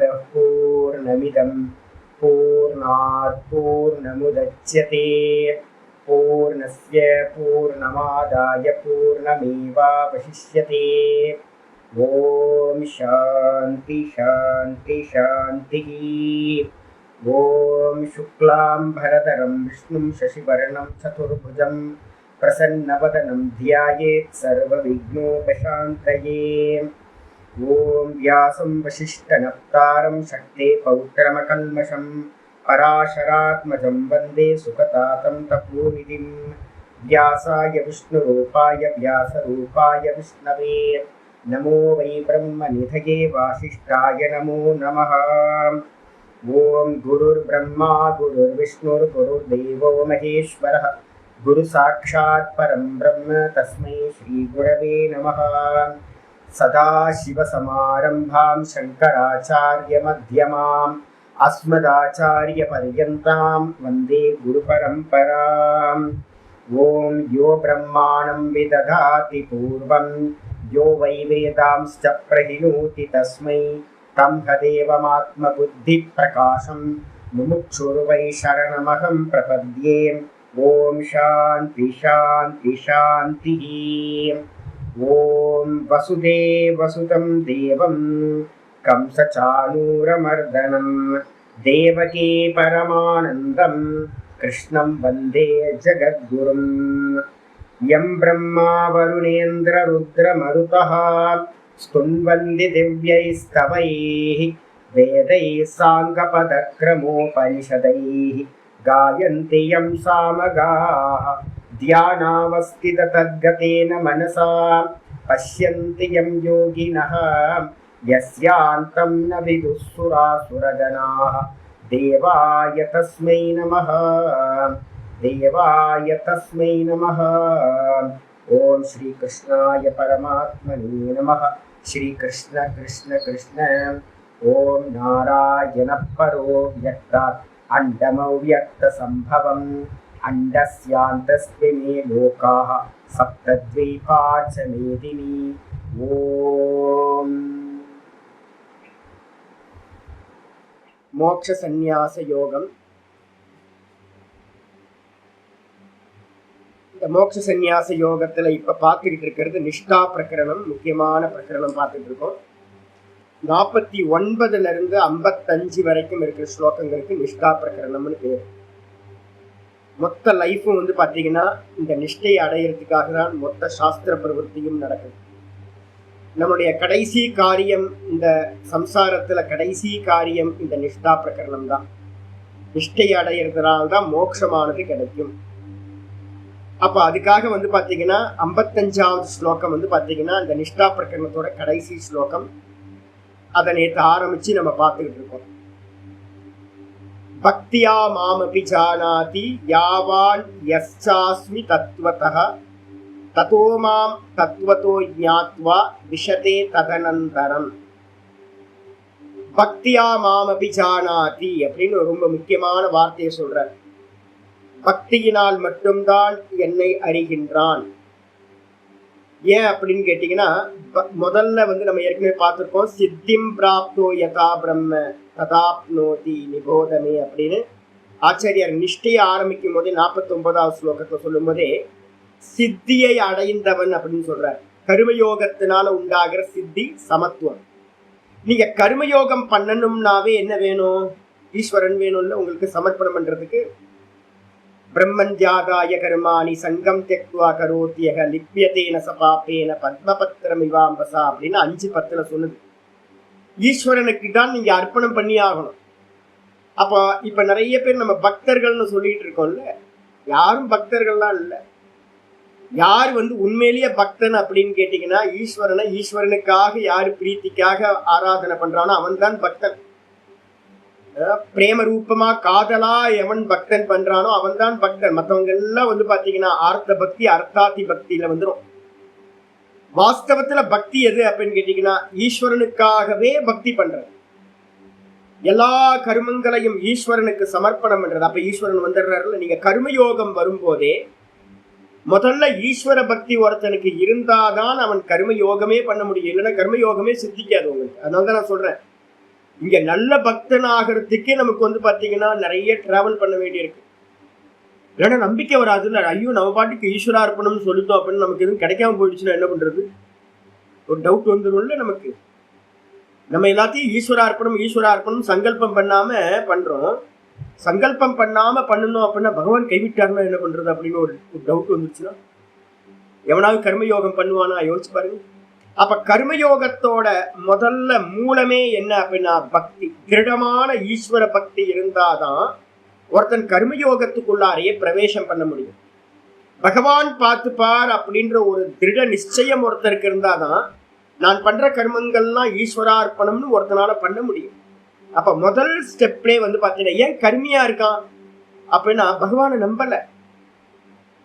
पूर्णमदः पूर्णमिदं पूर्णात् पूर्णमुदच्यते पूर्णस्य पूर्णमादाय पूर्णमेवावशिष्यते। ॐ शान्ति शान्ति शान्तिः। ॐ शुक्लाम्बरधरं विष्णुं शशिवर्णं चतुर्भुजं प्रसन्नवदनं ध्यायेत् सर्वविघ्नोपशान्तये। ॐ व्यासं वसिष्ठनप्तारं शक्ते पौत्रमकल्मषं पराशरात्मजं वन्दे सुखतातं तपोनिधिं। व्यासाय विष्णुरूपाय व्यासरूपाय विष्णवे नमो वै ब्रह्मनिधये वासिष्ठाय नमो नमः। ॐ गुरुर्ब्रह्मा गुरुर्विष्णुर्गुरुर्देवो महेश्वरः गुरुसाक्षात् परं ब्रह्म तस्मै श्रीगुरवे नमः। सदाशिवसमारम्भां शङ्कराचार्यमध्यमाम् अस्मदाचार्यपर्यन्तां वन्दे गुरुपरम्पराम्। ॐ यो ब्रह्माणं विदधाति पूर्वं यो वै वेदांश्च प्रहिणोति तस्मै तदेवमात्मबुद्धिप्रकाशं मुमुक्षुर्वै शरणमहं प्रपद्ये। ॐ शान्ति शान्ति शान्तिः। ॐ वसुदेवसुतं देवं कंसचाणूरमर्दनं देवकी परमानन्दं कृष्णं वन्दे जगद्गुरुं। यं ब्रह्मा वरुणेन्द्ररुद्रमरुतः स्तुन्वन्ति दिव्यैस्तवैः वेदैः साङ्गपदक्रमोपनिषदैः गायन्ति यं सामगाः ध्यानावस्थिततद्गतेन मनसा पश्यन्ति यं योगिनः यस्यान्तं न विदुःसुरासुरगणाः। देवाय तस्मै नमः देवाय तस्मै नमः। ॐ श्रीकृष्णाय परमात्मने नमः। श्रीकृष्ण कृष्ण कृष्ण। ॐ नारायणः परो व्यक्तात् अण्डमव्यक्तसम्भवम् अण्डस्यान्तस्मिन् लोकाः सप्तद्वीपा च मेदिनी। ॐ மோட்ச சந்நியாச யோகம். இந்த மோட்ச சந்நியாச யோகத்துல இப்ப பார்த்துக்கிட்டு இருக்கிறது நிஷ்டா பிரகரணம், முக்கியமான பிரகரணம் பார்த்துட்டு இருக்கோம். 49 இருந்து 55 வரைக்கும் இருக்கிற ஸ்லோகங்களுக்கு நிஷ்டா பிரகரணம்னு பேர். மொத்த லைஃப்பும் வந்து பார்த்தீங்கன்னா இந்த நிஷ்டையை அடையிறதுக்காக தான் மொத்த சாஸ்திர பிரவൃத்தியும் நடக்குது. நம்முடைய கடைசி காரியம், இந்த சம்சாரத்துல கடைசி காரியம் இந்த நிஷ்டா பிரகரணம் தான். நிஷ்டையை அடையிறதுனால்தான் மோட்சமானது கிடைக்கும். அப்ப அதுக்காக வந்து பாத்தீங்கன்னா 55வது ஸ்லோகம் வந்து பாத்தீங்கன்னா இந்த நிஷ்டா பிரகரணத்தோட கடைசி ஸ்லோகம். அதை நேற்று ஆரம்பிச்சு நம்ம பார்த்துக்கிட்டு இருக்கோம். பக்தியா மாமபி ஜானாதி யாவான் யஸ்சாஸ்மி தத்வதஹ ததோ மாம் தத்வதோ ஞாத்வா விஷதே ததனந்தரம். பக்தியா மாமபி ஜானாதி அப்படின்னு ரொம்ப முக்கியமான வார்த்தையை சொல்றார். பக்தியினால் மட்டும்தான் என்னை அறிகின்றான். ஏன் அப்படின்னு கேட்டீங்கன்னா, முதல்ல வந்து நம்ம ஏற்கனவே பார்த்துருக்கோம், சித்திம் பிராப்தோ யதா பிரம்ம ததாப்னோதி நிபோதமே அப்படின்னு ஆச்சாரியார் நிஷ்டையை ஆரம்பிக்கும் போதே 49வது ஸ்லோகத்தை சொல்லும் போதே சித்தியை அடைந்தவன் அப்படின்னு சொல்றார். கர்மயோகத்தினால உண்டாகிற சித்தி சமத்துவம். நீங்க கர்மயோகம் பண்ணணும்னாவே என்ன வேணும்? ஈஸ்வரன் வேணும்ல உங்களுக்கு சமர்ப்பணம் பண்றதுக்கு. பிரம்மன் தியாகாய கர்மாணி சங்கம் தெக்வா கரோத்தியக லிப்யதேன சபாப்பேன பத்மபத்திரம் இவாம்பசா அப்படின்னு 5:10 சொன்னது. ஈஸ்வரனுக்கு தான் நீங்க அர்ப்பணம் பண்ணி ஆகணும். அப்போ இப்ப நிறைய பேர் நம்ம பக்தர்கள்னு சொல்லிட்டு இருக்கோம்ல, யாரும் பக்தர்கள்லாம் இல்லை. யார் வந்து உண்மையிலேயே பக்தன் அப்படின்னு கேட்டீங்கன்னா, ஈஸ்வரனுக்காக யாரு பிரீத்திக்காக ஆராதனை பண்றானோ அவன் தான் பக்தன். பிரேம ரூபமா காதலா எவன் பக்தன் பண்றானோ அவன் தான் பக்தன். மற்றவங்க எல்லாம் வந்து பாத்தீங்கன்னா ஆர்த்த பக்தி அர்த்தாதி பக்தியில வந்துடும். வாஸ்தவத்துல பக்தி எது அப்படின்னு கேட்டீங்கன்னா, ஈஸ்வரனுக்காகவே பக்தி பண்றது, எல்லா கர்மங்களையும் ஈஸ்வரனுக்கு சமர்ப்பணம் பண்றது. அப்ப ஈஸ்வரன் வந்துடுறாருல. நீங்க கர்மயோகம் வரும்போதே முதல்ல ஈஸ்வர பக்தி ஒருத்தனுக்கு இருந்தாதான் அவன் கர்ம யோகமே பண்ண முடியும். இல்லைன்னா கர்ம யோகமே சித்திக்காது உங்களுக்கு. அதனால தான் நான் சொல்றேன், இங்க நல்ல பக்தன் ஆகிறதுக்கே நமக்கு வந்து பாத்தீங்கன்னா நிறைய டிராவல் பண்ண வேண்டியிருக்கு. இல்லைன்னா நம்பிக்கை வராது. இல்லை, ஐயோ நம்ம பாட்டுக்கு ஈஸ்வரார்ப்பணம்னு சொல்லிட்டோம் அப்படின்னு நமக்கு எதுவும் கிடைக்காம போயிடுச்சுன்னா என்ன பண்றது, ஒரு டவுட் வந்துடும்ல நமக்கு. நம்ம எல்லாத்தையும் ஈஸ்வரார்ப்பணம் சங்கல்பம் பண்ணாம பண்றோம். சங்கல்பம் பண்ணாம பண்ணணும் அப்படின்னா பகவான் கைவிட்டாருன்னா என்ன பண்றது அப்படின்னு ஒரு டவுட் வந்துச்சுன்னா எவனாவது கர்மயோகம் பண்ணுவானா? யோசிச்சு பாருங்க. அப்ப கர்மயோகத்தோட முதல்ல மூலமே என்ன அப்படின்னா பக்தி. திருடமான ஈஸ்வர பக்தி இருந்தாதான் ஒருத்தன் கர்மயோகத்துக்குள்ளாரையே பிரவேசம் பண்ண முடியும். பகவான் பார்த்துப்பார் அப்படின்ற ஒரு திருட நிச்சயம் ஒருத்தருக்கு இருந்தாதான் நான் பண்ற கர்மங்கள்லாம் ஈஸ்வரார்ப்பணம்னு ஒருத்தனால பண்ண முடியும். அப்ப முதல் ஸ்டெப்லே வந்து பாத்தீங்கன்னா ஏன் கர்மியா இருக்கான் அப்படின்னா பகவானை நம்பல.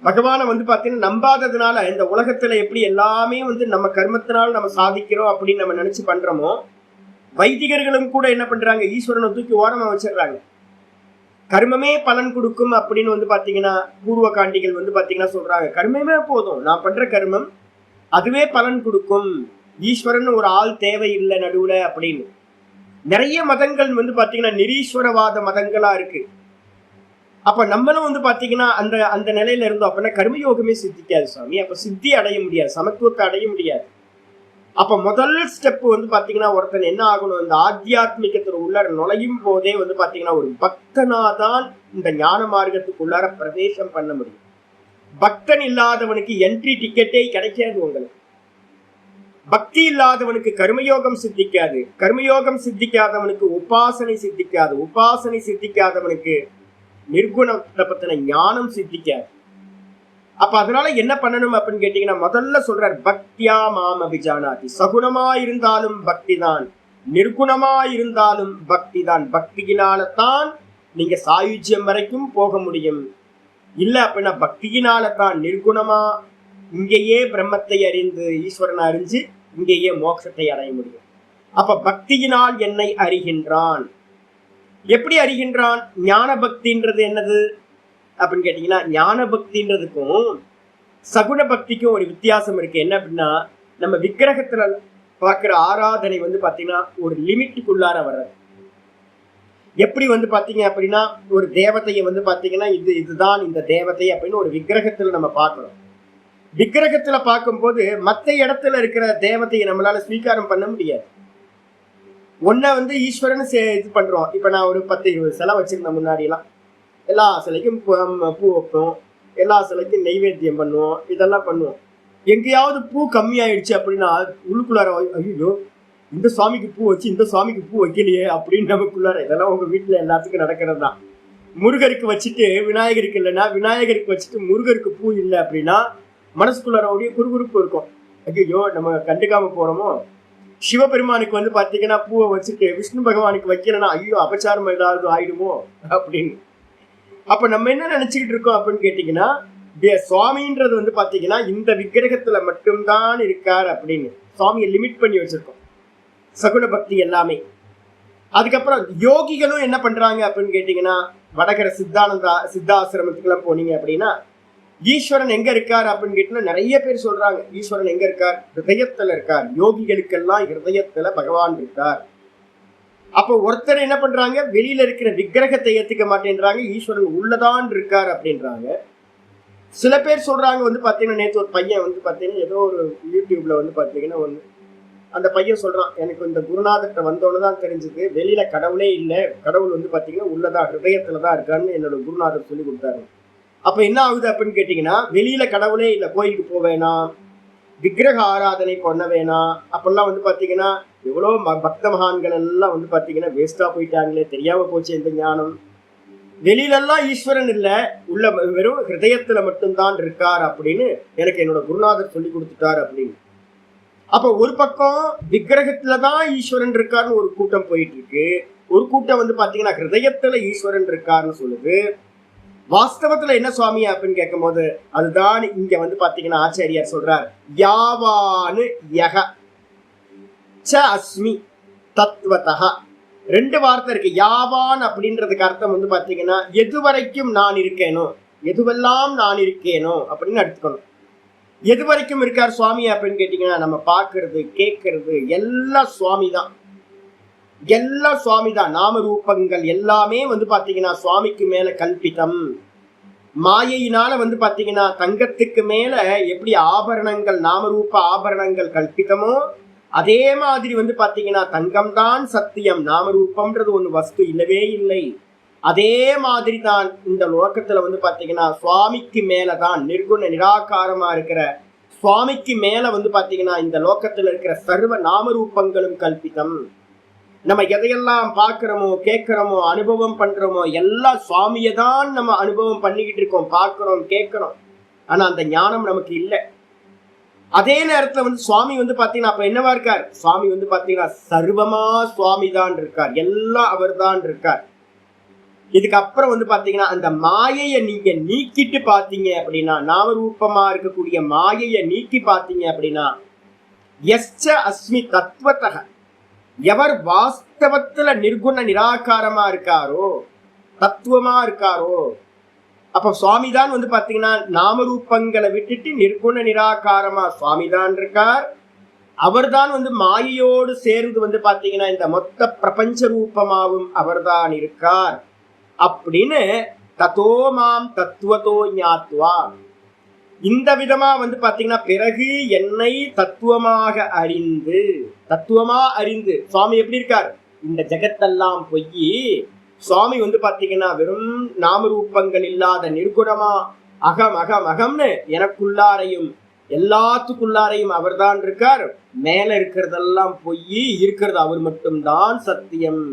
பகவானை வந்து பாத்தீங்கன்னா நம்பாததுனால இந்த உலகத்துல எப்படி எல்லாமே வந்து நம்ம கர்மத்தினால நம்ம சாதிக்கிறோம் அப்படின்னு நம்ம நினைச்சு பண்றோமோ, வைதிகர்களும் கூட என்ன பண்றாங்க, ஈஸ்வரனை தூக்கி ஓரமா வச்சிடுறாங்க. கர்மமே பலன் கொடுக்கும் அப்படின்னு வந்து பாத்தீங்கன்னா பூர்வ காண்டிகள் வந்து பாத்தீங்கன்னா சொல்றாங்க, கர்மமே போதும், நான் பண்ற கர்மம் அதுவே பலன் கொடுக்கும், ஈஸ்வரன் ஒரு ஆள் தேவையில்லை நடுவுல அப்படின்னு. நிறைய மதங்கள் வந்து பாத்தீங்கன்னா நிரீஸ்வரவாத மதங்களா இருக்கு. அப்ப நம்மளும் வந்து பாத்தீங்கன்னா அந்த அந்த நிலையில இருந்தோம் அப்படின்னா கர்மயோகமே சித்திக்காது சுவாமி. அப்ப சித்தி அடைய முடியாது, சமத்துவத்தை அடைய முடியாது. அப்ப முதல் ஸ்டெப் வந்து பாத்தீங்கன்னா ஒருத்தன் என்ன ஆகணும், இந்த ஆத்தியாத்மிகத்துல உள்ளார நுழையும் போதே வந்து பாத்தீங்கன்னா ஒரு பக்தனாதான் இந்த ஞான மார்க்கத்துக்குள்ளார பிரவேசம் பண்ண முடியும். பக்தன் இல்லாதவனுக்கு என்ட்ரி டிக்கெட்டே கிடைக்காது உங்களுக்கு. பக்தி இல்லாதவனுக்கு கர்மயோகம் சித்திக்காது, கர்மயோகம் சித்திக்காதவனுக்கு உபாசனை சித்திக்காது, உபாசனை சித்திக்காதவனுக்கு நிர்குணத்தை பத்தின ஞானம் சித்திக்காது. அப்ப அதனால என்ன பண்ணணும் அப்படின்னு கேட்டீங்கன்னா முதல்ல சொல்றார் பக்தியா மாம் அபிஜானாதி. சகுணமா இருந்தாலும் பக்தி தான், நிர்குணமா இருந்தாலும் பக்தி தான். பக்தியினால தான் நீங்க சாயுஜ்யம் வரைக்கும் போக முடியும். இல்லை அப்படின்னா பக்தியினால தான் நிர்குணமா இங்கேயே பிரம்மத்தை அறிந்து ஈஸ்வரனை அறிஞ்சு இங்கேயே மோட்சத்தை அடைய முடியும். அப்ப பக்தியினால் என்னை அறிகின்றான். எப்படி அறிகின்றான்? ஞான பக்தின்றது என்னது அப்படின்னு கேட்டீங்கன்னா ஞான பக்தின்றதுக்கும் சகுன பக்திக்கும் ஒரு வித்தியாசம் இருக்கு. என்ன அப்படின்னா நம்ம விக்கிரகத்துல பார்க்கிற ஆராதனை வந்து பாத்தீங்கன்னா ஒரு லிமிட்டுக்குள்ளார வர்றது. எப்படி வந்து பாத்தீங்க அப்படின்னா ஒரு தேவதையை வந்து பாத்தீங்கன்னா இதுதான் இந்த தேவதை அப்படின்னு ஒரு விக்கிரகத்துல நம்ம பார்க்கிறோம். விக்கிரகத்துல பார்க்கும்போது மற்ற இடத்துல இருக்கிற தேவதையை நம்மளால ஸ்வீகாரம் பண்ண முடியாது. ஒன்ன வந்து ஈஸ்வரன் இது பண்றோம். இப்ப நான் ஒரு 10-20 சிலை வச்சிருந்தேன் முன்னாடிலாம். எல்லா சிலைக்கும் பூ வைப்போம், எல்லா சிலைக்கும் நெய்வேத்தியம் பண்ணுவோம், இதெல்லாம் பண்ணுவோம். எங்கேயாவது பூ கம்மியாயிடுச்சு அப்படின்னா உள்ளுக்குள்ளார ஐயோ இந்த சுவாமிக்கு பூ வச்சு இந்த சுவாமிக்கு பூ வைக்கலையே அப்படின்னு நமக்குள்ளார. இதெல்லாம் உங்க வீட்டுல எல்லாத்துக்கும் நடக்கிறது தான். முருகருக்கு வச்சுட்டு விநாயகருக்கு இல்லைன்னா விநாயகருக்கு வச்சுட்டு முருகருக்கு பூ இல்லை அப்படின்னா மனசுக்குள்ளார உடைய குறுகுறுப்பு இருக்கும். ஐயோ நம்ம கண்டுக்காம போறோமோ. சிவபெருமானுக்கு வந்து பாத்தீங்கன்னா பூவை வச்சுட்டு விஷ்ணு பகவானுக்கு வைக்கலன்னா ஐயோ அபச்சாரம் ஏதாவது ஆயிடுமோ அப்படின்னு. அப்ப நம்ம என்ன நினைச்சுக்கிட்டு இருக்கோம் அப்படின்னு கேட்டீங்கன்னா சுவாமின்றது வந்து பாத்தீங்கன்னா இந்த விக்கிரகத்துல மட்டும்தான் இருக்கார் அப்படின்னு சுவாமியை லிமிட் பண்ணி வச்சிருக்கோம். சகுன பக்தி எல்லாமே. அதுக்கப்புறம் யோகிகளும் என்ன பண்றாங்க அப்படின்னு கேட்டீங்கன்னா வடகர சித்தாசிரமத்துக்கெல்லாம் போனீங்க அப்படின்னா ஈஸ்வரன் எங்க இருக்கார் அப்படின்னு கேட்டீங்கன்னா நிறைய பேர் சொல்றாங்க ஈஸ்வரன் எங்க இருக்கார், ஹிருதயத்துல இருக்கார். யோகிகளுக்கெல்லாம் ஹிருதயத்துல பகவான் இருக்கார். அப்போ ஒருத்தர் என்ன பண்றாங்க, வெளியில இருக்கிற விக்கிரகத்தை ஏத்துக்க மாட்டேன்றாங்க, ஈஸ்வரன் உள்ளதான் இருக்கார் அப்படின்றாங்க. சில பேர் சொல்றாங்க வந்து பாத்தீங்கன்னா நேற்று ஒரு பையன் வந்து பாத்தீங்கன்னா ஏதோ ஒரு யூடியூப்ல வந்து பாத்தீங்கன்னா ஒண்ணு அந்த பையன் சொல்றான், எனக்கு இந்த குருநாதர்கிட்ட வந்தோன்னுதான் தெரிஞ்சது வெளியில கடவுளே இல்லை, கடவுள் வந்து பாத்தீங்கன்னா உள்ளதான் ஹிருதயத்துலதான் இருக்காருன்னு என்னோட குருநாதர் சொல்லி கொடுத்தாரு. அப்ப என்ன ஆகுது அப்படின்னு கேட்டீங்கன்னா வெளியில கடவுளே இல்லை, கோயிலுக்கு போக வேணாம், விக்கிரக ஆராதனை பண்ண வேணாம். அப்பெல்லாம் வந்து பாத்தீங்கன்னா எவ்வளவு பக்த மகான்கள் எல்லாம் வந்து பாத்தீங்கன்னா வேஸ்டா போயிட்டாங்களே, தெரியாம போச்சு இந்த ஞானம். வெளியிலெல்லாம் ஈஸ்வரன் இல்லை, உள்ள வெறும் ஹிருதயத்துல மட்டும்தான் இருக்கார் அப்படின்னு எனக்கு என்னோட குருநாதர் சொல்லி கொடுத்துட்டார் அப்படின்னு. அப்ப ஒரு பக்கம் விக்கிரகத்துலதான் ஈஸ்வரன் இருக்காருன்னு ஒரு கூட்டம் போயிட்டு இருக்கு, ஒரு கூட்டம் வந்து பாத்தீங்கன்னா ஹிருதயத்துல ஈஸ்வரன் இருக்காருன்னு சொல்லுது. வாஸ்தவத்துல என்ன சுவாமி அப்படின்னு கேட்கும் போது அதுதான் இங்க வந்து பாத்தீங்கன்னா ஆச்சாரியார் சொல்றார், யாவானு யக ச அஸ்மி தத்துவதா. ரெண்டு வார்த்தை இருக்கு. யாவான் அப்படின்றதுக்கு அர்த்தம் வந்து பாத்தீங்கன்னா எது வரைக்கும் நான் இருக்கேனோ, எதுவெல்லாம் நான் இருக்கேனோ அப்படின்னு எடுத்துக்கணும். எது வரைக்கும் இருக்கார் சுவாமி அப்படின்னு கேட்டீங்கன்னா நம்ம பாக்குறது கேட்கறது எல்லாம் சுவாமி தான். எல்லாம் சுவாமி தான். நாம ரூபங்கள் எல்லாமே வந்து பாத்தீங்கன்னா சுவாமிக்கு மேல கல்பிதம். மாயையினால வந்து பாத்தீங்கன்னா தங்கத்துக்கு மேல எப்படி ஆபரணங்கள் நாமரூப ஆபரணங்கள் கல்பிதமோ அதே மாதிரி வந்து பாத்தீங்கன்னா தங்கம் தான் சத்தியம். நாமரூபம்ன்றது ஒண்ணு வஸ்து இல்லவே இல்லை. அதே மாதிரி தான் இந்த லோகத்துல வந்து பாத்தீங்கன்னா சுவாமிக்கு மேலதான் நிர்குண நிராகாரமா இருக்கிற சுவாமிக்கு மேல வந்து பாத்தீங்கன்னா இந்த லோகத்துல இருக்கிற சர்வ நாமரூபங்களும் கல்பிதம். நம்ம எதையெல்லாம் பார்க்கிறோமோ கேட்கிறோமோ அனுபவம் பண்றோமோ எல்லாம் சுவாமியை தான் நம்ம அனுபவம் பண்ணிக்கிட்டு இருக்கோம், பார்க்கிறோம், கேட்கிறோம். ஆனா அந்த ஞானம் நமக்கு இல்லை. அதே நேரத்துல வந்து சுவாமி வந்து பாத்தீங்கன்னா அப்ப என்னவா இருக்கார்? சுவாமி வந்து பாத்தீங்கன்னா சர்வமா சுவாமி தான் இருக்கார், எல்லாம் அவர் தான் இருக்கார். இதுக்கப்புறம் வந்து பாத்தீங்கன்னா அந்த மாயையை நீங்க நீக்கிட்டு பாத்தீங்க அப்படின்னா, நாமரூபமா இருக்கக்கூடிய மாயையை நீக்கி பாத்தீங்க அப்படின்னா, எஸ்ச அஸ்மி தத்துவத்தக, எவர் வாஸ்தவத்துல நிர்குண நிராகாரமா இருக்காரோ, தத்துவமா இருக்காரோ, அப்ப சுவாமி தான் வந்து பாத்தீங்கன்னா நாமரூபங்களை விட்டுட்டு நிர்குண நிராகாரமா சுவாமி தான் இருக்கார். அவர் தான் வந்து மாயையோடு சேர்ந்து வந்து பாத்தீங்கன்னா இந்த மொத்த பிரபஞ்ச ரூபமாவும் அவர்தான் இருக்கார் அப்படின்னு தத்தோ மாம் தத்துவத்தோ ஞாத்வா, இந்த விதமா வந்து பாத்தீங்கன்னா பிறகு என்னை தத்துவமாக அறிந்து, தத்துவமா அறிந்து சுவாமி எப்படி இருக்கார்? இந்த ஜெகத்தெல்லாம் பொய், சுவாமி வந்து பாத்தீங்கன்னா வெறும் நாமரூபங்கள் இல்லாத நிர்குணமா அகம் அகம் அகம்னு எனக்குள்ளாரையும் எல்லாத்துக்குள்ளாரையும் அவர் தான் இருக்கார். மேல இருக்கிறதெல்லாம் பொய், இருக்கிறது அவர் மட்டும்தான் சத்தியம்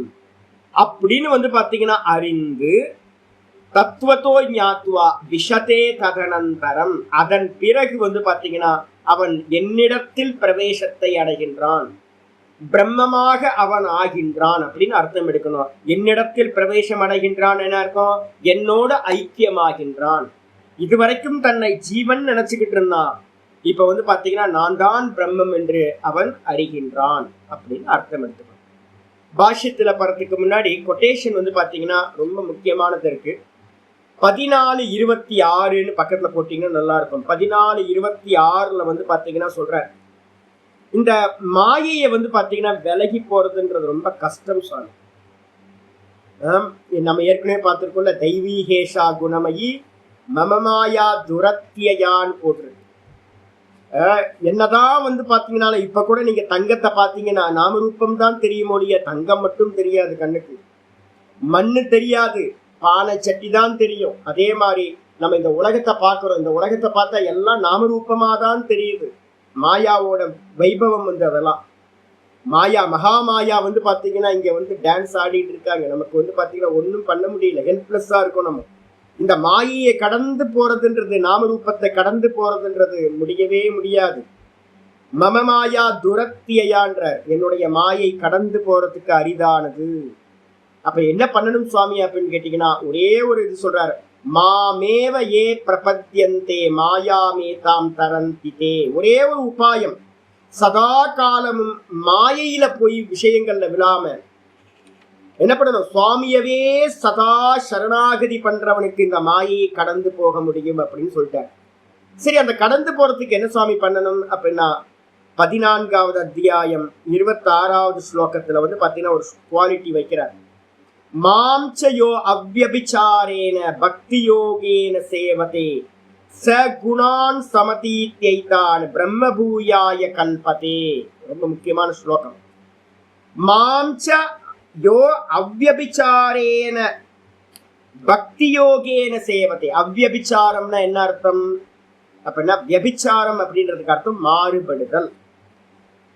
அப்படின்னு வந்து பாத்தீங்கன்னா அறிந்து தத்துவத்தோ ஞாத்வா விஷதே ததனந்தரம், அதன் பிறகு வந்து பாத்தீங்கன்னா அவன் என்னிடத்தில் பிரவேசத்தை அடைகின்றான், பிரம்மமாக அவன் ஆகின்றான் அப்படின்னு அர்த்தம் எடுக்கணும். என்னிடத்தில் பிரவேசம் அடைகின்றான் என்ன அர்த்தம்? என்னோட ஐக்கியமாகின்றான். இதுவரைக்கும் தன்னை ஜீவன் நினைச்சுக்கிட்டு இருந்தான், இப்ப வந்து பாத்தீங்கன்னா நான் தான் பிரம்மம் என்று அவன் அறிகின்றான் அப்படின்னு அர்த்தம் எடுத்துக்கணும். பாஷ்யத்துல படத்துக்கு முன்னாடி கொட்டேஷன் வந்து பாத்தீங்கன்னா ரொம்ப முக்கியமானது இருக்கு. 14:26 பக்கத்துல போட்டீங்கன்னா நல்லா இருக்கும். 14:26 வந்து பாத்தீங்கன்னா சொல்ற இந்த மாயையை வந்து பாத்தீங்கன்னா விலகி போறதுன்றது ரொம்ப கஷ்டம் சாமி. நம்ம ஏற்கனவே பார்த்திருக்கோம்ல, தெய்வீகேஷா குணமயி மமமாயா துரத்தியான்னு போட்டிருக்கு. என்னதான் வந்து பாத்தீங்கன்னா இப்ப கூட நீங்க தங்கத்தை பாத்தீங்கன்னா நாமரூபம் தான் தெரியுமோ இல்லையா, தங்கம் மட்டும் தெரியாது கண்ணுக்கு, மண்ணு தெரியாது, பானை சட்டி தான் தெரியும். அதே மாதிரி நம்ம இந்த உலகத்தை பார்க்கிறோம், இந்த உலகத்தை பார்த்தா எல்லாம் நாமரூபமா தான் தெரியுது. மாயாவோட வைபவம் வந்து அதெல்லாம் மாயா மகாமாயா வந்து பாத்தீங்கன்னா இங்க வந்து டான்ஸ் ஆடிட்டு இருக்காங்க. நமக்கு வந்து பாத்தீங்கன்னா ஒன்றும் பண்ண முடியல, ஹெல்ப்லெஸ்ஸா இருக்கும். நம்ம இந்த மாயையை கடந்து போறதுன்றது, நாமரூபத்தை கடந்து போறதுன்றது முடியவே முடியாது. மம மாயா துரத்தியான்ற என்னுடைய மாயை கடந்து போறதுக்கு அரிதானது. அப்ப என்ன பண்ணணும் சுவாமி அப்படின்னு கேட்டீங்கன்னா ஒரே ஒரு இது சொல்றாரு, மாமேவ ஏ பிரபத்யந்தே மாயாமே தாம் தரந்திதே. ஒரே ஒரு உபாயம், சதா காலமும் மாயையில போய் விஷயங்கள்ல விழாம என்ன பண்ணணும், சுவாமியவே சதா சரணாகதி பண்றவனுக்கு இந்த மாயையை கடந்து போக முடியும் அப்படின்னு சொல்லிட்டார். சரி, அந்த கடந்து போறதுக்கு என்ன சுவாமி பண்ணணும் அப்படின்னா 14வது அத்தியாயம் 26வது ஸ்லோகத்துல வந்து பாத்தீங்கன்னா ஒரு குவாலிட்டி வைக்கிறார். மாம்சயோ அவ்யபிச்சாரேன பக்தி யோகேன சேவதே ச குணான் சமதீத்யைதான் பிரம்மபூயாய கல்பதே. ரொம்ப முக்கியமான ஸ்லோகம். மாம்ச யோ அவ்யபிச்சாரேன பக்தி யோகேன சேவதே. அவ்யபிச்சாரம்னா என்ன அர்த்தம் அப்படின்னா, வியபிச்சாரம் அப்படின்றதுக்கு அர்த்தம் மாறுபடுதல்,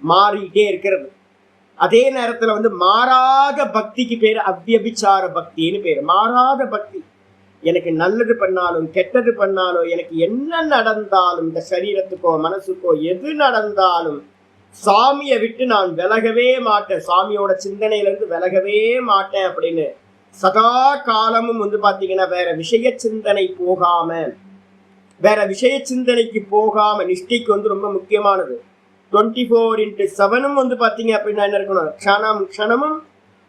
மாறிட்டே இருக்கிறது. அதே நேரத்துல வந்து மாறாத பக்திக்கு பேரு அவ்யபிச்சார பக்தின்னு பேரு. மாறாத பக்தி, எனக்கு நல்லது பண்ணாலும் கெட்டது பண்ணாலும் எனக்கு என்ன நடந்தாலும் இந்த சரீரத்துக்கோ மனசுக்கோ எது நடந்தாலும் சாமியை விட்டு நான் விலகவே மாட்டேன், சாமியோட சிந்தனையில இருந்து விலகவே மாட்டேன் அப்படின்னு சதா காலமும் வந்து பாத்தீங்கன்னா வேற விஷய சிந்தனை போகாம, வேற விஷய சிந்தனைக்கு போகாம, நிஷ்டைக்கு வந்து ரொம்ப முக்கியமானது. 24/7 வந்து பாத்தீங்க அப்படின்னா என்ன இருக்கணும், க்ஷணம் க்ஷணமும்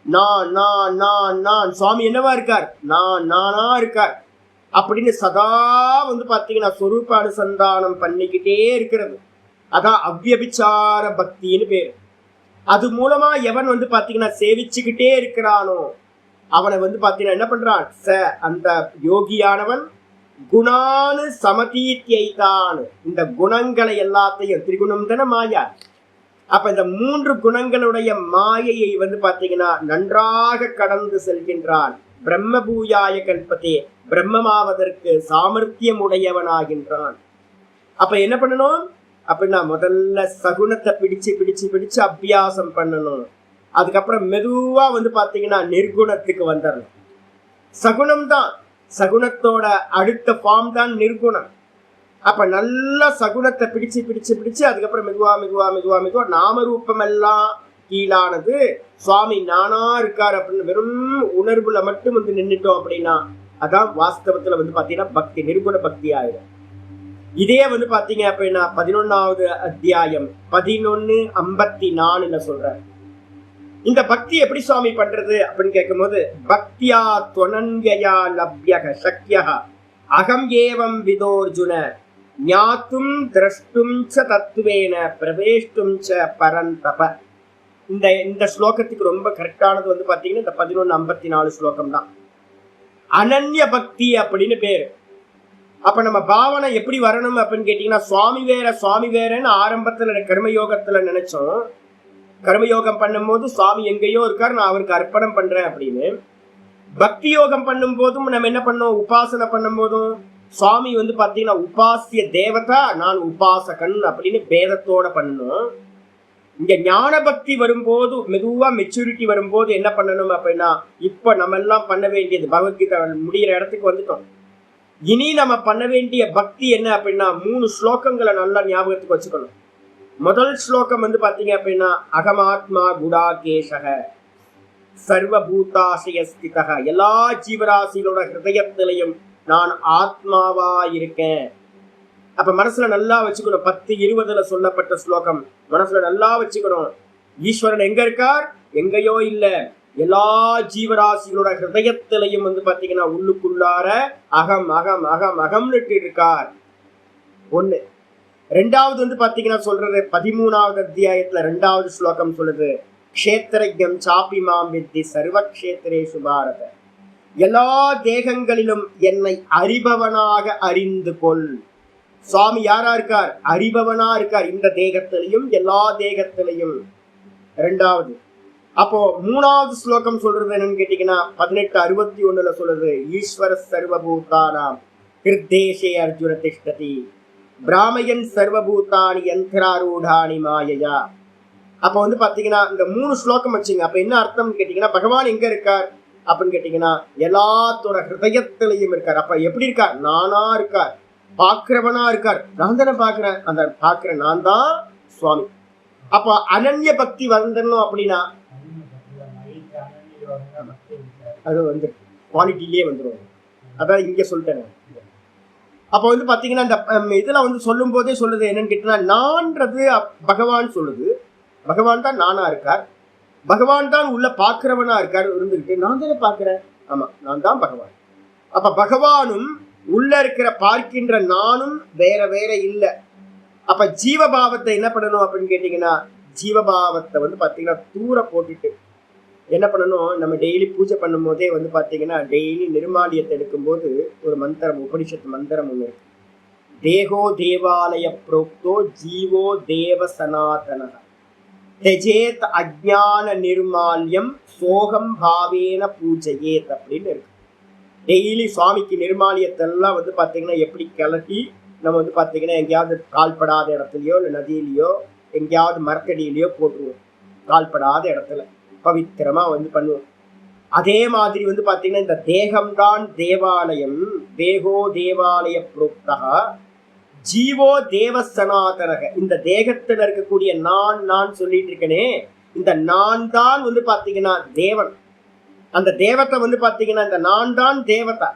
நான் நான் நான் நான், சுவாமி என்னவா இருக்கார், நான் நானா இருக்கார் அப்படின்னு சதா வந்து பாத்தீங்கன்னா சொரூப அனுசந்தானம் பண்ணிக்கிட்டே இருக்கிறது. அதான் அவ்யபிச்சார பக்தின்னு பேரு. அது மூலமா எவன் வந்து பாத்தீங்கன்னா சேவிச்சுக்கிட்டே இருக்கிறானோ அவனை வந்து பாத்தீங்கன்னா என்ன பண்றான், அந்த யோகியானவன் குணானு சமதீத்யைதான், இந்த குணங்களை எல்லாத்தையும், திரிகுணம் தானே மாயா, அப்ப இந்த 3 குணங்களுடைய மாயையை வந்து பாத்தீங்கன்னா நன்றாக கடந்து செல்கின்றான். பிரம்மபூயாய கல்பத்தே, பிரம்மமாவதற்கு சாமர்த்தியம் உடையவனாகின்றான். அப்ப என்ன பண்ணணும் அப்படின்னா, முதல்ல சகுனத்தை பிடிச்சு பிடிச்சு பிடிச்சு அபியாசம் பண்ணணும். அதுக்கப்புறம் மெதுவா வந்து பாத்தீங்கன்னா நிர்குணத்துக்கு வந்துடணும். சகுனம் தான், சகுனத்தோட அடுத்த ஃபார்ம் தான் நிர்குணம். அப்ப நல்ல சகுனத்தை பிடிச்சு பிடிச்சு பிடிச்சு அதுக்கப்புறம் மெதுவா மெதுவா மெதுவா மெதுவா நாமரூபம் எல்லாம் கீழானது, சுவாமி நானா இருக்காரு அப்படின்னு வெறும் உணர்வுல மட்டும் வந்து நின்றுட்டோம் அப்படின்னா அதான் வாஸ்தவத்துல வந்து பாத்தீங்கன்னா பக்தி, நிர்குண பக்தி ஆயிடும். இதே வந்து பாத்தீங்க அப்படின்னா 11வது அத்தியாயம் 11:54 சொல்ற இந்த பக்தி எப்படி சுவாமி பண்றது அப்படின்னு கேட்கும் போது, பக்தியா துவனன்யா லப்யக சக்யா அகம் ஏவம் விதோர்ஜுன ஞாத்தும் திரஷ்டும் ச தத்துவேன பிரவேஷ்டும் ச பரந்தப. இந்த ஸ்லோகத்துக்கு ரொம்ப கரெக்டானது வந்து பாத்தீங்கன்னா இந்த 11:54 ஸ்லோகம் தான். அனன்ய பக்தி அப்படின்னு பேரு. அப்ப நம்ம பாவனை எப்படி வரணும் அப்படின்னு கேட்டீங்கன்னா, சுவாமி வேறன்னு ஆரம்பத்துல கர்மயோகத்துல நினைச்சோம். கர்மயோகம் பண்ணும் போது சுவாமி எங்கேயோ இருக்காரு, நான் அவருக்கு அர்ப்பணம் பண்றேன் அப்படின்னு. பக்தி யோகம் பண்ணும் போதும் நம்ம என்ன பண்ணோம், உபாசனை பண்ணும் போதும் சுவாமி வந்து பாத்தீங்கன்னா உபாசிய தேவதா, நான் உபாசகன் அப்படின்னு பேதத்தோட பண்ணணும். இங்க ஞான பக்தி வரும்போது, மெதுவா மெச்சூரிட்டி வரும்போது என்ன பண்ணணும் அப்படின்னா, இப்ப நம்ம எல்லாம் பண்ண வேண்டியது, பகவத்கீதை முடிகிற இடத்துக்கு வந்துட்டோம். இனி நம்ம பண்ண வேண்டிய பக்தி என்ன அப்படின்னா 3 ஸ்லோகங்களை நல்லா ஞாபகத்துக்கு வச்சுக்கணும். முதல் ஸ்லோகம் வந்து பாத்தீங்க அப்படின்னா, அகமாத்மா குடாகேஷக சர்வபூதாசயஸ்திதக, எல்லா ஜீவராசிகளோட ஹிருதயத்திலையும் நான் ஆத்மாவா இருக்கேன். அப்ப மனசுல நல்லா வச்சுக்கணும். 10:20 சொல்லப்பட்ட ஸ்லோகம் மனசுல நல்லா வச்சுக்கணும். ஈஸ்வரன் எங்க இருக்கார், எங்கேயோ இல்ல, எல்லா ஜீவராசிகளோட ஹிருதயத்திலையும் வந்து பாத்தீங்கன்னா உள்ளுக்குள்ளார அகம் அகம் அகம் அகம்னு இருக்கார். ஒண்ணு. ரெண்டாவது வந்து பாத்தீங்கன்னா சொல்றது 13வது அத்தியாயத்துல 2வது ஸ்லோகம் சொல்லுது, க்ஷேத்ரஜ்ஞம் சாபி மாம் வித்தி சர்வக்ஷேத்ரேஷு பாரத, எல்லா தேகங்களிலும் என்னை அறிபவனாக அறிந்து கொள். சுவாமி யாரா இருக்கார், அறிபவனா இருக்கார், இந்த தேகத்திலையும் எல்லா தேகத்திலையும். ரெண்டாவது. அப்போ 3வது ஸ்லோகம் சொல்றது என்னன்னு கேட்டீங்கன்னா 18:61 சொல்றது, ஈஸ்வர சர்வபூதானாம் ஹிருத்தேஷே அர்ஜுன திஷ்டதி பிராமயன் சர்வபூதானி யந்திராரூடானி மாயையா. அப்ப வந்து பாத்தீங்கன்னா இந்த 3 ஸ்லோகம் வச்சுங்க. அப்ப என்ன அர்த்தம் கேட்டீங்கன்னா, பகவான் எங்க இருக்கார் அப்படின்னு கேட்டீங்கன்னா எல்லாத்தோட ஹிருதயத்திலையும் இருக்கார். அப்ப எப்படி இருக்கார், நானா இருக்கார், பாக்குறவனா இருக்கார். நான் தானே பாக்குறேன், அந்த பாக்குறேன் நான் தான் சுவாமி. அப்ப அனன்ய பக்தி வந்துடணும் அப்படின்னா அது வந்து குவாலிட்டிலேயே வந்துடும். அதான் இங்க சொல்லிட்டேன். அப்ப வந்து பாத்தீங்கன்னா இந்த இதுல வந்து சொல்லும் போதே சொல்லுது என்னன்னு கேட்டீங்கன்னா, நான்றது பகவான் சொல்லுது. பகவான் தான் நானா இருக்கார், பகவான் தான் உள்ள பாக்குறவனா இருக்காரு இருந்துகிட்டு. நான் தானே பாக்குறேன், ஆமா நான் தான் பகவான். அப்ப பகவானும் உள்ள இருக்கிற பார்க்கின்ற நானும் வேற வேற இல்லை. அப்ப ஜீவபாவத்தை என்ன பண்ணணும் அப்படின்னு கேட்டீங்கன்னா, ஜீவபாவத்தை வந்து பாத்தீங்கன்னா தூர போட்டுட்டு என்ன பண்ணணும், நம்ம டெய்லி பூஜை பண்ணும் போதே வந்து பாத்தீங்கன்னா டெய்லி நிர்மாலியத்தை எடுக்கும் போது ஒரு மந்திரம், உபனிஷத்து மந்திரம் ஒண்ணு இருக்கு. தேகோ தேவாலய புரோக்தோ ஜீவோ தேவ சனாதன தெஜேத் அஜ்ஞான நிர்மால்யம் சோகம் பாவேன பூஜையேத் அப்படின்னு இருக்கு. டெய்லி சுவாமிக்கு நிர்மாலியத்தெல்லாம் வந்து பாத்தீங்கன்னா எப்படி கிளப்பி நம்ம வந்து பாத்தீங்கன்னா எங்கேயாவது கால்படாத இடத்துலயோ இல்லை நதியிலையோ எங்கேயாவது மரத்தடியிலையோ போட்டுருவோம். கால்படாத இடத்துல பவித்திரமா வந்து பண்ணுவோம். அதே மாதிரி வந்து பாத்தீங்கன்னா இந்த தேகம்தான் தேவாலயம், தேகோ தேவாலய புரோக்தா ஜீவோ தேவ சனாதனக. இந்த தேகத்துல இருக்கக்கூடிய நான் சொல்லிட்டு இருக்கனே, இந்த நான் தான் வந்து பாத்தீங்கன்னா தேவன். அந்த தேவத்தை வந்து பாத்தீங்கன்னா இந்த நான் தான் தேவதா.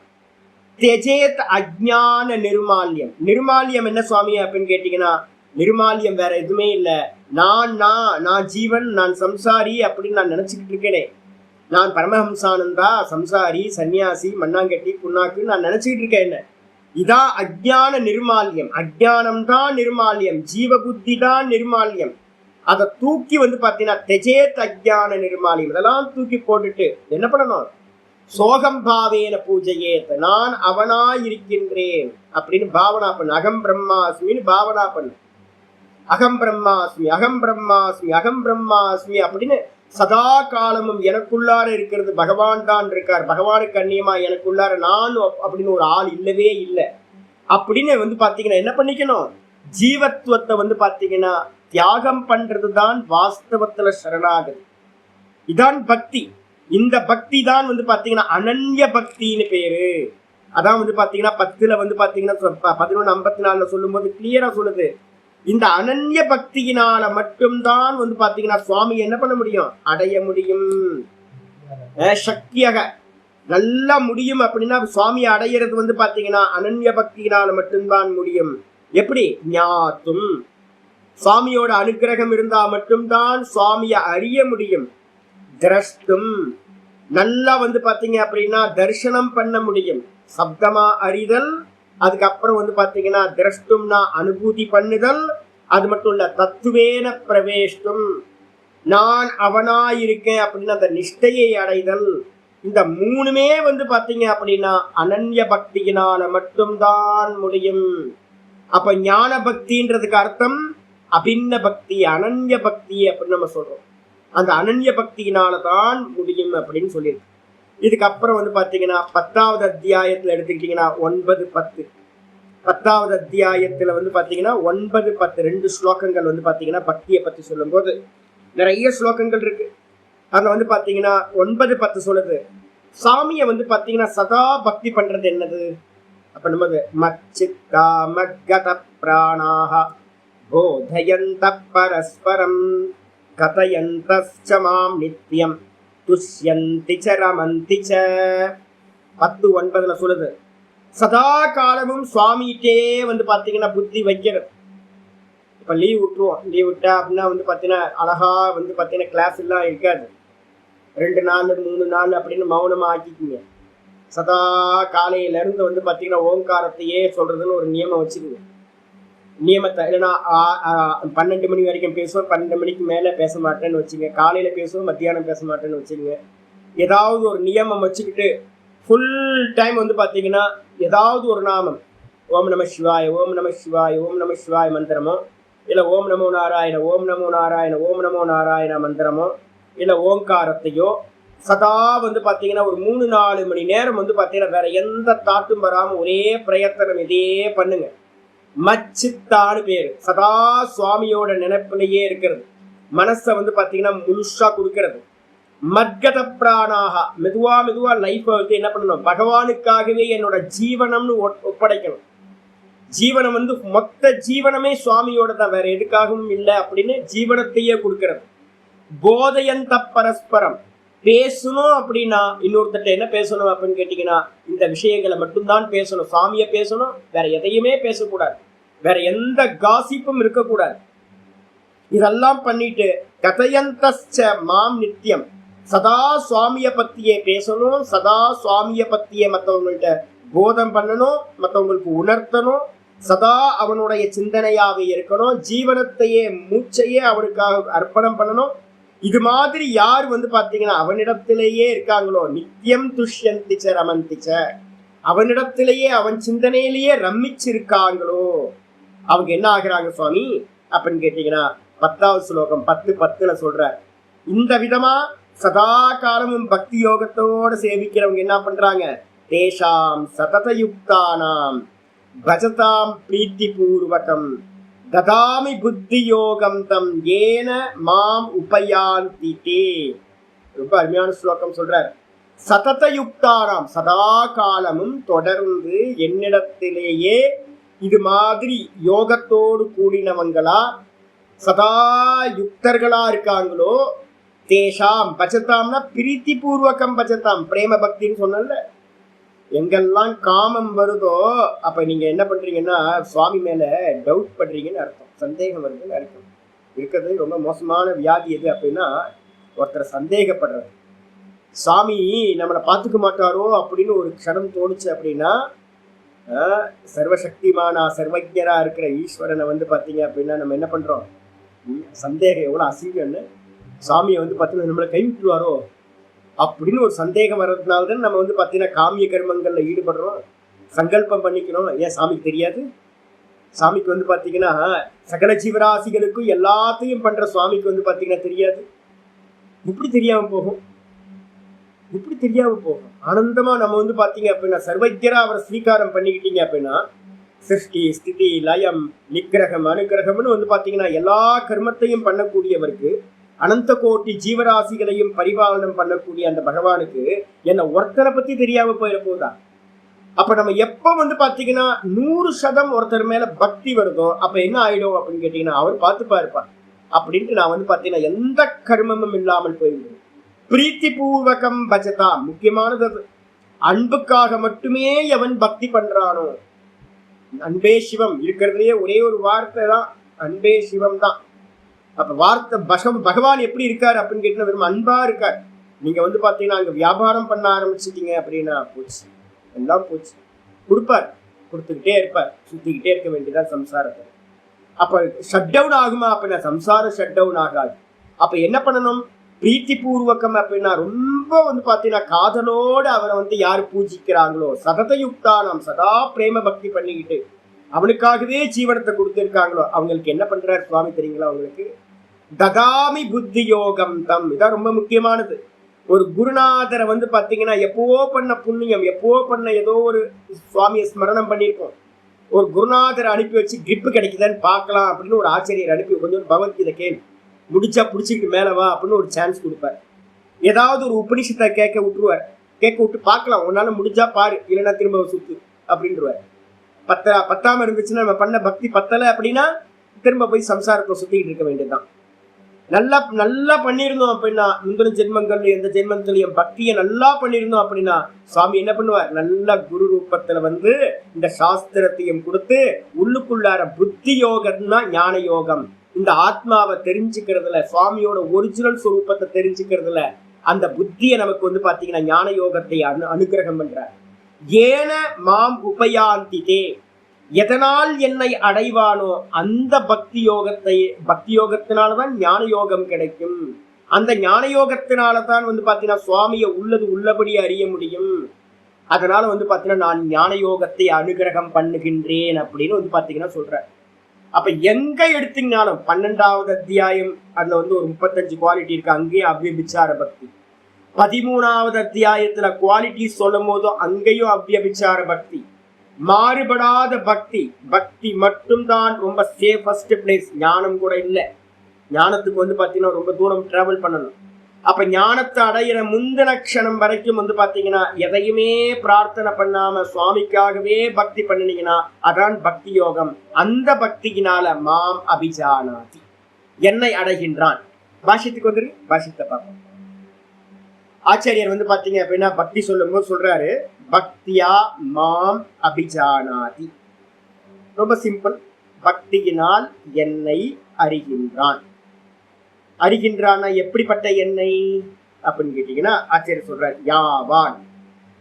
தெஜேத் அஜ்ஞான நிர்மால்யம். நிர்மால்யம் என்ன சுவாமி அப்படின்னு கேட்டீங்கன்னா, நிர்மால்யம் வேற எதுவுமே இல்லை. நான் ஜீவன், நான் சம்சாரி அப்படின்னு நான் நினைச்சுக்கிட்டு இருக்கேனே, நான் பரமஹம்சானந்தா சம்சாரி சன்னியாசி மண்ணாங்கட்டி புண்ணாக்கு நான் நினைச்சுக்கிட்டு இருக்கேன். என்ன இதான் அஜ்ஞான நிர்மால்யம். அஜ்ஞானம் தான் நிர்மால்யம், ஜீவ புத்தி தான் நிர்மால்யம். அதை தூக்கி வந்து பாத்தீங்கன்னா தெஜேத் அஜ்ஞான நிர்மாலி இதெல்லாம் தூக்கி போட்டுட்டு என்ன பண்ணணும், சோகம் பாவேன பூஜையே, நான் அவனாய் இருக்கின்றேன் அப்படின்னு பாவனா பண்ணு. அகம் பிரம்மாஸ்மின்னு பாவனா பண்ணு. அகம் பிரம்மாஸ்மி அகம் பிரம்மாஸ்மி அகம் பிரம்மாஸ்மி அப்படின்னு சதா காலமும் எனக்குள்ளார இருக்கிறது பகவான் தான் இருக்கார். பகவானுக்கு அந்நியமா எனக்குள்ளார நான் அப்படின்னு ஒரு ஆள் இல்லவே இல்லை அப்படின்னு வந்து பாத்தீங்கன்னா என்ன பண்ணிக்கணும், ஜீவத்துவத்தை வந்து பாத்தீங்கன்னா தியாகம் பண்றதுதான் வாஸ்தவத்துல சரணாகதி. இதான் பக்தி. இந்த பக்தி தான் வந்து பாத்தீங்கன்னா அனன்ய பக்தின்னு பேரு. அதான் வந்து பாத்தீங்கன்னா 10ல் வந்து பாத்தீங்கன்னா 11:54 சொல்லும் போது கிளியரா சொல்லுது, இந்த அனன்ய பக்தியினால மட்டும்தான் வந்து பாத்தீங்கன்னா சுவாமி என்ன பண்ண முடியும், அடைய முடியும். சக்தியாக நல்லா முடியும். அப்படின்னா சுவாமி அடையிறது வந்து பாத்தீங்கன்னா அனன்ய பக்தியினால மட்டும்தான் முடியும். எப்படி, ஞாத்தும், சுவாமியோட அனுகிரகம் இருந்தா மட்டும்தான் சுவாமியை அறிய முடியும். திரஷ்டும், நல்லா வந்து பாத்தீங்க அப்படின்னா தரிசனம் பண்ண முடியும். சப்தமா அறிதல், அதுக்கப்புறம் வந்து பாத்தீங்கன்னா திரஷ்டும்னா அனுபூதி பண்ணுதல். அது மட்டும் இல்ல, தத்துவேன பிரவேஷ்டும், நான் அவனாயிருக்கேன் அப்படின்னு அந்த நிஷ்டையை அடைதல். இந்த 3மே வந்து பாத்தீங்க அப்படின்னா அனன்ய பக்தியினால மட்டும்தான் முடியும். அப்ப ஞான பக்தின்றதுக்கு அர்த்தம் அபின்ன பக்தி, அனன்ய பக்தி அப்படின்னு நம்ம சொல்றோம். அந்த அனன்ய பக்தியினாலதான் முடியும் அப்படின்னு சொல்லியிருக்கு. இதுக்கப்புறம் வந்து பாத்தீங்கன்னா 10வது அத்தியாயத்துல எடுத்துக்கிட்டீங்கன்னா 9, 10. 10வது அத்தியாயத்துல வந்து பாத்தீங்கன்னா 9, 10 2 ஸ்லோகங்கள் வந்து பாத்தீங்கன்னா பக்தியை பத்தி சொல்லும் போது நிறைய ஸ்லோகங்கள் இருக்கு. அதுல வந்து பாத்தீங்கன்னா 9, 10 சொல்லுது, சாமியை வந்து பாத்தீங்கன்னா சதா பக்தி பண்றது என்னது. அப்ப நம்ம மச்சித்தா மக்கத பிராணாஹ போதயந்த பரஸ்பரம் கதயந்தஸ்ச மாம் நித்யம் துஷ்யந்தி ச ரமந்தி ச. 10:9 சொல்லுது, சதா காலமும் சுவாமிகிட்டே வந்து பாத்தீங்கன்னா புத்தி வைக்கிறது. இப்ப லீவ் விட்டுருவோம், லீவ் விட்டா அப்படின்னா வந்து பாத்தீங்கன்னா அழகா வந்து பாத்தீங்கன்னா கிளாஸ் எல்லாம் இருக்காது, 2 நாள் 3 நாள் அப்படின்னு மௌனமா ஆக்கிக்குங்க. சதா காலையில இருந்து வந்து பாத்தீங்கன்னா ஓங்காரத்தையே சொல்றதுன்னு ஒரு நியமம் வச்சுக்குங்க. நியமத்தை இல்லைன்னா 12 மணி வரைக்கும் பேசுவோம், 12 மணிக்கு மேல பேச மாட்டேன்னு வச்சுங்க. காலையில பேசுவோம், மத்தியானம் பேச மாட்டேன்னு வச்சுங்க. ஏதாவது ஒரு நியமம் வச்சுக்கிட்டு ஃபுல் டைம் வந்து பாத்தீங்கன்னா ஏதாவது ஒரு நாமம், ஓம் நம சிவாய ஓம் நம சிவாய ஓம் நம சிவாய மந்திரமோ, இல்ல ஓம் நமோ நாராயண ஓம் நமோ நாராயண ஓம் நமோ நாராயண மந்திரமோ, இல்ல ஓங்காரத்தையோ சதா வந்து பாத்தீங்கன்னா ஒரு 3-4 மணி நேரம் வந்து பாத்தீங்கன்னா வேற எந்த தாட்டும் வராம ஒரே பிரயத்தனம் இதே பண்ணுங்க. மச்சித்தான்னு பேரு. சதா சுவாமியோட நினைப்பிலேயே இருக்கிறது. மனசை வந்து பாத்தீங்கன்னா முழுசா கொடுக்கறது. மத்கத பிராணாக, மெதுவா மெதுவா லைஃப் வந்து என்ன பண்ணணும், பகவானுக்காகவே என்னோட ஜீவனம்னு ஒப்படைக்கணும். ஜீவனம் வந்து மொத்த ஜீவனமே சுவாமியோட தான், வேற எதுக்காகவும் இல்லை அப்படின்னு ஜீவனத்தையே கொடுக்கறது. போதையந்த பரஸ்பரம், பேசணும் அப்படின்னா இன்னொருத்தட்ட என்ன பேசணும் அப்படின்னு கேட்டீங்கன்னா இந்த விஷயங்களை மட்டும்தான் பேசணும். சாமியை பேசணும், வேற எதையுமே பேசக்கூடாது, வேற எந்த காசிப்பும் இருக்கக்கூடாது. இதெல்லாம் பண்ணிட்டு கதயந்தஸ்ச மாம் நித்தியம், சதா சுவாமிய பத்தியே பேசணும், சதா சுவாமிய பத்தியே மற்றவங்கள்ட்ட போதம் பண்ணணும், மற்றவங்களுக்கு உணர்த்தணும், சதா அவனுடைய சிந்தனையாவே இருக்கணும், ஜீவனத்தையே மூச்சையே அவனுக்காக அர்ப்பணம் பண்ணணும். இது மாதிரி யார் வந்து பாத்தீங்கன்னா அவனிடத்திலேயே இருக்காங்களோ நித்தியம் துஷ்யந்திச்ச ரமந்திச்ச, அவனிடத்திலேயே அவன் சிந்தனையிலேயே ரம்மிச்சிருக்காங்களோ அவங்க என்ன ஆகுறாங்க சுவாமி அப்படின்னு கேட்டீங்கன்னா 10வது ஸ்லோகம் 10:10 சொல்ற, இந்த விதமா சதா காலமும் பக்தி யோகத்தோட சேவிக்கிறவங்க என்ன பண்றாங்க, தேஷாம் சததயுக்தானாம் பஜதாம் பிரீத்தி பூர்வகம் ததாமி புத்தி யோகம் தம் ஏன மாம் உபயாந்தி. ரொம்ப அருமையான ஸ்லோகம் சொல்றார். சததயுக்தானாம், சதா காலமும் தொடர்ந்து என்னிடத்திலேயே இது மாதிரி யோகத்தோடு கூடினவங்களா சதா யுக்தர்களா இருக்காங்களோ, தேஷாம் பஜதாம்னா பிரீத்தி பூர்வகம் பஜதாம், பிரேம பக்தின்னு சொன்னல. எங்கெல்லாம் காமம் வருதோ அப்ப நீங்க என்ன பண்றீங்கன்னா சுவாமி மேல டவுட் பண்றீங்கன்னு அர்த்தம், சந்தேகம் வருதுன்னு அர்த்தம். இருக்கிறது ரொம்ப மோசமான வியாதி எது அப்படின்னா ஒருத்தரை சந்தேகப்படுறது. சாமி நம்மளை பார்த்துக்க மாட்டாரோ அப்படின்னு ஒரு க்ஷணம் தோணுச்சு அப்படின்னா சர்வசக்திமானா சர்வஜரா இருக்கிற ஈஸ்வரனை வந்து பாத்தீங்க அப்படின்னா நம்ம என்ன பண்றோம், சந்தேகம் எவ்வளவு அசிங்கம்னு. சாமியை வந்து பார்த்தீங்கன்னா நம்மளை கைவிட்டுருவாரோ அப்படின்னு ஒரு சந்தேகம் வர்றதுனால தான் நம்ம வந்து பார்த்தீங்கன்னா காமிய கர்மங்கள்ல ஈடுபடுறோம், சங்கல்பம் பண்ணிக்கிறோம். ஏன் சாமிக்கு தெரியாது? சாமிக்கு வந்து பார்த்தீங்கன்னா சகல ஜீவராசிகளுக்கும் எல்லாத்தையும் பண்ற சுவாமிக்கு வந்து பார்த்தீங்கன்னா தெரியாது. எப்படி தெரியாம போகும்? எப்படி தெரியாம போகும்? ஆனந்தமா நம்ம வந்து பார்த்தீங்க அப்படின்னா சர்வஜரா அவரை ஸ்வீகாரம் பண்ணிக்கிட்டீங்க அப்படின்னா சிருஷ்டி ஸ்திதி லயம் நிக்கிரகம் அனுகிரகம்னு வந்து பார்த்தீங்கன்னா எல்லா கர்மத்தையும் பண்ணக்கூடியவருக்கு, அனந்த கோட்டி ஜீவராசிகளையும் பரிபாலனம் பண்ணக்கூடிய அந்த பகவானுக்கு என்ன ஒருத்தரை பத்தி தெரியாம போயிட போதா? அப்ப நம்ம எப்ப வந்து பாத்தீங்கன்னா 100% ஒருத்தர் மேல பக்தி வருதோ அப்ப என்ன ஆயிடும் அப்படின்னு கேட்டீங்கன்னா அவர் பார்த்துப்பா இருப்பார் அப்படின்ட்டு நான் வந்து பாத்தீங்கன்னா எந்த கர்மமும் இல்லாமல் போயிடுவேன். பிரீத்தி பூர்வகம் பஜதா, முக்கியமானது அன்புக்காக மட்டுமே எவன் பக்தி பண்றானோ, அன்பே சிவம் இருக்கிறதுலயே ஒரே ஒரு வார்த்தை தான் அன்பே சிவம் தான். அப்ப வார்த்தை பகவான் எப்படி இருக்காரு அப்படின்னு கேட்டீங்கன்னா வெறும் அன்பா இருக்கார். நீங்க வந்து பாத்தீங்கன்னா அங்க வியாபாரம் பண்ண ஆரம்பிச்சிட்டீங்க அப்படின்னா போச்சு, எல்லாம் போச்சு. கொடுப்பார், கொடுத்துக்கிட்டே இருப்பார், சுத்திக்கிட்டே இருக்க வேண்டியதான் சம்சாரத்தை. அப்ப ஷட் டவுன் ஆகுமா அப்படின்னா சம்சாரம் ஷட் டவுன் ஆகாது. அப்ப என்ன பண்ணணும்? பிரீத்தி பூர்வகம் அப்படின்னா ரொம்ப வந்து பாத்தீங்கன்னா காதலோடு அவரை வந்து யாரு பூஜிக்கிறாங்களோ, சததயுக்தா நாம் சதா பிரேம பக்தி பண்ணிக்கிட்டு அவனுக்காகவே ஜீவனத்தை கொடுத்திருக்காங்களோ அவங்களுக்கு என்ன பண்றாரு சுவாமி தெரியுங்களா? அவங்களுக்கு ததாமி புத்தி யோகம் தம். இதான் ரொம்ப முக்கியமானது. ஒரு குருநாதரை வந்து பாத்தீங்கன்னா எப்பவோ பண்ண புண்ணியம், எப்பவோ பண்ண ஏதோ ஒரு சுவாமியை ஸ்மரணம் பண்ணியிருப்போம். ஒரு குருநாதரை அனுப்பி வச்சு கிரிப்பு கிடைக்குதான்னு பார்க்கலாம் அப்படின்னு ஒரு ஆச்சரியர் அனுப்பி கொஞ்சம் பகவத்கீதை கேள்வி முடிச்சா பிடிச்சிக்கிட்டு மேல வா அப்படின்னு ஒரு சான்ஸ் கொடுப்பார். ஏதாவது ஒரு உபனிஷத்தை கேட்க விட்டுருவார். கேட்க விட்டு பார்க்கலாம், உன்னால முடிஞ்சா பாரு, இல்லைன்னா திரும்ப சுத்து அப்படின்றவார். பத்தாம இருந்துச்சுன்னா நம்ம பண்ண பக்தி பத்தலை அப்படின்னா திரும்ப போய் சம்சாரத்தை சுத்திக்கிட்டு இருக்க வேண்டியதுதான். நல்லா நல்லா பண்ணியிருந்தோம் அப்படின்னா முந்தின ஜென்மங்கள்ல எந்த ஜென்மத்திலையும் பக்தியை நல்லா பண்ணியிருந்தோம் அப்படின்னா சுவாமி என்ன பண்ணுவார்? நல்ல குரு ரூபத்துல வந்து இந்த சாஸ்திரத்தையும் கொடுத்து உள்ளுக்குள்ளார புத்தி யோகம்னா ஞான யோகம், இந்த ஆத்மாவை தெரிஞ்சுக்கிறதுல, சுவாமியோட ஒரிஜினல் ஸ்வரூபத்தை தெரிஞ்சுக்கிறதுல அந்த புத்தியை நமக்கு வந்து பாத்தீங்கன்னா ஞான யோகத்தை அனுகிரகம் பண்றார். ஏன மாம் உபயாந்திதே, எதனால் என்னை அடைவானோ அந்த பக்தி யோகத்தினாலதான் ஞான யோகம் கிடைக்கும். அந்த ஞான யோகத்தினாலதான் வந்து பாத்தீங்கன்னா சுவாமியை உள்ளது உள்ளபடி அறிய முடியும். அதனால வந்து பாத்தீங்கன்னா நான் ஞான யோகத்தை அனுகிரகம் பண்ணுகின்றேன் அப்படின்னு வந்து பாத்தீங்கன்னா சொல்றேன். அப்ப எங்க எடுத்தீங்கனாலும் 12வது அத்தியாயம் அதுல வந்து ஒரு 35 குவாலிட்டி இருக்கு, அங்கேயும் அவ்வியபிச்சார பக்தி. 13வது அத்தியாயத்துல குவாலிட்டி சொல்லும் போதும் அங்கேயும் அவ்வியபிச்சார பக்தி. மாறுபடாத பக்தி, பக்தி மட்டும்தான் ரொம்ப சேஃபஸ்ட் பிளேஸ். ஞானம் கூட இல்லை. ஞானத்துக்கு வந்து பாத்தீங்கன்னா ரொம்ப தூரம் டிராவல் பண்ணணும். அப்ப ஞானத்தை அடையிற முந்தின க்ஷணம் வரைக்கும் வந்து பாத்தீங்கன்னா எதையுமே பிரார்த்தனை பண்ணாம சுவாமிக்காகவே பக்தி பண்ணினீங்கன்னா அதான் பக்தி யோகம். அந்த பக்தியினால மாம் அபிஜானாதி, என்னை அடைகின்றான். பாஷ்யத்துக்கு வந்துரு, பாஷ்யத்தை பார்ப்போம். ஆச்சாரியர் வந்து பாத்தீங்க அப்படின்னா பக்தி சொல்லும் போது சொல்றாரு பக்தியா மாம் அபிஜானாதி. ரொம்ப சிம்பிள். பக்தியினால் என்னை அறிகின்றான். அறிகின்றான்னா எப்படிப்பட்ட எண்ணெய் அப்படின்னு கேட்டீங்கன்னா ஆச்சாரியர் சொல்றார் யாவான்.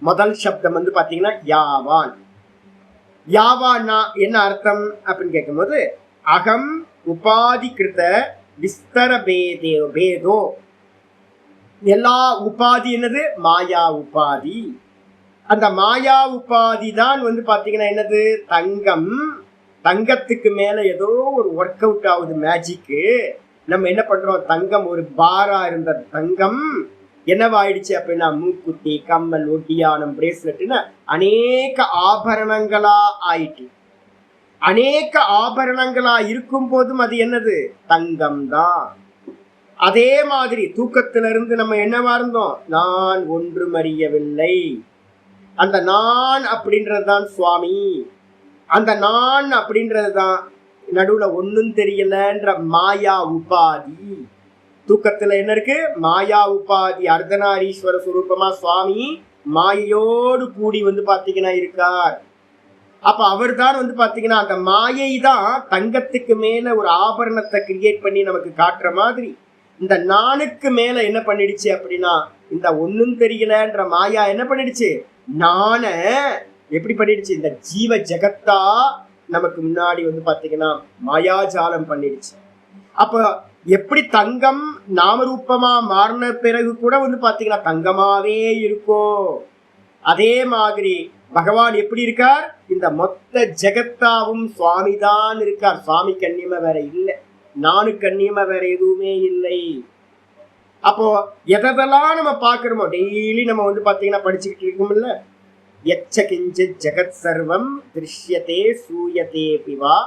முதல் சப்தம் வந்து பாத்தீங்கன்னா யாவான். யாவான்னா என்ன அர்த்தம் அப்படின்னு கேட்கும் போது அகம் உபாதி கிருத விஸ்தர பேதோ. எல்லா உபாதி என்னது? மாயா உபாதி. அந்த மாயா உபாதி தான் வந்து பாத்தீங்கன்னா என்னது? தங்கம். தங்கத்துக்கு மேல ஏதோ ஒரு ஒர்க் அவுட் ஆகுது, மேஜிக்கு. நம்ம என்ன பண்றோம்? தங்கம் ஒரு பாரா இருந்த தங்கம் என்னவாயிடுச்சு அப்படின்னா மூக்குத்தி, கம்மல், ஒட்டியானம், பிரேஸ்லெட்னு அநேக ஆபரணங்களா ஆயிட்டு. அநேக ஆபரணங்களா இருக்கும் போதும் அது என்னது? தங்கம் தான். அதே மாதிரி தூக்கத்திலிருந்து நம்ம என்னவா இருந்தோம்? நான் ஒன்றும் அறியவில்லை. அந்த நான் அப்படின்றது தான் சுவாமி. அந்த நான் அப்படின்றது தான் நடுவுல ஒன்னும் தெரியலன்ற மாயா உபாதி. தூக்கத்துல என்ன இருக்கு? மாயா உபாதி. அர்த்தநாரீஸ்வர சுரூபமா சுவாமி மாயையோடு கூடி வந்து பாத்தீங்கன்னா இருக்கார். அப்ப அவர் தான் வந்து பாத்தீங்கன்னா அந்த மாயை தான் தங்கத்துக்கு மேல ஒரு ஆபரணத்தை கிரியேட் பண்ணி நமக்கு காட்டுற மாதிரி இந்த நானுக்கு மேல என்ன பண்ணிடுச்சு அப்படின்னா இந்த ஒன்னும் தெரியலன்ற மாயா என்ன பண்ணிடுச்சு? நான எப்படி பண்ணிடுச்சு? இந்த ஜீவ ஜெகத்தா நமக்கு முன்னாடி வந்து பாத்தீங்கன்னா மாயாஜாலம் பண்ணிடுச்சு. அப்ப எப்படி தங்கம் நாமரூபமா மாறின பிறகு கூட வந்து பாத்தீங்கன்னா தங்கமாவே இருக்கும், அதே மாதிரி பகவான் எப்படி இருக்கார், இந்த மொத்த ஜெகத்தாவும் சுவாமி தான் இருக்கார். சுவாமி கண்ணியமா வேற இல்லை, நானு கண்ணியமா வேற எதுவுமே இல்லை. அப்போ எதெல்லாம் நம்ம பாக்குறோமோ டெய்லி நம்ம வந்து பாத்தீங்கன்னா படிச்சுக்கிட்டு இருக்கோம்ல, எச்ச கிஞ்சித் ஜெகத் சர்வம் திருஷ்யதே சூயதே பிவா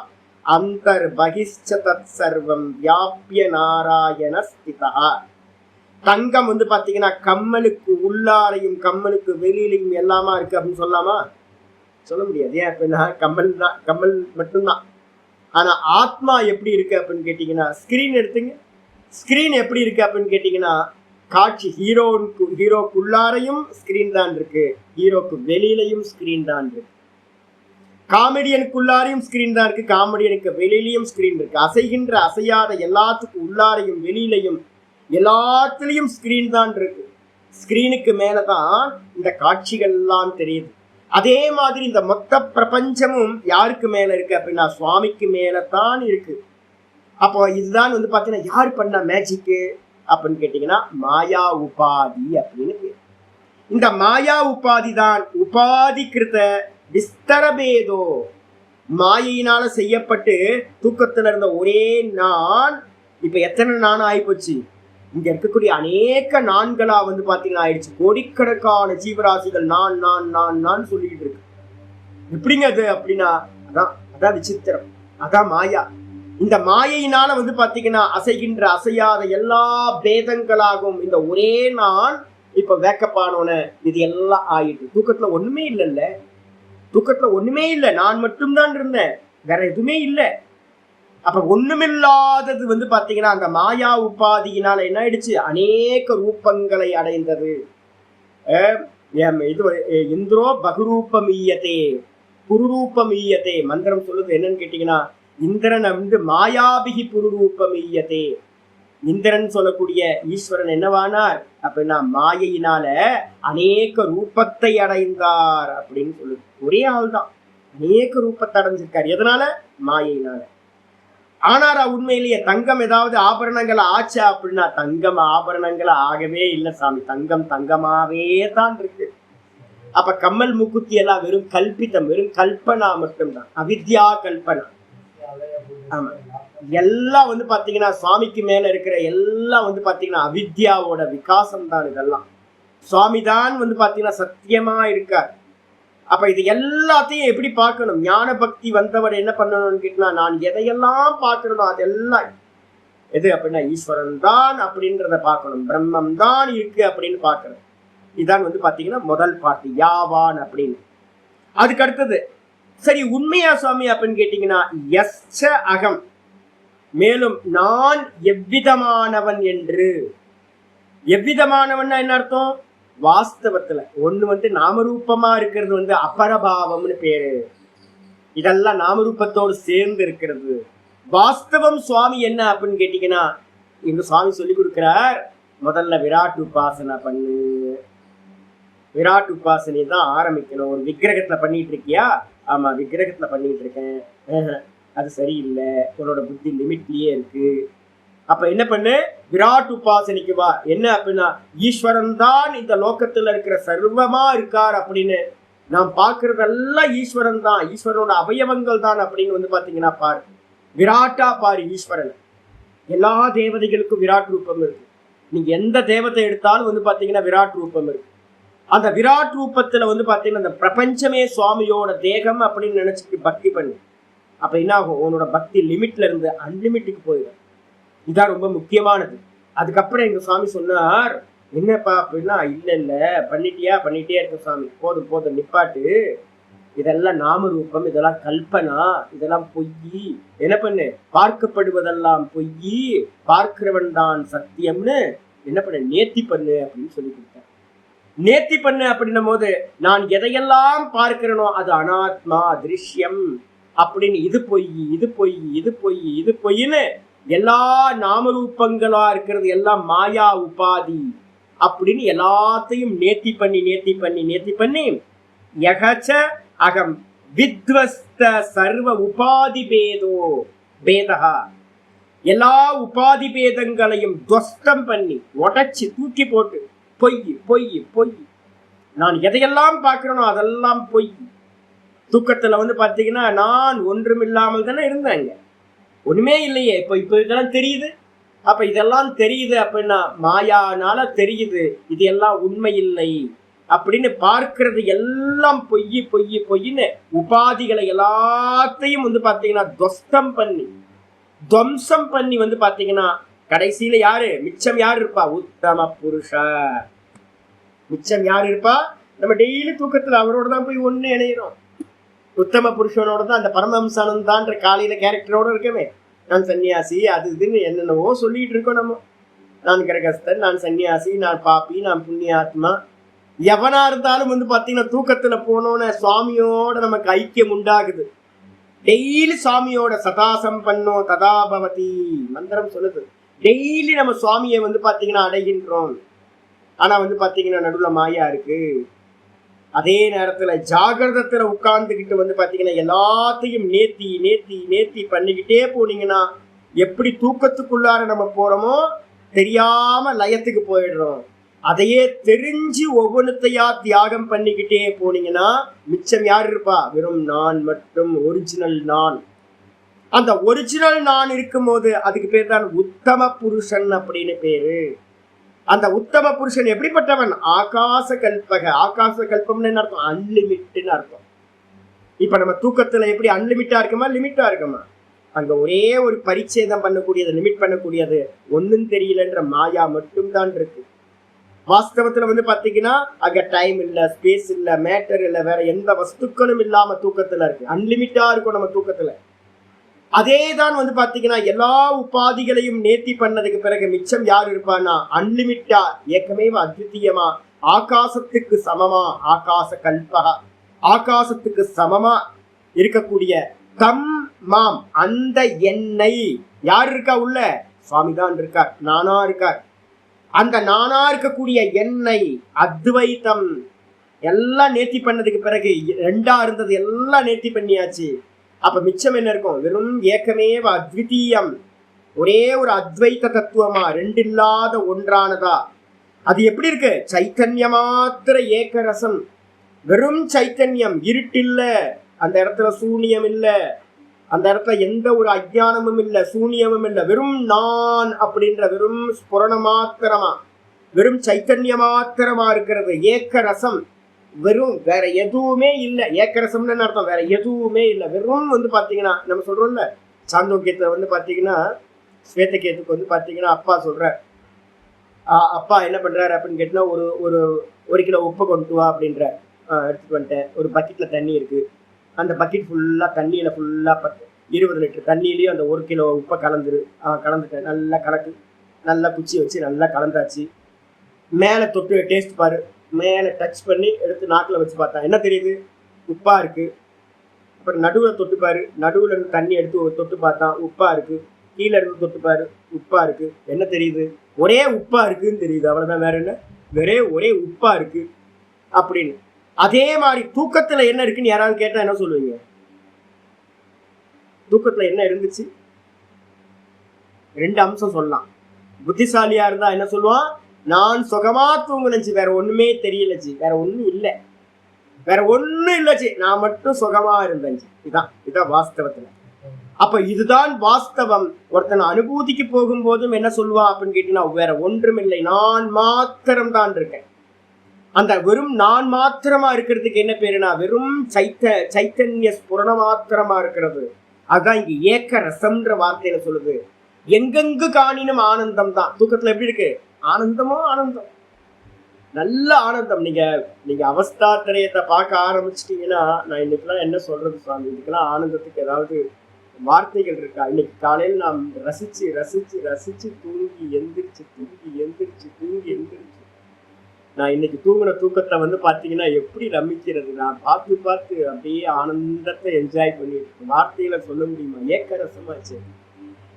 அந்தர் பகிஷ்ச தத் சர்வம் வியாபிய நாராயண ஸ்திதா. தங்கம் வந்து பாத்தீங்கன்னா கம்மலுக்கு உள்ளாரையும் கம்மலுக்கு வெளியிலையும் எல்லாமா இருக்கு அப்படின்னு சொல்லலாமா? சொல்ல முடியாது. ஏன் அப்படின்னா கம்மல் தான், கம்மல் மட்டும்தான். ஆனா ஆத்மா எப்படி இருக்கு அப்படின்னு கேட்டீங்கன்னா, ஸ்கிரீன் எடுத்துங்க, ஸ்கிரீன் எப்படி இருக்கு அப்படின்னு கேட்டீங்கன்னா, காட்சி ஹீரோக்குள்ளாரையும் ஸ்கிரீன் தான் இருக்கு, ஹீரோக்கு வெளியிலையும் ஸ்கிரீன் தான் இருக்கு. காமெடியனுக்குள்ளாரையும் ஸ்கிரீன் தான் இருக்கு, காமெடியனுக்கு வெளியிலையும் ஸ்கிரீன் இருக்கு. அசைகின்ற அசையாத எல்லாத்துக்கும் உள்ளாரையும் வெளியிலையும் எல்லாத்துலயும் ஸ்கிரீன் தான் இருக்கு. ஸ்கிரீனுக்கு மேலதான் இந்த காட்சிகள் எல்லாம் தெரியுது. அதே மாதிரி இந்த மொத்த பிரபஞ்சமும் யாருக்கு மேல இருக்கு அப்படின்னா சுவாமிக்கு மேலதான் இருக்கு. அப்போ இதுதான் வந்து பாத்தீங்கன்னா யாரு பண்ண மேஜிக்கு அப்படின்னு கேட்டீங்கன்னா மாயா உபாதி அப்படின்னு பேர். இந்த மாயா உபாதி தான் உபாதி கிருத விஸ்தரபேதோ, மாயினால செய்யப்பட்டு தூக்கத்துல இருந்த ஒரே நான் இப்ப எத்தனை நானும் ஆயிப்போச்சு, இங்க இருக்கக்கூடிய அநேக நான்களா வந்து பாத்தீங்கன்னா ஆயிடுச்சு. கோடிக்கணக்கான ஜீவராசிகள் நான் நான் நான் நான் சொல்லிட்டு இருக்கு. எப்படிங்க அது அப்படின்னா அதான் விசித்திரம், அதான் மாயா. இந்த மாயையினால வந்து பாத்தீங்கன்னா அசைகின்ற அசையாத எல்லா பேதங்களாகும் இந்த ஒரே நான் இப்ப வேக்கப்பானோன இது எல்லாம் ஆயிட்டு. தூக்கத்துல ஒண்ணுமே இல்லைல்ல, தூக்கத்துல ஒண்ணுமே இல்லை, நான் மட்டும்தான் இருந்தேன், வேற எதுவுமே இல்லை. அப்ப ஒண்ணுமில்லாதது வந்து பாத்தீங்கன்னா அந்த மாயா உபாதியினால என்ன ஆயிடுச்சு, அநேக ரூபங்களை அடைந்தது. இது இந்திரோ பகுரூபமீயத்தே புருரூபமீயத்தே மந்திரம் சொல்லுது. என்னன்னு கேட்டீங்கன்னா இந்திரன் வந்து மாயாபிகி புருரூபமீயத்தே, இந்திரன் சொல்லக்கூடிய ஈஸ்வரன் என்னவானார் அப்படின்னா மாயையினால அநேக ரூபத்தை அடைந்தார் அப்படின்னு சொல்லுது. ஒரே ஆள் தான் அநேக ரூபத்தை அடைஞ்சிருக்காரு. எதனால? மாயையினால. ஆனாரா உண்மையிலேயே தங்கம் ஏதாவது ஆபரணங்கள் ஆச்சா அப்படின்னா தங்கம் ஆபரணங்கள் ஆகவே இல்லை சாமி, தங்கம் தங்கமாவே தான் இருக்கு. அப்ப கம்மல் முக்குத்தி எல்லாம் வெறும் கல்பித்தம், வெறும் கல்பனா மட்டும்தான், அவித்யா கல்பனா. ஆமா, எல்லாம் வந்து பாத்தீங்கன்னா சுவாமிக்கு மேல இருக்கிற எல்லாம் வந்து பாத்தீங்கன்னா அவித்யாவோட விகாசம் தான். இதெல்லாம் சுவாமி தான் வந்து பாத்தீங்கன்னா சத்தியமா இருக்கார். அப்ப இது எல்லாத்தையும் எப்படி பார்க்கணும்? ஞான பக்தி வந்தவர் என்ன பண்ணணும்னு கேட்டா, நான் எதையெல்லாம் பார்க்கணும் அதெல்லாம் எது அப்படின்னா ஈஸ்வரன் தான் அப்படின்றத பார்க்கணும், பிரம்மம் தான் இருக்கு அப்படின்னு பார்க்கணும். இதான் வந்து பாத்தீங்கன்னா முதல் பாட்டு யாவான் அப்படின்னு. அதுக்கு அடுத்தது சரி உண்மையா சுவாமி அப்படின்னு கேட்டீங்கன்னா எஸ்ச அகம், மேலும் நான் எவ்விதமானவன் என்று. எவ்விதமானவன்னா என்ன அர்த்தம்? வாஸ்தவத்துல ஒண்ணு வந்து நாமரூபமா இருக்கிறது வந்து அபரபாவம்னு பேரு, இதெல்லாம் நாமரூபத்தோடு சேர்ந்து இருக்கிறது. வாஸ்தவம் சுவாமி என்ன அப்படின்னு கேட்டீங்கன்னா எங்க சுவாமி சொல்லி கொடுக்கிறார், முதல்ல விராட் உபாசனை பண்ணு. விராட் உபாசனை தான் ஆரம்பிக்கணும். ஒரு விக்கிரகத்துல பண்ணிட்டு இருக்கியா? ஆமா விக்கிரகத்துல பண்ணிட்டு இருக்கேன். அது சரியில்லை, உன்னோட புத்தி லிமிட்லயே இருக்கு. அப்ப என்ன பண்ணு, விராட் உபாசனைக்கு வா. என்ன அப்படின்னா ஈஸ்வரன் தான் இந்த லோகத்துல இருக்கிற சர்வமா இருக்கார் அப்படின்னு நாம் பார்க்கறதெல்லாம் ஈஸ்வரன் தான், ஈஸ்வரனோட அவயவங்கள் தான் அப்படின்னு வந்து பாத்தீங்கன்னா பாரு, விராட்டா பாரு ஈஸ்வரன். எல்லா தேவதைகளுக்கும் விராட் ரூபம் இருக்கு. நீங்க எந்த தேவத்தை எடுத்தாலும் வந்து பாத்தீங்கன்னா விராட் ரூபம் இருக்கு. அந்த விராட் ரூபத்துல வந்து பாத்தீங்கன்னா அந்த பிரபஞ்சமே சுவாமியோட தேகம் அப்படின்னு நினைச்சிட்டு பக்தி பண்ணு. அப்ப என்ன ஆகும், உன்னோட பக்தி லிமிட்ல இருந்து அன்லிமிட்டுக்கு போயிடும். இதான் ரொம்ப முக்கியமானது. அதுக்கப்புறம் எங்க சுவாமி சொன்னார், என்னப்பா அப்படின்னா இல்ல இல்ல பண்ணிட்டே இருக்க சுவாமி, போதும் போதும் நிப்பாட்டு, இதெல்லாம் நாமரூபம், இதெல்லாம் கல்பனா, இதெல்லாம் பொய். என்ன பண்ணு, பார்க்கப்படுவதெல்லாம் பொய், பார்க்கிறவன் தான் சத்தியம்னு என்ன பண்ண நேர்த்தி பண்ணு அப்படின்னு சொல்லி கொடுத்தார். நேர்த்தி பண்ணு அப்படின்னும் போது நான் எதையெல்லாம் பார்க்கிறனோ அது அனாத்மா திருஷ்யம் அப்படின்னு, இது பொய் இது பொய் இது பொய் இது பொய்ன்னு எல்லா நாமரூபங்களா இருக்கிறது எல்லாம் மாயா உபாதி அப்படின்னு எல்லாத்தையும் நேர்த்தி பண்ணி யகச்ச அகம் வித்வஸ்த சர்வ உபாதி பேதோ பேதா, எல்லா உபாதி பேதங்களையும் துவஸ்தம் பண்ணி உடைச்சு தூக்கி போட்டு பொய் பொய் பொய், நான் எதையெல்லாம் பார்க்கிறேனோ அதெல்லாம் பொய். தூக்கத்துல பாத்தீங்கன்னா நான் ஒன்றுமில்லாமல் தானே இருந்தேங்க, ஒண்ணுமே இல்லையே. இப்ப இதெல்லாம் தெரியுது. அப்ப இதெல்லாம் தெரியுது அப்படின்னா மாயானால தெரியுது, இது எல்லாம் உண்மை இல்லை அப்படின்னு பார்க்கிறது எல்லாம் பொய் பொய் பொய்ன்னு உபாதிகளை எல்லாத்தையும் பாத்தீங்கன்னா துவஸ்தம் பண்ணி துவம்சம் பண்ணி பாத்தீங்கன்னா கடைசியில யாரு மிச்சம்? யாரு இருப்பா? உத்தம புருஷர். மிச்சம் யாரு இருப்பா? நம்ம டெய்லி தூக்கத்துல அவரோட தான் போய் ஒண்ணு இணையிறோம். உத்தம புருஷனோட தான், அந்த பரமஹம்சானந்தான்ற காலையில கேரக்டரோட இருக்கவே. நான் சன்னியாசி அது இதுன்னு என்னென்னவோ சொல்லிட்டு இருக்கோம் நம்ம. நான் கிரகஸ்தன், நான் சன்னியாசி, நான் பாப்பி, நான் புண்ணியாத்மா. எவனா இருந்தாலும் பாத்தீங்கன்னா தூக்கத்துல போனோன்னு சுவாமியோட நமக்கு ஐக்கியம் உண்டாகுது. டெய்லி சுவாமியோட சதாசம் பண்ணோம் ததாபவதி மந்திரம் சொல்லுது. டெய்லி நம்ம சுவாமியை பாத்தீங்கன்னா அடைகின்றோம். ஆனா பாத்தீங்கன்னா நடுவுல மாயா இருக்கு. அதே நேரத்துல ஜாகிரதத்துல உட்கார்ந்துக்கிட்டு பாத்தீங்கன்னா எல்லாத்தையும் நேத்தி நேத்தி நேத்தி பண்ணிக்கிட்டே போனீங்கன்னா எப்படி தூக்கத்துக்குள்ளார நம்ம போறோமோ தெரியாம லயத்துக்கு போயிடுறோம். அதையே தெரிஞ்சு ஒவ்வொன்றுத்தையா தியாகம் பண்ணிக்கிட்டே போனீங்கன்னா மிச்சம் யார் இருப்பா? வெறும் நான் மட்டும், ஒரிஜினல் நான். அந்த ஒரிஜினல் நான் இருக்கும் போது அதுக்கு பேர் தான் உத்தம புருஷன் அப்படின்னு பேரு. அந்த உத்தம புருஷன் எப்படிப்பட்டவன்? ஆகாச கல்பக. ஆகாச கல்பம்னு என்ன அர்த்தம்? அன்லிமிட்னு அர்த்தம். இப்ப நம்ம தூக்கத்துல எப்படி அன்லிமிட்டா இருக்குமா லிமிட்டா இருக்குமா? அங்க ஒரே ஒரு பரிச்சேதம் பண்ணக்கூடியது, லிமிட் பண்ணக்கூடியது ஒன்னும் தெரியலன்ற மாயா மட்டும்தான் இருக்கு. வாஸ்தவத்துல பாத்தீங்கன்னா அங்க டைம் இல்ல, ஸ்பேஸ் இல்ல, மேட்டர் இல்ல, வேற எந்த வஸ்துக்களும் இல்லாம தூக்கத்துல இருக்கு. அன்லிமிட்டா இருக்கும் நம்ம தூக்கத்துல. அதேதான் பாத்தீங்கன்னா எல்லா உபாதிகளையும் நேர்த்தி பண்ணதுக்கு பிறகு மிச்சம் யார் இருப்பான்னா அன்லிமிட்டா ஏக்கமே அத்விதீயமா ஆகாசத்துக்கு சமமா, ஆகாச கல்பகா, ஆகாசத்துக்கு சமமா இருக்கக்கூடிய தம் மாம் அந்த எண்ணெய் யார் இருக்கா? உள்ள சுவாமிதான் இருக்கார், நானா இருக்கார். அந்த நானா இருக்கக்கூடிய எண்ணெய் அத்வைத்தம் எல்லாம் நேர்த்தி பண்ணதுக்கு பிறகு ரெண்டா இருந்தது எல்லாம் நேர்த்தி பண்ணியாச்சு. அப்ப மிச்சம் என்ன இருக்கும்? வெறும் ஏக்கமேவ அத்விதீயம், ஒரே ஒரு அத்வைத்த தத்துவமா, ரெண்டு இல்லாத ஒன்றானதா. அது எப்படி இருக்கு? சைத்தன்ய மாத்திர ஏக்கரசம், வெறும் சைத்தன்யம், இருட்டில்ல, அந்த இடத்துல சூனியம் இல்ல, அந்த இடத்துல எந்த ஒரு அஜ்ஞானமும் இல்ல, சூனியமும் இல்ல, வெறும் நான் அப்படின்ற வெறும் ஸ்புரண மாத்திரமா, வெறும் சைத்தன்ய மாத்திரமா இருக்கிறது ஏக்கரசம். வெறும் வேற எதுவுமே இல்லை. ஏக்கரசம்னு அர்த்தம், வேற எதுவுமே இல்லை. வெறும் பாத்தீங்கன்னா நம்ம சொல்றோம்ல சாந்தோக்கியத்துல பாத்தீங்கன்னா ஸ்வேதகேத்துக்கு பாத்தீங்கன்னா அப்பா சொல்ற, அப்பா என்ன பண்றாரு அப்படின்னு கேட்டா ஒரு ஒரு 1 கிலோ உப்பை கொண்டு வா அப்படின்ற. எடுத்துட்டு வந்துட்டேன். ஒரு பக்கெட்ல தண்ணி இருக்கு. அந்த பக்கெட் ஃபுல்லா தண்ணியில ஃபுல்லா 20 லிட்டர் தண்ணியிலையும் அந்த 1 கிலோ உப்பை கலந்துட்டேன். நல்லா கலக்கு, நல்லா குச்சி வச்சு நல்லா கலந்தாச்சு. மேல தொட்டு டேஸ்ட் பாரு, மேலே டச் பண்ணி எடுத்து நாக்கில் வச்சு பார்த்தா என்ன தெரியுது? உப்பா இருக்கு. அப்புறம் நடுவில் தொட்டுப்பாரு, நடுவில் இருந்து தண்ணி எடுத்து ஒரு தொட்டு பார்த்தா உப்பா இருக்கு. கீழே இருந்து தொட்டுப்பாரு, உப்பா இருக்கு. என்ன தெரியுது? ஒரே உப்பா இருக்குன்னு தெரியுது. அவ்வளவுதான், வேற என்ன? ஒரே உப்பா இருக்கு அப்படின்னு. அதே மாதிரி தூக்கத்துல என்ன இருக்குன்னு யாராவது கேட்டா என்ன சொல்லுவீங்க? தூக்கத்துல என்ன இருந்துச்சு? 2 அம்சம் சொல்லலாம். புத்திசாலியா இருந்தா என்ன சொல்லுவான்? நான் சுகமா தூங்குனச்சு, வேற ஒண்ணுமே தெரியலச்சு, வேற ஒண்ணும் இல்லை, வேற ஒண்ணும் இல்லச்சு, நான் மட்டும் சுகமா இருந்தேச்சு. இதான் வாஸ்தவத்துல. அப்ப இதுதான் வாஸ்தவம். ஒருத்தன் அனுபூதிக்கு போகும்போதும் என்ன சொல்லுவா அப்படின்னு கேட்டீங்கன்னா வேற ஒன்றும் இல்லை, நான் மாத்திரம் தான் இருக்கேன். அந்த வெறும் நான் மாத்திரமா இருக்கிறதுக்கு என்ன பேருனா வெறும் சைத்தன்ய ஸ்புரண மாத்திரமா இருக்கிறது. அதுதான் இங்க ஏக்க ரசம்ன்ற வார்த்தையில சொல்லுது. எங்கெங்கு காணினும் ஆனந்தம் தான். தூக்கத்துல எப்படி இருக்கு? ஆனந்தமோ ஆனந்தம், நல்ல ஆனந்தம். நீங்க அவஸ்தாத்திரயத்தை பார்க்க ஆரம்பிச்சிட்டீங்கன்னா, நான் இன்னைக்கெல்லாம் என்ன சொல்றது சுவாமி, இதுக்கெல்லாம் ஆனந்தத்துக்கு ஏதாவது வார்த்தைகள் இருக்கா? இன்னைக்கு காலையில் நாம் ரசிச்சு ரசிச்சு ரசிச்சு தூங்கி எந்திரிச்சு நான் இன்னைக்கு தூங்குன தூக்கத்தை பாத்தீங்கன்னா எப்படி ரமிக்கிறது. நான் பார்த்து அப்படியே ஆனந்தத்தை என்ஜாய் பண்ணிட்டு வார்த்தையில சொல்ல முடியுமா? ஏக்க ரசமாச்சு.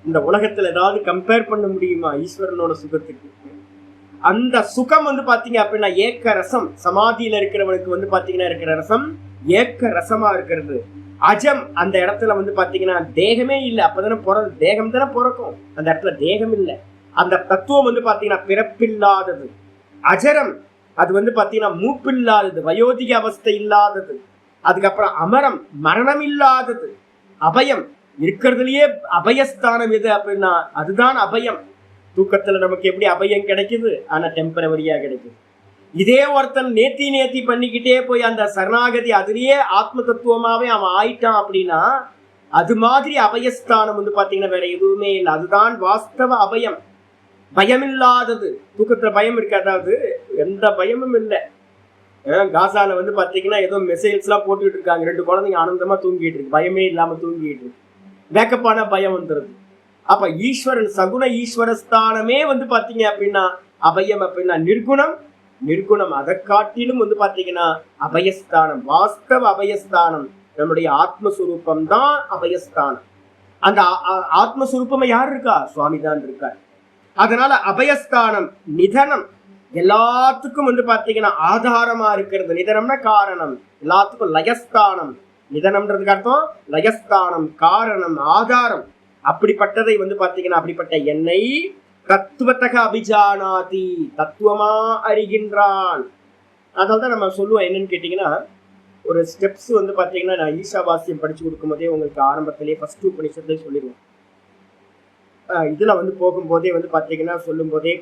இந்த உலகத்துல ஏதாவது கம்பேர் பண்ண முடியுமா ஈஸ்வரனோட சுகத்துக்கு? அந்த சுகம் பாத்தீங்க அப்படின்னா ஏக்க ரசம். சமாதியில இருக்கிறவனுக்கு பாத்தீங்கன்னா இருக்கிற ரசம் ஏக்க ரசமா இருக்கிறது. அஜம், அந்த இடத்துல வந்து பாத்தீங்கன்னா தேகமே இல்லை. அப்பதானே தேகம் தானே பிறக்கும், அந்த இடத்துல தேகம் இல்லை. அந்த தத்துவம் வந்து பாத்தீங்கன்னா பிறப்பில்லாதது. அஜரம், அது வந்து பாத்தீங்கன்னா மூப்பில்லாதது, வயோதிக அவஸ்தை இல்லாதது. அதுக்கப்புறம் அமரம், மரணம் இல்லாதது. அபயம், இருக்கிறதுலயே அபயஸ்தானம் எது அப்படின்னா அதுதான் அபயம். தூக்கத்துல நமக்கு எப்படி அபயம் கிடைக்குது, ஆனா டெம்பரவரியா கிடைக்குது. இதே ஒருத்தன் நேத்தி பண்ணிக்கிட்டே போய் அந்த சரணாகதி அதுலயே ஆத்ம தத்துவமாவே அவன் ஆயிட்டான் அப்படின்னா அது மாதிரி அபயஸ்தானம் வந்து பாத்தீங்கன்னா வேற எதுவுமே இல்லை. அதுதான் வாஸ்தவ அபயம். பயமில்லாதது. தூக்கத்துல பயம் இருக்கு, அதாவது எந்த பயமும் இல்லை. காசால வந்து பாத்தீங்கன்னா ஏதோ மெசேஜ் எல்லாம் போட்டுக்கிட்டு இருக்காங்க, 2 குழந்தைங்க ஆனந்தமா தூங்கிட்டு இருக்கு, பயமே இல்லாம தூங்கிட்டு இருக்கு. வேக்கப்பான பயம் வந்துருது. அப்ப ஈஸ்வரன் சகுண ஈஸ்வரஸ்தானமே வந்து பாத்தீங்க அப்படின்னா அபயம். அப்படின்னா நிர்குணம் அதை காட்டிலும் வந்து பாத்தீங்கன்னா அபயஸ்தானம், வாஸ்தவ அபயஸ்தானம். நம்முடைய ஆத்மஸ்வரூபம் தான் அபயஸ்தானம். அந்த ஆத்மஸ்வரூபம் யார் இருக்கா? சுவாமி தான் இருக்கார். அதனால அபயஸ்தானம் நிதனம், எல்லாத்துக்கும் வந்து பாத்தீங்கன்னா ஆதாரமா இருக்கிறது. நிதனம்னா காரணம், எல்லாத்துக்கும் லயஸ்தானம். நிதனம்ன்றதுக்கு அர்த்தம் லயஸ்தானம், காரணம், ஆதாரம். அப்படிப்பட்டதை வந்து பாத்தீங்கன்னா அப்படிப்பட்ட என்னை தத்துவத்தக அபிஜானாதி, தத்துவமா அறிகின்றான். அதனால்தான் நம்ம சொல்லுவோம் என்னன்னு கேட்டீங்கன்னா, ஒரு ஸ்டெப்ஸ் வந்து பாத்தீங்கன்னா நான் ஈஷாவாசியம் படிச்சு கொடுக்கும் போதே உங்களுக்கு ஆரம்பத்திலேயே ஃபர்ஸ்ட் 2 உபநிஷத்துலயே சொல்லிடுவோம். இதுல வந்து போகும்போதே வந்து பாத்தீங்கன்னா சொல்லும் போதே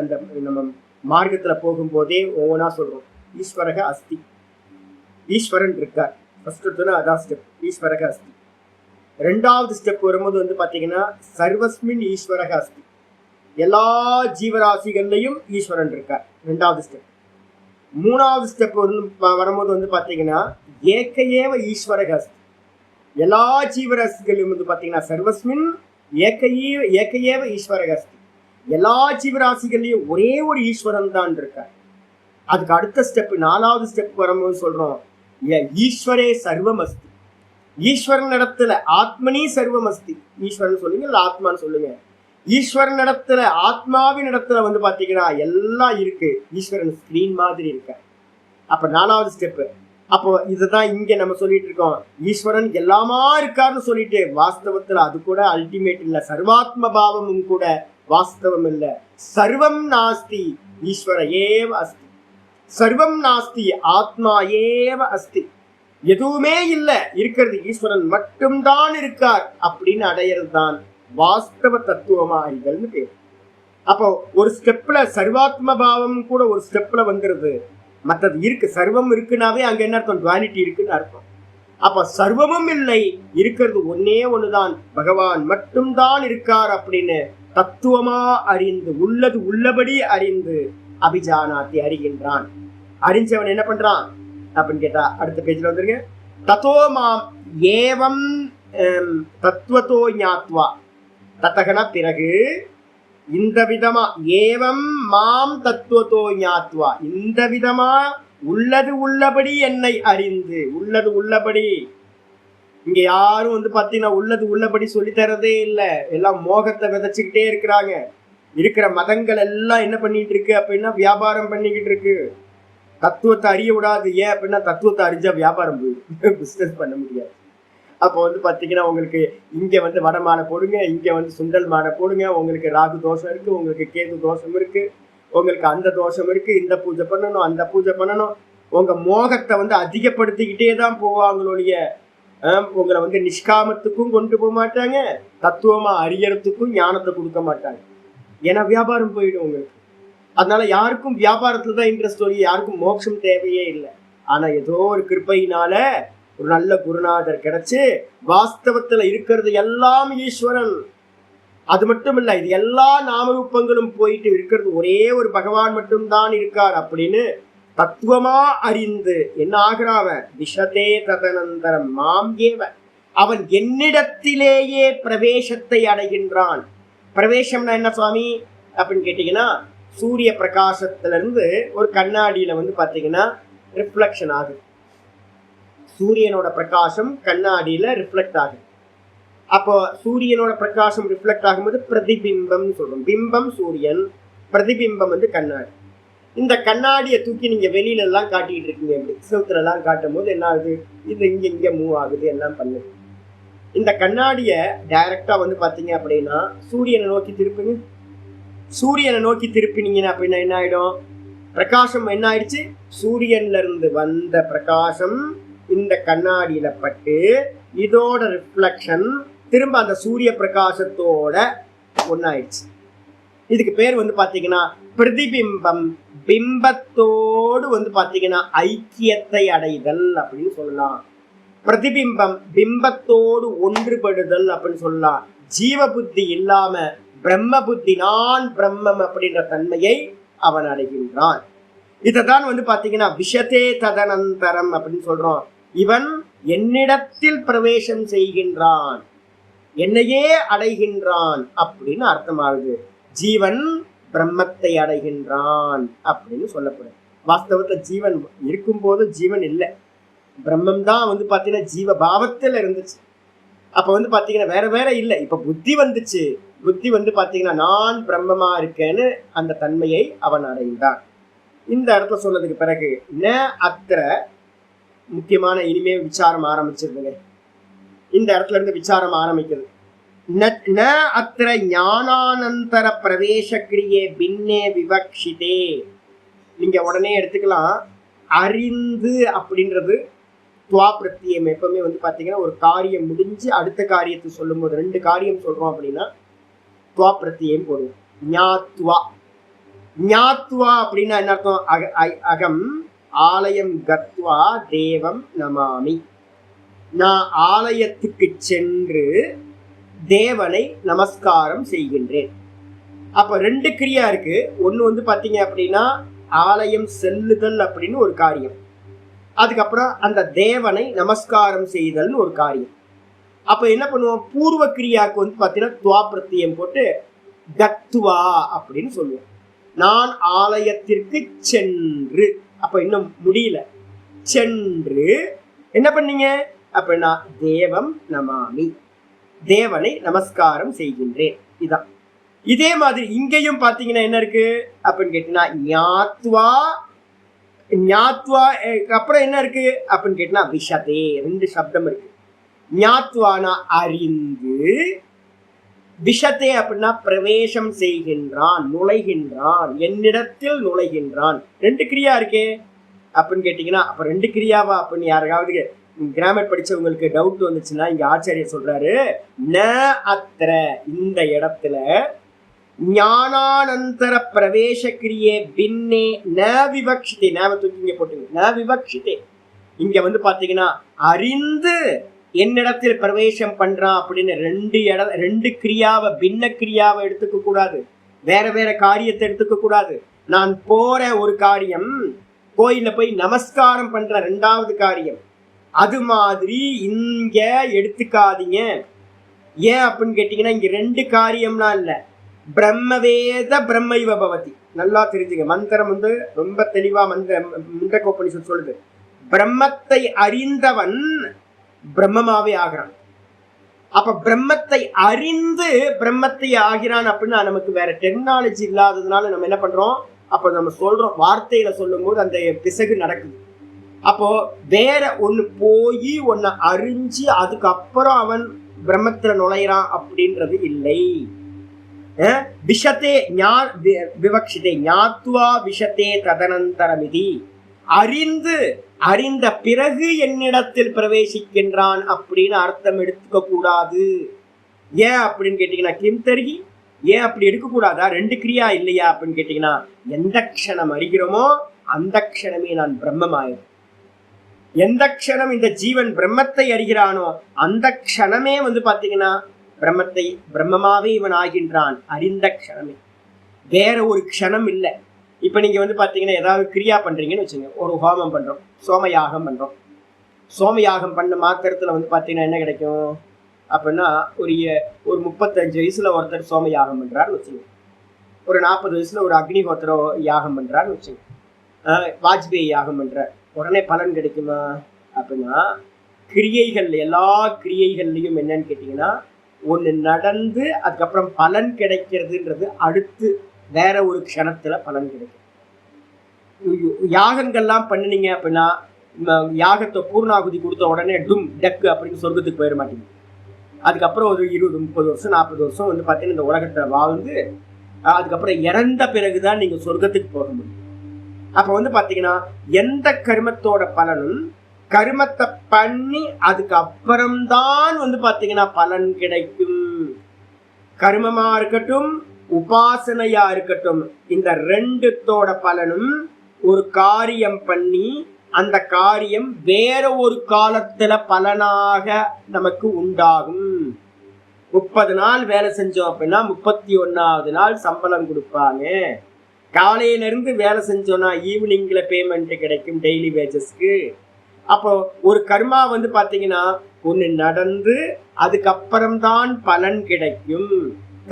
அந்த நம்ம மார்க்கத்துல போகும்போதே ஒவ்வொன்றா சொல்றோம். ஈஸ்வரக அஸ்தி, ஈஸ்வரன் இருக்கார். ஃபர்ஸ்ட் அதான் ஸ்டெப், ஈஸ்வரக அஸ்தி. 2வது ஸ்டெப் வரும்போது வந்து பாத்தீங்கன்னா சர்வஸ்மின் ஈஸ்வரக அஸ்தி, எல்லா ஜீவராசிகள்லையும் ஈஸ்வரன் இருக்கார். 2வது ஸ்டெப். 3வது ஸ்டெப் வந்து வரும்போது வந்து பாத்தீங்கன்னா ஏகையேவ ஈஸ்வரக அஸ்தி, எல்லா ஜீவராசிகளையும் வந்து பாத்தீங்கன்னா சர்வஸ்மின் ஏகையேவ ஈஸ்வரக அஸ்தி, எல்லா ஜீவராசிகள்லையும் ஒரே ஒரு ஈஸ்வரன் தான் இருக்கார். அதுக்கு அடுத்த ஸ்டெப் 4வது ஸ்டெப் வரும்போது சொல்றோம் ஈஸ்வரே சர்வம் அஸ்தி, ஈஸ்வரன் இடத்துல ஆத்மனி சர்வம் அஸ்தி. ஈஸ்வரன் சொல்லுங்க இல்ல ஆத்மான்னு சொல்லுங்க. ஈஸ்வரன் இடத்துல ஆத்மாவின் இடத்துல வந்து பாத்தீங்கன்னா எல்லாம் இருக்கு. ஈஸ்வரன் ஸ்கிரீன் மாதிரி இருக்க. அப்ப 4வது ஸ்டெப். அப்போ இதுதான் இங்க நம்ம சொல்லிட்டு இருக்கோம், ஈஸ்வரன் எல்லாமா இருக்காருன்னு சொல்லிட்டு வாஸ்தவத்துல அது கூட அல்டிமேட் இல்ல. சர்வாத்ம பாவமும் கூட வாஸ்தவம் இல்ல. சர்வம் நாஸ்தி ஈஸ்வர ஏவ அஸ்தி, சர்வம் நாஸ்தி ஆத்மா ஏவ அஸ்தி. எதுவுமே இல்ல, இருக்கிறது ஈஸ்வரன் மட்டும்தான் இருக்கார் அப்படின்னு அடையிறது தான் வாஸ்தவ தத்துவமா அறிதல்னு பேர். அப்போ ஒரு ஸ்டெப்ல சர்வாத்ம பாவம் கூட ஒரு ஸ்டெப்ல வந்துருது. மற்றது இருக்கு, சர்வம் இருக்குனாவே அங்க என்ன அர்த்தம்? டுவாலிட்டி இருக்குன்னு அர்த்தம். அப்ப சர்வமும் இல்லை, இருக்கிறது ஒன்னே ஒண்ணுதான், பகவான் மட்டும்தான் இருக்கார் அப்படின்னு தத்துவமா அறிந்து, உள்ளது உள்ளபடி அறிந்து அபிஜானாத்தி அறிகின்றான். அறிஞ்சவன் என்ன பண்றான் அப்படின்னு கேட்டா அடுத்த பேஜ்ல வந்துருங்க. தத்தோ மாம் ஏவம் தத்துவத்தோ ஞாத்வா, தத்தகனா பிறகு, இந்த விதமா ஏவம் மாம் தத்துவத்தோ ஞாத்வா, இந்த விதமா உள்ளது உள்ளபடி என்னை அறிந்து. உள்ளது உள்ளபடி இங்க யாரும் வந்து பாத்தீங்கன்னா உள்ளது உள்ளபடி சொல்லி தரதே இல்லை. எல்லாம் மோகத்தை விதைச்சுக்கிட்டே இருக்கிறாங்க. இருக்கிற மதங்கள் எல்லாம் என்ன பண்ணிட்டு இருக்கு அப்படின்னா வியாபாரம் பண்ணிக்கிட்டு இருக்கு. தத்துவத்தை அறிய விடாது. ஏன் அப்படின்னா தத்துவத்தை அறிஞ்சா வியாபாரம் போயிடும், பிசினஸ் பண்ண முடியாது. அப்போ வந்து பாத்தீங்கன்னா உங்களுக்கு இங்க வந்து வட மாலை போடுங்க, இங்க வந்து சுண்டல் மாலை போடுங்க, உங்களுக்கு ராகு தோஷம் இருக்கு, உங்களுக்கு கேது தோஷம் இருக்கு, உங்களுக்கு அந்த தோஷம் இருக்கு, இந்த பூஜை பண்ணணும் அந்த பூஜை பண்ணணும். உங்க மோகத்தை வந்து அதிகப்படுத்திக்கிட்டே தான் போவாங்களோடைய. உங்களை வந்து நிஷ்காமத்துக்கும் கொண்டு போக மாட்டாங்க, தத்துவமா அறியறதுக்கும் ஞானத்தை கொடுக்க மாட்டாங்க. ஏன்னா வியாபாரம் போயிடும் உங்களுக்கு. அதனால யாருக்கும் வியாபாரத்துல தான் இன்ட்ரெஸ்ட் வரும், யாருக்கும் மோட்சம் தேவையே இல்லை. ஆனா ஏதோ ஒரு கிருப்பையினால ஒரு நல்ல குருநாதர் கிடைச்சு வாஸ்தவத்துல இருக்கிறது எல்லாம் ஈஸ்வரன். அது மட்டும் இல்ல, இது எல்லா நாமரூபங்களும் போயிட்டு இருக்கிறது ஒரே ஒரு பகவான் மட்டும்தான் இருக்கார் அப்படின்னு தத்துவமா அறிந்து என்ன ஆகிறாவன் விஷதே ததனந்தரம் மாம் ஏவ, அவன் என்னிடத்திலேயே பிரவேசத்தை அடைகின்றான். பிரவேசம்னா என்ன சுவாமி அப்படின்னு கேட்டீங்கன்னா, சூரிய பிரகாசத்துல இருந்து ஒரு கண்ணாடியில வந்து பாத்தீங்கன்னா ரிஃப்ளெக்ஷன் ஆகுது. சூரியனோட பிரகாசம் கண்ணாடியில ரிஃப்ளெக்ட் ஆகுது. அப்போ சூரியனோட பிரகாசம் ரிஃப்ளெக்ட் ஆகும்போது பிரதிபிம்பம் சொல்றோம். பிம்பம் சூரியன், பிரதிபிம்பம் வந்து கண்ணாடி. இந்த கண்ணாடியை தூக்கி நீங்க வெளியில எல்லாம் காட்டிட்டு இருக்கீங்க, இப்படி செவுத்துல எல்லாம் காட்டும் போது என்ன ஆகுது, இது இங்க இங்க மூவ் ஆகுது, எல்லாம் பண்ணுது. இந்த கண்ணாடிய டைரக்டா வந்து பாத்தீங்க அப்படின்னா சூரியனை நோக்கி திருப்புங்க. சூரியனை நோக்கி திருப்பினீங்கன்னா அப்படின்னா என்ன ஆயிடும், பிரகாசம் என்ன ஆயிடுச்சு, சூரியன்ல இருந்து வந்த பிரகாசம் இந்த கண்ணாடியில பட்டு இதோட ரிஃப்ளக்ஷன் திரும்ப அந்த சூரிய பிரகாசத்தோட ஒன்னாயிடுச்சு. இதுக்கு பேர் வந்து பாத்தீங்கன்னா பிரதிபிம்பம். பிம்பத்தோடு வந்து பாத்தீங்கன்னா ஐக்கியத்தை அடைதல் அப்படின்னு சொல்லலாம். பிரதிபிம்பம் பிம்பத்தோடு ஒன்றுபடுதல் அப்படின்னு சொல்லலாம். ஜீவ புத்தி இல்லாம பிரம்ம புத்தி, நான் பிரம்மம் அப்படின்ற தன்மையை அவன் அடைகின்றான். இதைதான் வந்து பாத்தீங்கன்னா விஷதே ததனந்தரம் அப்படின்னு சொல்றோம். இவன் என்னிடத்தில் பிரவேசம் செய்கின்றான், என்னையே அடைகின்றான் அப்படின்னு அர்த்தமாகுது. ஜீவன் பிரம்மத்தை அடைகின்றான் அப்படின்னு சொல்லப்படும். வாஸ்தவத்துல ஜீவன் இருக்கும் போது ஜீவன் இல்லை, பிரம்மம் தான் வந்து பாத்தீங்கன்னா ஜீவ பாவத்துல இருந்துச்சு. அப்ப வந்து பாத்தீங்கன்னா வேற வேற இல்லை. இப்ப புத்தி வந்துச்சு, புத்தி வந்து பாத்தீங்கன்னா நான் பிரம்மமா இருக்கேன்னு அந்த தன்மையை அவன் அடைந்தான். இந்த இடத்துல சொன்னதுக்கு பிறகு ந அத்திர முக்கியமான இனிமே விசாரம் ஆரம்பிச்சிருந்துங்க. இந்த இடத்துல இருந்து விசாரம் ஆரம்பிக்குது. ந அத்திர ஞானானந்தர பிரவேச கிரியே பின்னே விவக்ஷிதே. நீங்க உடனே எடுத்துக்கலாம். அறிந்து அப்படின்றது துவா பிரத்தியம். எப்பவுமே வந்து பாத்தீங்கன்னா ஒரு காரியம் முடிஞ்சு அடுத்த காரியத்தை சொல்லும் போது ரெண்டு காரியம் சொல்றோம் அப்படின்னா துவா பிரத்தியம் போடுவோம். ஞாத்வா. ஞாத்வா அப்படின்னா என்ன அர்த்தம், அகம் ஆலயம் கத்வா தேவம் நமாமி. நான் ஆலயத்துக்கு சென்று தேவனை நமஸ்காரம் செய்கின்றேன். அப்ப ரெண்டு கிரியா இருக்கு. ஒண்ணு வந்து பாத்தீங்க அப்படின்னா ஆலயம் செல்லுதல் அப்படின்னு ஒரு காரியம், அதுக்கப்புறம் அந்த தேவனை நமஸ்காரம் செய்தல்னு ஒரு காரியம். அப்ப என்ன பண்ணுவோம், பூர்வ கிரியாவுக்கு வந்து பாத்தீங்கன்னா துவா பிரத்தியம் போட்டு கத்துவா அப்படின்னு சொல்லுவோம். நான் ஆலயத்திற்கு சென்று, அப்ப இன்னும் முடியல, சென்று என்ன பண்ணீங்க அப்படின்னா தேவம் நமாமி, தேவனை நமஸ்காரம் செய்கின்றேன். இதான். இதே மாதிரி இங்கேயும் பாத்தீங்கன்னா என்ன இருக்கு அப்படின்னு கேட்டீங்கன்னா ஞாத்வா. ஞாத்வா அப்புறம் என்ன இருக்கு அப்படின்னு கேட்டீங்கன்னா விஷதே. ரெண்டு சப்தம் இருக்கு. ஞாத்வானா அறிந்து, விஷதே அப்படின்னா பிரவேசம் செய்கின்றான், நுழைகின்றான், என்னிடத்தில் நுழைகின்றான். ரெண்டு கிரியா இருக்கே அப்படின்னு கேட்டீங்கன்னா அப்ப ரெண்டு கிரியாவா அப்படின்னு யாருக்காவது கிராமர் படிச்சவங்களுக்கு டவுட் வந்துச்சுன்னா இங்க ஆச்சாரியர் சொல்றாரு, ந அத்திர இந்த இடத்துல ஞானானந்தர பிரவேச கிரியே பின்னே ந விவக்ஷிதே. நாம தூக்கி இங்க போட்டுங்க, ந விவக்ஷிதே. இங்க வந்து பாத்தீங்கன்னா அறிந்து என்னிடத்தில் பிரவேசம் பண்றான் அப்படின்னு ரெண்டு கிரியாவை, பின்ன கிரியாவை எடுத்துக்க கூடாது, வேற வேற காரியத்தை எடுத்துக்க கூடாது. நான் போற ஒரு காரியம், கோயில போய் நமஸ்காரம் பண்ற ரெண்டாவது காரியம், அது மாதிரி இங்க எடுத்துக்காதீங்க. ஏன் அப்படின்னு கேட்டீங்கன்னா இங்க ரெண்டு காரியம்லாம் இல்ல, பிரம்மவேத பிரம்மைவ பவதி. நல்லா தெரிஞ்சுங்க, மந்திரம் வந்து ரொம்ப தெளிவா முண்டகோபனிஷத் சொல்லுது, பிரம்மத்தை அறிந்தவன் பிரம்மமாவே ஆகிறான். அப்ப பிரம்மத்தை அறிந்து பிரம்மத்தை ஆகிறான் அப்படின்னா நமக்கு வேற டெக்னாலஜி இல்லாததுனால நம்ம என்ன பண்றோம், அப்ப நம்ம சொல்றோம், வார்த்தையில சொல்லும் போது அந்த பிசகு நடக்குது. அப்போ வேற ஒண்ணு போய் ஒன்ன அறிஞ்சு அதுக்கப்புறம் அவன் பிரம்மத்துல நுழையிறான் அப்படின்றது இல்லை. விஷத்தே விவக்ஷிதே ஞாத்வா விஷத்தே ததனந்தரமிதி. அறிந்து, அறிந்த பிறகு என்னிடத்தில் பிரவேசிக்கின்றான் அப்படின்னு அர்த்தம் எடுத்துக்க கூடாது. ஏன் அப்படின்னு கேட்டீங்கன்னா கிம் தருகி, ஏன் அப்படி எடுக்கக்கூடாதா, ரெண்டு கிரியா இல்லையா அப்படின்னு கேட்டீங்கன்னா எந்த க்ஷணம் அறிகிறோமோ அந்த க்ஷணமே நான் பிரம்மமாயிரும். எந்த க்ஷணம் இந்த ஜீவன் பிரம்மத்தை அறிகிறானோ அந்த க்ஷணமே வந்து பாத்தீங்கன்னா பிரம்மத்தை பிரம்மமாவே இவன் ஆகின்றான், அறிந்த க்ஷணமே, வேற ஒரு க்ஷணம் இல்லை. இப்ப நீங்க வந்து பாத்தீங்கன்னா ஏதாவது கிரியா பண்றீங்கன்னு வச்சுங்க, ஒரு ஹோமம் பண்றோம், சோமயாகம் பண்றோம். சோமயாகம் பண்ண மாத்திரத்துல வந்து பாத்தீங்கன்னா என்ன கிடைக்கும் அப்படின்னா ஒரு 35 வயசுல ஒருத்தர் சோமயாகம் பண்றாருன்னு வச்சுங்க, ஒரு 40 வயசுல ஒரு அக்னிஹோத்திர யாகம் பண்றாருன்னு வச்சுங்க, வாஜ்பேயி யாகம் பண்ற, உடனே பலன் கிடைக்குமா அப்படின்னா கிரியைகள், எல்லா கிரியைகள்லையும் என்னன்னு கேட்டீங்கன்னா ஒண்ணு நடந்து அதுக்கப்புறம் பலன் கிடைக்கிறதுன்றது அடுத்து வேற ஒரு க்ஷணத்துல பலன் கிடைக்கும். யாகங்கள்லாம் பண்ணினீங்க அப்படின்னா யாகத்தை பூர்ணாகுதி கொடுத்த உடனே டும் டக்கு அப்படின்னு சொர்க்கத்துக்கு போயிட மாட்டீங்க. அதுக்கப்புறம் ஒரு 20-30 வருஷம் 40 வருஷம் வந்து பார்த்தீங்கன்னா இந்த உலகத்தை வாழ்ந்து அதுக்கப்புறம் இறந்த பிறகுதான் நீங்க சொர்க்கத்துக்கு போக முடியும். அப்ப வந்து பாத்தீங்கன்னா எந்த கர்மத்தோட பலனும் கர்மத்தை பண்ணி அதுக்கு அப்புறம்தான் வந்து பாத்தீங்கன்னா பலன் கிடைக்கும். கர்மமா இருக்கட்டும் உபாசனையா இருக்கட்டும், இந்த ரெண்டுத்தோட பலனும் ஒரு காரியம் பண்ணி அந்த காரியம் வேற ஒரு காலத்துல பலனாக நமக்கு உண்டாகும். 30 நாள் வேலை செஞ்சோம் அப்படின்னா 31வது நாள் சம்பளம் கொடுப்பாங்க. காலையில இருந்து வேலை செஞ்சோம்னா ஈவினிங்ல பேமெண்ட் கிடைக்கும் டெய்லி வேஜஸ்க்கு. அப்போ ஒரு கர்மா வந்து பாத்தீங்கன்னா ஒண்ணு நடந்து அதுக்கப்புறம்தான் பலன் கிடைக்கும்.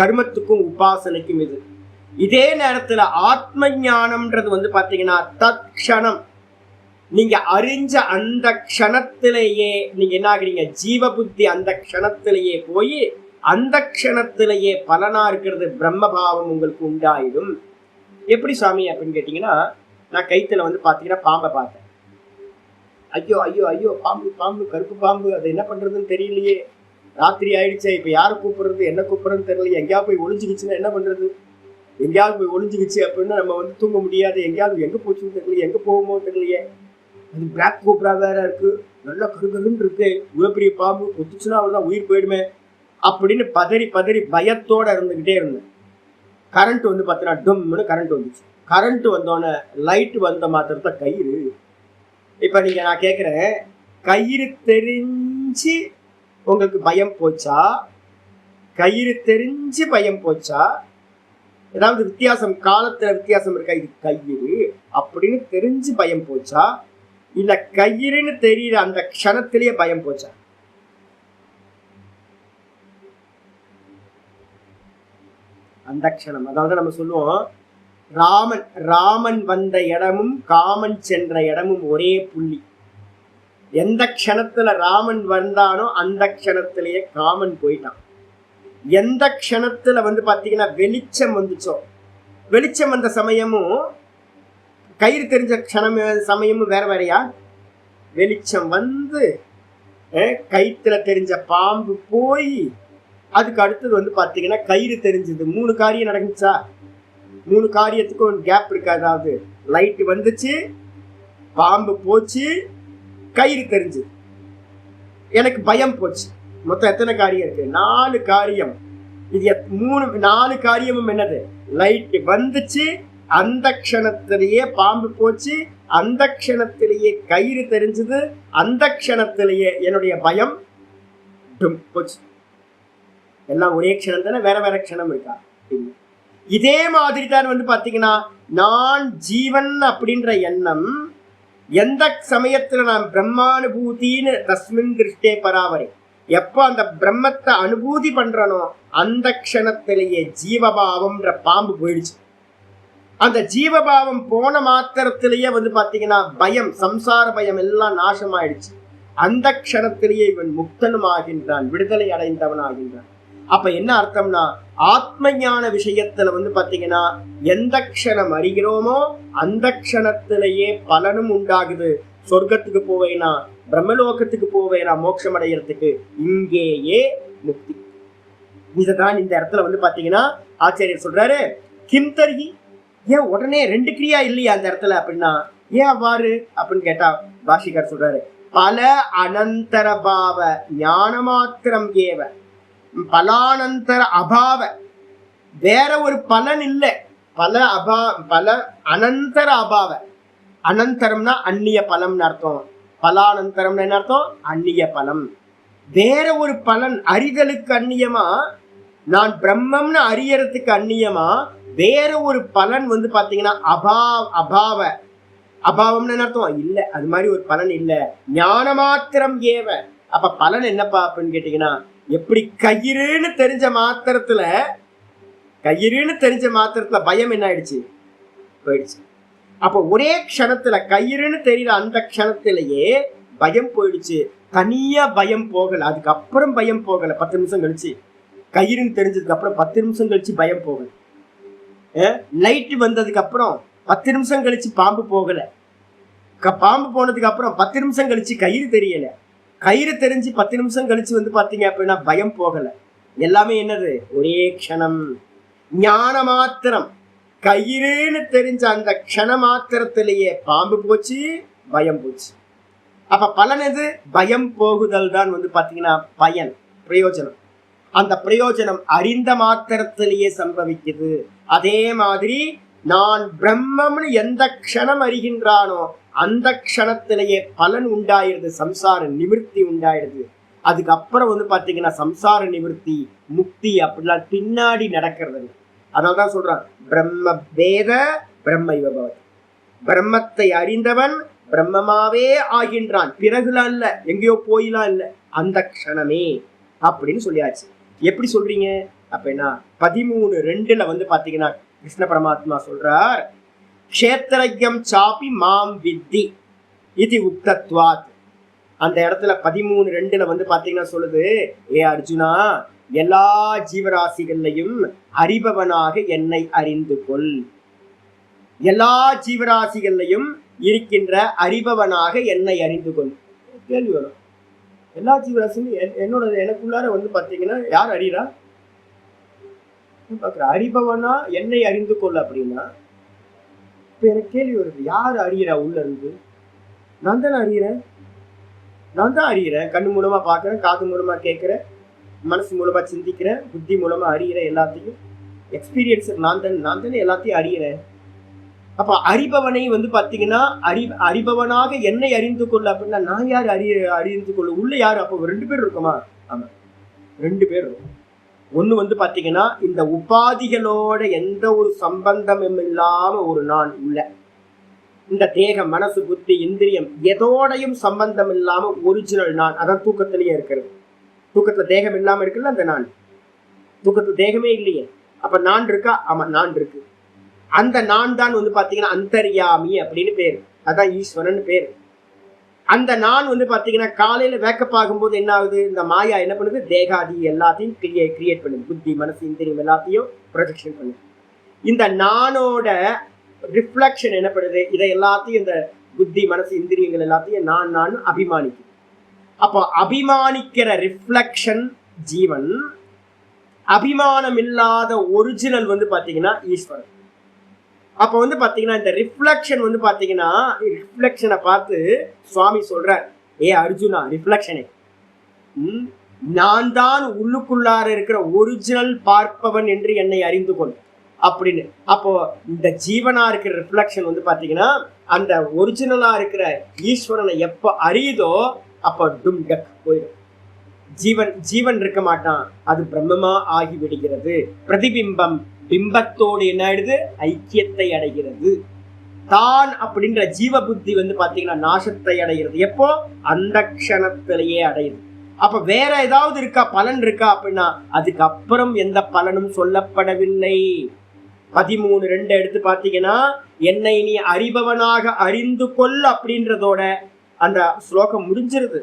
கர்மத்துக்கும் உபாசனைக்கும் இது. இதே நேரத்துல ஆத்ம ஞானம்ன்றது வந்து பாத்தீங்கன்னா தற்க்ஷணம், நீங்க அறிஞ்ச அந்த க்ஷணத்திலேயே நீங்க என்ன ஆகுறீங்க, ஜீவ புத்தி அந்த க்ஷணத்திலேயே போய் அந்த க்ஷணத்திலேயே பலனா இருக்கிறது பிரம்மபாவம் உங்களுக்கு உண்டாயிடும். எப்படி சுவாமி அப்படின்னு கேட்டீங்கன்னா, நான் கைத்துல வந்து பாத்தீங்கன்னா பாம்பை பார்த்தேன். ஐயோ ஐயோ ஐயோ பாம்பு பாம்பு கருப்பு பாம்பு, அது என்ன பண்றதுன்னு தெரியலையே, ராத்திரி ஆயிடுச்சே, இப்ப யாரை கூப்பிடுறது என்ன கூப்பிடுறதுன்னு தெரியல, எங்கேயாவது போய் ஒளிஞ்சுக்கிச்சுன்னா என்ன பண்றது, எங்கேயாவது போய் ஒளிஞ்சுக்கிச்சு அப்படின்னா நம்ம வந்து தூங்க முடியாது, எங்கேயாவது எங்க போச்சுன்னு தெரியல, எங்க போகுமோ தெரியலையே, அது பிளாக் கோப்ரா வேற இருக்கு, நல்லா கருகருன்னு இருக்கு, இவ்வளவு பெரிய பாம்பு கொத்துச்சுன்னா அவ்வளவுதான் உயிர் போயிடுமே அப்படின்னு பதறி பதறி பயத்தோட இருந்துகிட்டே இருந்தேன். கரண்ட் வந்து பார்த்தீங்கன்னா டொம்னு கரண்ட் வந்துச்சு. கரண்ட் வந்தோடனே லைட் வந்த மாத்திரத்தை கயிறு. இப்ப நீங்க நான் கேட்குறேன், கயிறு தெரிஞ்சு உங்களுக்கு பயம் போச்சா, கயிறு தெரிஞ்சு பயம் போச்சா, ஏதாவது வித்தியாசம் காலத்துல வித்தியாசம் இருக்கா, இது கயிறு அப்படின்னு தெரிஞ்சு பயம் போச்சா, இல்ல கயிறுன்னு தெரியற அந்த க்ஷணத்திலேயே பயம் போச்சா? அந்த க்ஷணம். அதாவது நம்ம சொல்லுவோம் ராமன் வந்த இடமும் காமன் சென்ற இடமும் ஒரே புள்ளி. எந்த க்ஷணத்துல ராமன் வந்தானோ அந்த க்ஷணத்திலேயே காமன் போயிட்டான். எந்த க்ஷணத்துல வந்து பாத்தீங்கன்னா வெளிச்சம் வந்துச்சோ, வெளிச்சம் வந்த சமயமும் கயிறு தெரிஞ்ச சமயமும் வேற வேறையா? வெளிச்சம் வந்து கயிற்றுல தெரிஞ்ச பாம்பு போய் அதுக்கு அடுத்தது வந்து பாத்தீங்கன்னா கயிறு தெரிஞ்சது. 3 காரியம் நடந்துச்சா? 3 காரியத்துக்கும் கேப் இருக்கு. அதாவது லைட் வந்துச்சு, பாம்பு போச்சு, கயிறு தெரிஞ்சு, எனக்கு பயம் போச்சு. மொத்தம் எத்தனை காரியம் இருக்கு? 4 காரியம். இது 4 காரியமும் என்னது? லைட் வந்துச்சு, அந்த க்ஷணத்திலேயே பாம்பு போச்சு, அந்த க்ஷணத்திலேயே கயிறு தெரிஞ்சது, அந்த க்ஷணத்திலேயே என்னுடைய பயம் போச்சு. எல்லாம் ஒரே க்ஷணம் தானே, வேற வேற க்ஷணம் இருக்கா? இதே மாதிரி தான் வந்து பாத்தீங்கன்னா நான் ஜீவன் அப்படின்ற எண்ணம் எந்த சமயத்துல நான் பிரம்மானுபூதின்னு தஸ்மின் திருஷ்டே பராவரை, எப்போ அந்த பிரம்மத்தை அனுபூதி பண்றனோ அந்த க்ஷணத்திலேயே ஜீவபாவம்ன்ற பாம்பு போயிடுச்சு. அந்த ஜீவபாவம் போன மாத்திரத்திலேயே வந்து பாத்தீங்கன்னா பயம், சம்சார பயம் எல்லாம் நாசமாயிடுச்சு. அந்த க்ஷணத்திலேயே இவன் முக்தனும் ஆகின்றான், விடுதலை அடைந்தவன் ஆகின்றான். அப்ப என்ன அர்த்தம்னா, ஆத்ம ஞான விஷயத்துல வந்து பாத்தீங்கன்னா எந்த க்ஷணம் அறிகிறோமோ அந்த க்ஷணத்திலேயே பலனும் உண்டாகுது. சொர்க்கத்துக்கு போவேனா, பிரம்மலோகத்துக்கு போவேனா, மோட்சம் அடைகிறதுக்கு இங்கேயே முக்தி. இதுதான் இந்த இடத்துல வந்து பாத்தீங்கன்னா ஆச்சாரியர் சொல்றாரு, கிம்தர்கி, ஏன் உடனே 2 கிரியா இல்லையா அந்த இடத்துல அப்படின்னா, ஏன் அவ்வாறு அப்படின்னு கேட்டா பாஷிகர் சொல்றாரு, பல அனந்தர பாவ ஞான மாத்திரம் ஏவ பலானந்தர அபாவ, வேற ஒரு பலன் இல்லை, பல அனந்தர அபாவ. அனந்தரம்னா அந்நிய பலம்னு அர்த்தம், பலானந்தரம்னு என்ன அர்த்தம்? அந்நிய பலம். வேற ஒரு பலன் அறிதலுக்கு அந்நியமா, நான் பிரம்மம்னு அறியறதுக்கு அந்நியமா வேற ஒரு பலன் வந்து பாத்தீங்கன்னா அபாவ. அபாவம்னு என்ன அர்த்தம்? இல்ல, அது மாதிரி ஒரு பலன் இல்ல, ஞான மாத்திரம் ஏவ. அப்ப பலன் என்னப்பா அப்படின்னு கேட்டீங்கன்னா, எப்படி கயிறுன்னு தெரிஞ்ச மாத்திரத்துல பயம் என்ன ஆயிடுச்சு? போயிடுச்சு. அப்ப ஒரே க்ஷணத்துல கயிறுன்னு தெரியல, அந்த க்ஷணத்திலேயே பயம் போயிடுச்சு. தனியா பயம் போகல, அதுக்கப்புறம் பயம் போகல. 10 நிமிஷம் கழிச்சு கயிறுன்னு தெரிஞ்சதுக்கு அப்புறம் 10 நிமிஷம் கழிச்சு பயம் போகல. லைட் வந்ததுக்கு அப்புறம் 10 நிமிஷம் கழிச்சு பாம்பு போகல. பாம்பு போனதுக்கு அப்புறம் 10 நிமிஷம் கழிச்சு கயிறு தெரியல. கயிறு தெரிஞ்சு 10 நிமிஷம் கழிச்சு வந்து பாத்தீங்க அப்படின்னா பயம் போகல. எல்லாமே என்னது? ஒரே க்ஷணம். ஞான மாத்திரம். கயிறுன்னு தெரிஞ்ச அந்த க்ஷண மாத்திரத்திலேயே பாம்பு போச்சு, பயம் போச்சு. அப்ப பலன் எது? பயம் போகுதல் தான் வந்து பாத்தீங்கன்னா பயன், பிரயோஜனம். அந்த பிரயோஜனம் அறிந்த மாத்திரத்திலேயே சம்பவிக்குது. அதே மாதிரி நான் பிரம்மம்னு எந்த க்ஷணம் அறிகின்றானோ அந்த க்ஷணத்திலேயே பலன் உண்டாயிருது, சம்சார நிவர்த்தி உண்டாயிருது. அதுக்கப்புறம் வந்து பாத்தீங்கன்னா சம்சார நிவர்த்தி, முக்தி அப்படிலாம் பின்னாடி நடக்கிறது. அதனால்தான் சொல்றான் பிரம்ம வேத பிரம்ம யுகபவதி. பிரம்மத்தை அறிந்தவன் பிரம்மமாவே ஆகின்றான். பிறகுலாம் இல்ல, எங்கேயோ போயிலாம் இல்ல, அந்த க்ஷணமே அப்படின்னு சொல்லியாச்சு. எப்படி சொல்றீங்க அப்படின்னா 13:2 வந்து பாத்தீங்கன்னா கிருஷ்ண பரமாத்மா சொல்றார், க்ஷேத்ரஜ்யம் சாபி மாம் வித்தி இது உக்தத்வாத். அந்த இடத்துல 13:2 வந்து பாத்தீங்கன்னா சொல்லுது, ஏ அர்ஜுனா, எல்லா ஜீவராசிகள்லையும் அறிபவனாக என்னை அறிந்து கொள். எல்லா ஜீவராசிகள்லையும் இருக்கின்ற அறிபவனாக என்னை அறிந்து கொள். கேள்வி வரும், எல்லா ஜீவராசியும் என்னோட எனக்குள்ளார வந்து பாத்தீங்கன்னா யார் அறியறா? அறிபவனா என்னை அறிந்து கொள் அப்படின்னா இப்ப எனக்கு கேள்வி வருது, யார் அறியறா உள்ள இருந்து? நான் தானே அறியறேன். நான் தான் அறியறேன். கண்ணு மூலமா பாக்குறேன், காது மூலமா கேட்கிறேன், மனசு மூலமா சிந்திக்கிறேன், புத்தி மூலமா அறியறேன். எல்லாத்தையும் எக்ஸ்பீரியன்ஸ் நான் தானே எல்லாத்தையும் அறியறேன். அப்ப அறிபவனை வந்து பாத்தீங்கன்னா அறிபவனாக என்னை அறிந்து கொள்ள அப்படின்னா நான் யார் அறிந்து கொள்ள? உள்ள யாரு? அப்போ 2 பேர் இருக்குமா? ஆமா, 2 பேர் இருக்கும். ஒண்ணு வந்து பாத்தீங்கன்னா இந்த உபாதிகளோட எந்த ஒரு சம்பந்தமும் இல்லாம ஒரு நான் உள்ள, இந்த தேகம், மனசு, புத்தி, இந்திரியம் எதோடையும் சம்பந்தம் இல்லாம ஒரிஜினல் நான். அதான் தூக்கத்திலேயே இருக்கிறது. தூக்கத்துல தேகம் இல்லாம இருக்குல்ல அந்த நான். தூக்கத்துல தேகமே இல்லையே, அப்ப நான் இருக்கா? ஆமா, நான் இருக்கு. அந்த நான் தான் வந்து பாத்தீங்கன்னா அந்தர்யாமி அப்படின்னு பேரு. அதான் ஈஸ்வரன் பேரு. அந்த நான் வந்து பாத்தீங்கன்னா காலையில வேக்கப் ஆகும்போது என்ன ஆகுது? இந்த மாயா என்ன பண்ணுது? தேகாதி எல்லாத்தையும் கிரியேட் பண்ணுது. புத்தி, மனசு, இந்திரியம் எல்லாத்தையும் ப்ரொஜெக்ஷன் பண்ணுது. இந்த நானோட ரிஃப்ளெக்ஷன் என்ன பண்ணுது? இதை எல்லாத்தையும் இந்த புத்தி, மனசு, இந்திரியங்கள் எல்லாத்தையும் நான் அபிமானிக்குது. அப்போ அபிமானிக்கிற ரிஃப்ளெக்ஷன் ஜீவன். அபிமானம் இல்லாத ஒரிஜினல் வந்து பாத்தீங்கன்னா ஈஸ்வரன். அப்ப வந்து பாத்தீங்கன்னா இந்த ரிஃப்ளெக்ஷன் வந்து பாத்தீங்கன்னா ரிஃப்ளெக்ஷனை பார்த்து சுவாமி சொல்றார், ஏ அர்ஜுனா, ரிஃப்ளெக்ஷனே நான் தான் உள்ளுக்குள்ளார இருக்கிற ஒரிஜினல் பார்ப்பவன் என்று என்னை அறிந்து கொள் அப்படின்னு. அப்போ இந்த ஜீவனா இருக்கிற ரிஃப்ளெக்ஷன் வந்து பாத்தீங்கன்னா அந்த ஒரிஜினலா இருக்கிற ஈஸ்வரனை எப்ப அறியுதோ அப்ப டும் டக் போயிடும். ஜீவன் இருக்க மாட்டான், அது பிரம்மமா ஆகி விடுகிறது. பிரதிபிம்பம் பிம்பத்தோடு என்ன ஆயிடுது? ஐக்கியத்தை அடைகிறது. தான் அப்படின்ற ஜீவ புத்தி வந்து பாத்தீங்கன்னா நாசத்தை அடைகிறது. எப்போ? அந்த க்ஷணத்திலேயே அடையுது. அப்ப வேற ஏதாவது இருக்கா? பலன் இருக்கா அப்படின்னா அதுக்கப்புறம் எந்த பலனும் சொல்லப்படவில்லை. 13:2 எடுத்து பாத்தீங்கன்னா என்னை நீ அறிபவனாக அறிந்து கொள் அப்படின்றதோட அந்த ஸ்லோகம் முடிஞ்சிருது.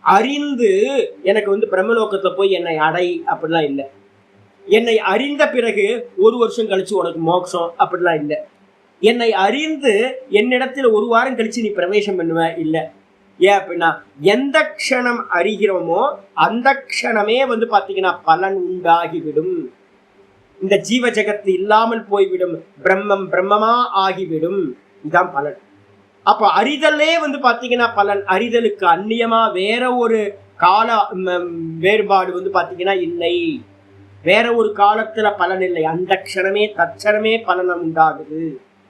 அறிந்து எனக்கு வந்து பிரம்மலோகத்துல போய் என்னை அடை அப்படிலாம் இல்லை. என்னை அறிந்த பிறகு 1 வருஷம் கழிச்சு உனக்கு மோட்சம் அப்படிலாம் இல்லை. என்னை அறிந்து என்னிடத்துல 1 வாரம் கழிச்சு நீ பிரவேசம் பண்ணுவ இல்லை. ஏன் அப்படின்னா எந்த க்ஷணம் அறிகிறோமோ அந்த க்ஷணமே வந்து பாத்தீங்கன்னா பலன் உண்டாகிவிடும். இந்த ஜீவ ஜகத்து இல்லாமல் போய்விடும். பிரம்மம் பிரம்மமா ஆகிவிடும். இதுதான் பலன். அப்ப அறிதலே வந்து பாத்தீங்கன்னா பலன். அறிதலுக்கு அந்நியமா வேற ஒரு கால வேறுபாடு வந்து பாத்தீங்கன்னா இல்லை. வேற ஒரு காலத்துல பலன் இல்லை. அந்த க்ஷணமே தட்சணமே பலனம் உண்டாகுது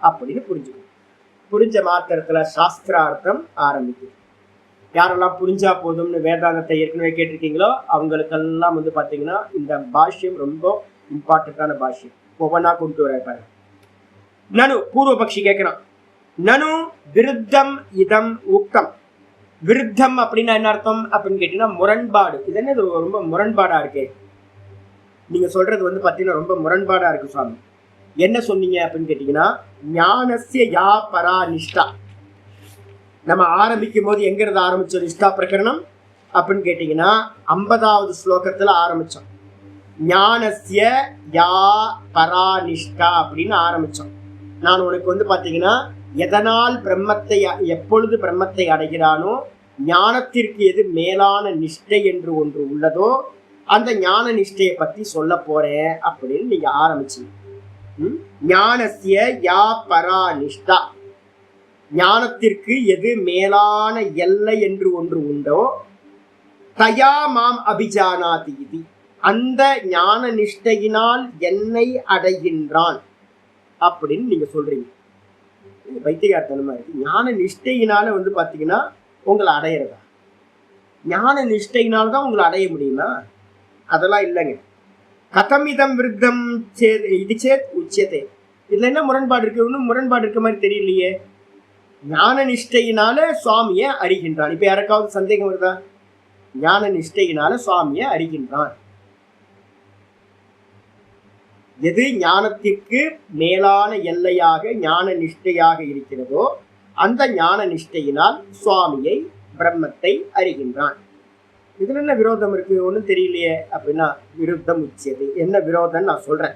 அப்படின்னு புரிஞ்சுக்கணும். புரிஞ்ச மாத்திரத்துல சாஸ்திரார்த்தம் ஆரம்பிக்குது. யாரெல்லாம் புரிஞ்சா போதும்னு வேதாந்தத்தை ஏற்கனவே கேட்டிருக்கீங்களோ அவங்களுக்கெல்லாம் வந்து பாத்தீங்கன்னா இந்த பாஷ்யம் ரொம்ப இம்பார்ட்டன்டான பாஷ்யம். ஒவ்வொன்னா கொண்டு வர பாருங்க. நனு பூர்வபக்ஷி கேட்கிறான், நனு விருத்தம் இதம் உக்தம். விருத்தம் அப்படின்னா என்ன அர்த்தம் அப்படின்னு கேட்டீங்கன்னா முரண்பாடு. இது என்ன ரொம்ப முரண்பாடா இருக்கு, நீங்க சொல்றது வந்து பாத்தீங்கன்னா ரொம்ப முரண்பாடா இருக்கு சுவாமி. என்ன சொன்னீங்க அப்படின்னு கேட்டீங்கன்னா ஞானஸ்ய யா பரா நிஷ்டா. நம்ம ஆரம்பிக்கும் போது எங்க இருந்து ஆரம்பிச்சோம் நிஷ்டா பிரகரணம் அப்படின்னு கேட்டீங்கன்னா 50வது ஸ்லோகத்துல ஆரம்பிச்சோம். ஞானஸ்ய யா பரா நிஷ்டா அப்படின்னு ஆரம்பிச்சோம். நான் உனக்கு வந்து பாத்தீங்கன்னா எதனால் பிரம்மத்தை எப்பொழுது பிரம்மத்தை அடைகிறானோ, ஞானத்திற்கு எது மேலான நிஷ்டை என்று ஒன்று உள்ளதோ அந்த ஞான நிஷ்டையை பத்தி சொல்ல போறேன் அப்படின்னு நீங்க ஆரம்பிச்சீங்க. ஞானஸ்ய யா பரா நிஷ்டா, ஞானத்திற்கு எது மேலான எல்லை என்று ஒன்று உண்டோ, தயா மாம் அபிஜானாதி இது, அந்த ஞான நிஷ்டையினால் என்னை அடைகின்றான் அப்படின்னு நீங்க சொல்றீங்க. வைத்தியகார்த்தனமா இருக்கு. ஞான நிஷ்டையினால வந்து பாத்தீங்கன்னா உங்களை அடையிறதா? ஞான நிஷ்டையினால்தான் உங்களை அடைய முடியுமா? அதெல்லாம் இல்லைங்க. கதமிதம் விருத்தம் இது சேத் உச்சியத்தை, இதுல என்ன முரண்பாடு இருக்கு? ஒன்றும் முரண்பாடு இருக்க மாதிரி தெரியலையே. ஞான நிஷ்டையினால சுவாமியை அறிகின்றான். இப்ப யாருக்காவது சந்தேகம் வருதா? ஞான நிஷ்டையினால சுவாமியை அறிகின்றான். எது ஞானத்திற்கு மேலான எல்லையாக ஞான நிஷ்டையாக இருக்கிறதோ அந்த ஞான நிஷ்டையினால் சுவாமியை பிரம்மத்தை அறிகின்றான். இதுல என்ன விரோதம் இருக்கு? ஒன்றும் தெரியலையே அப்படின்னா விருத்தம் உச்சியது. என்ன விரோதம் நான் சொல்றேன்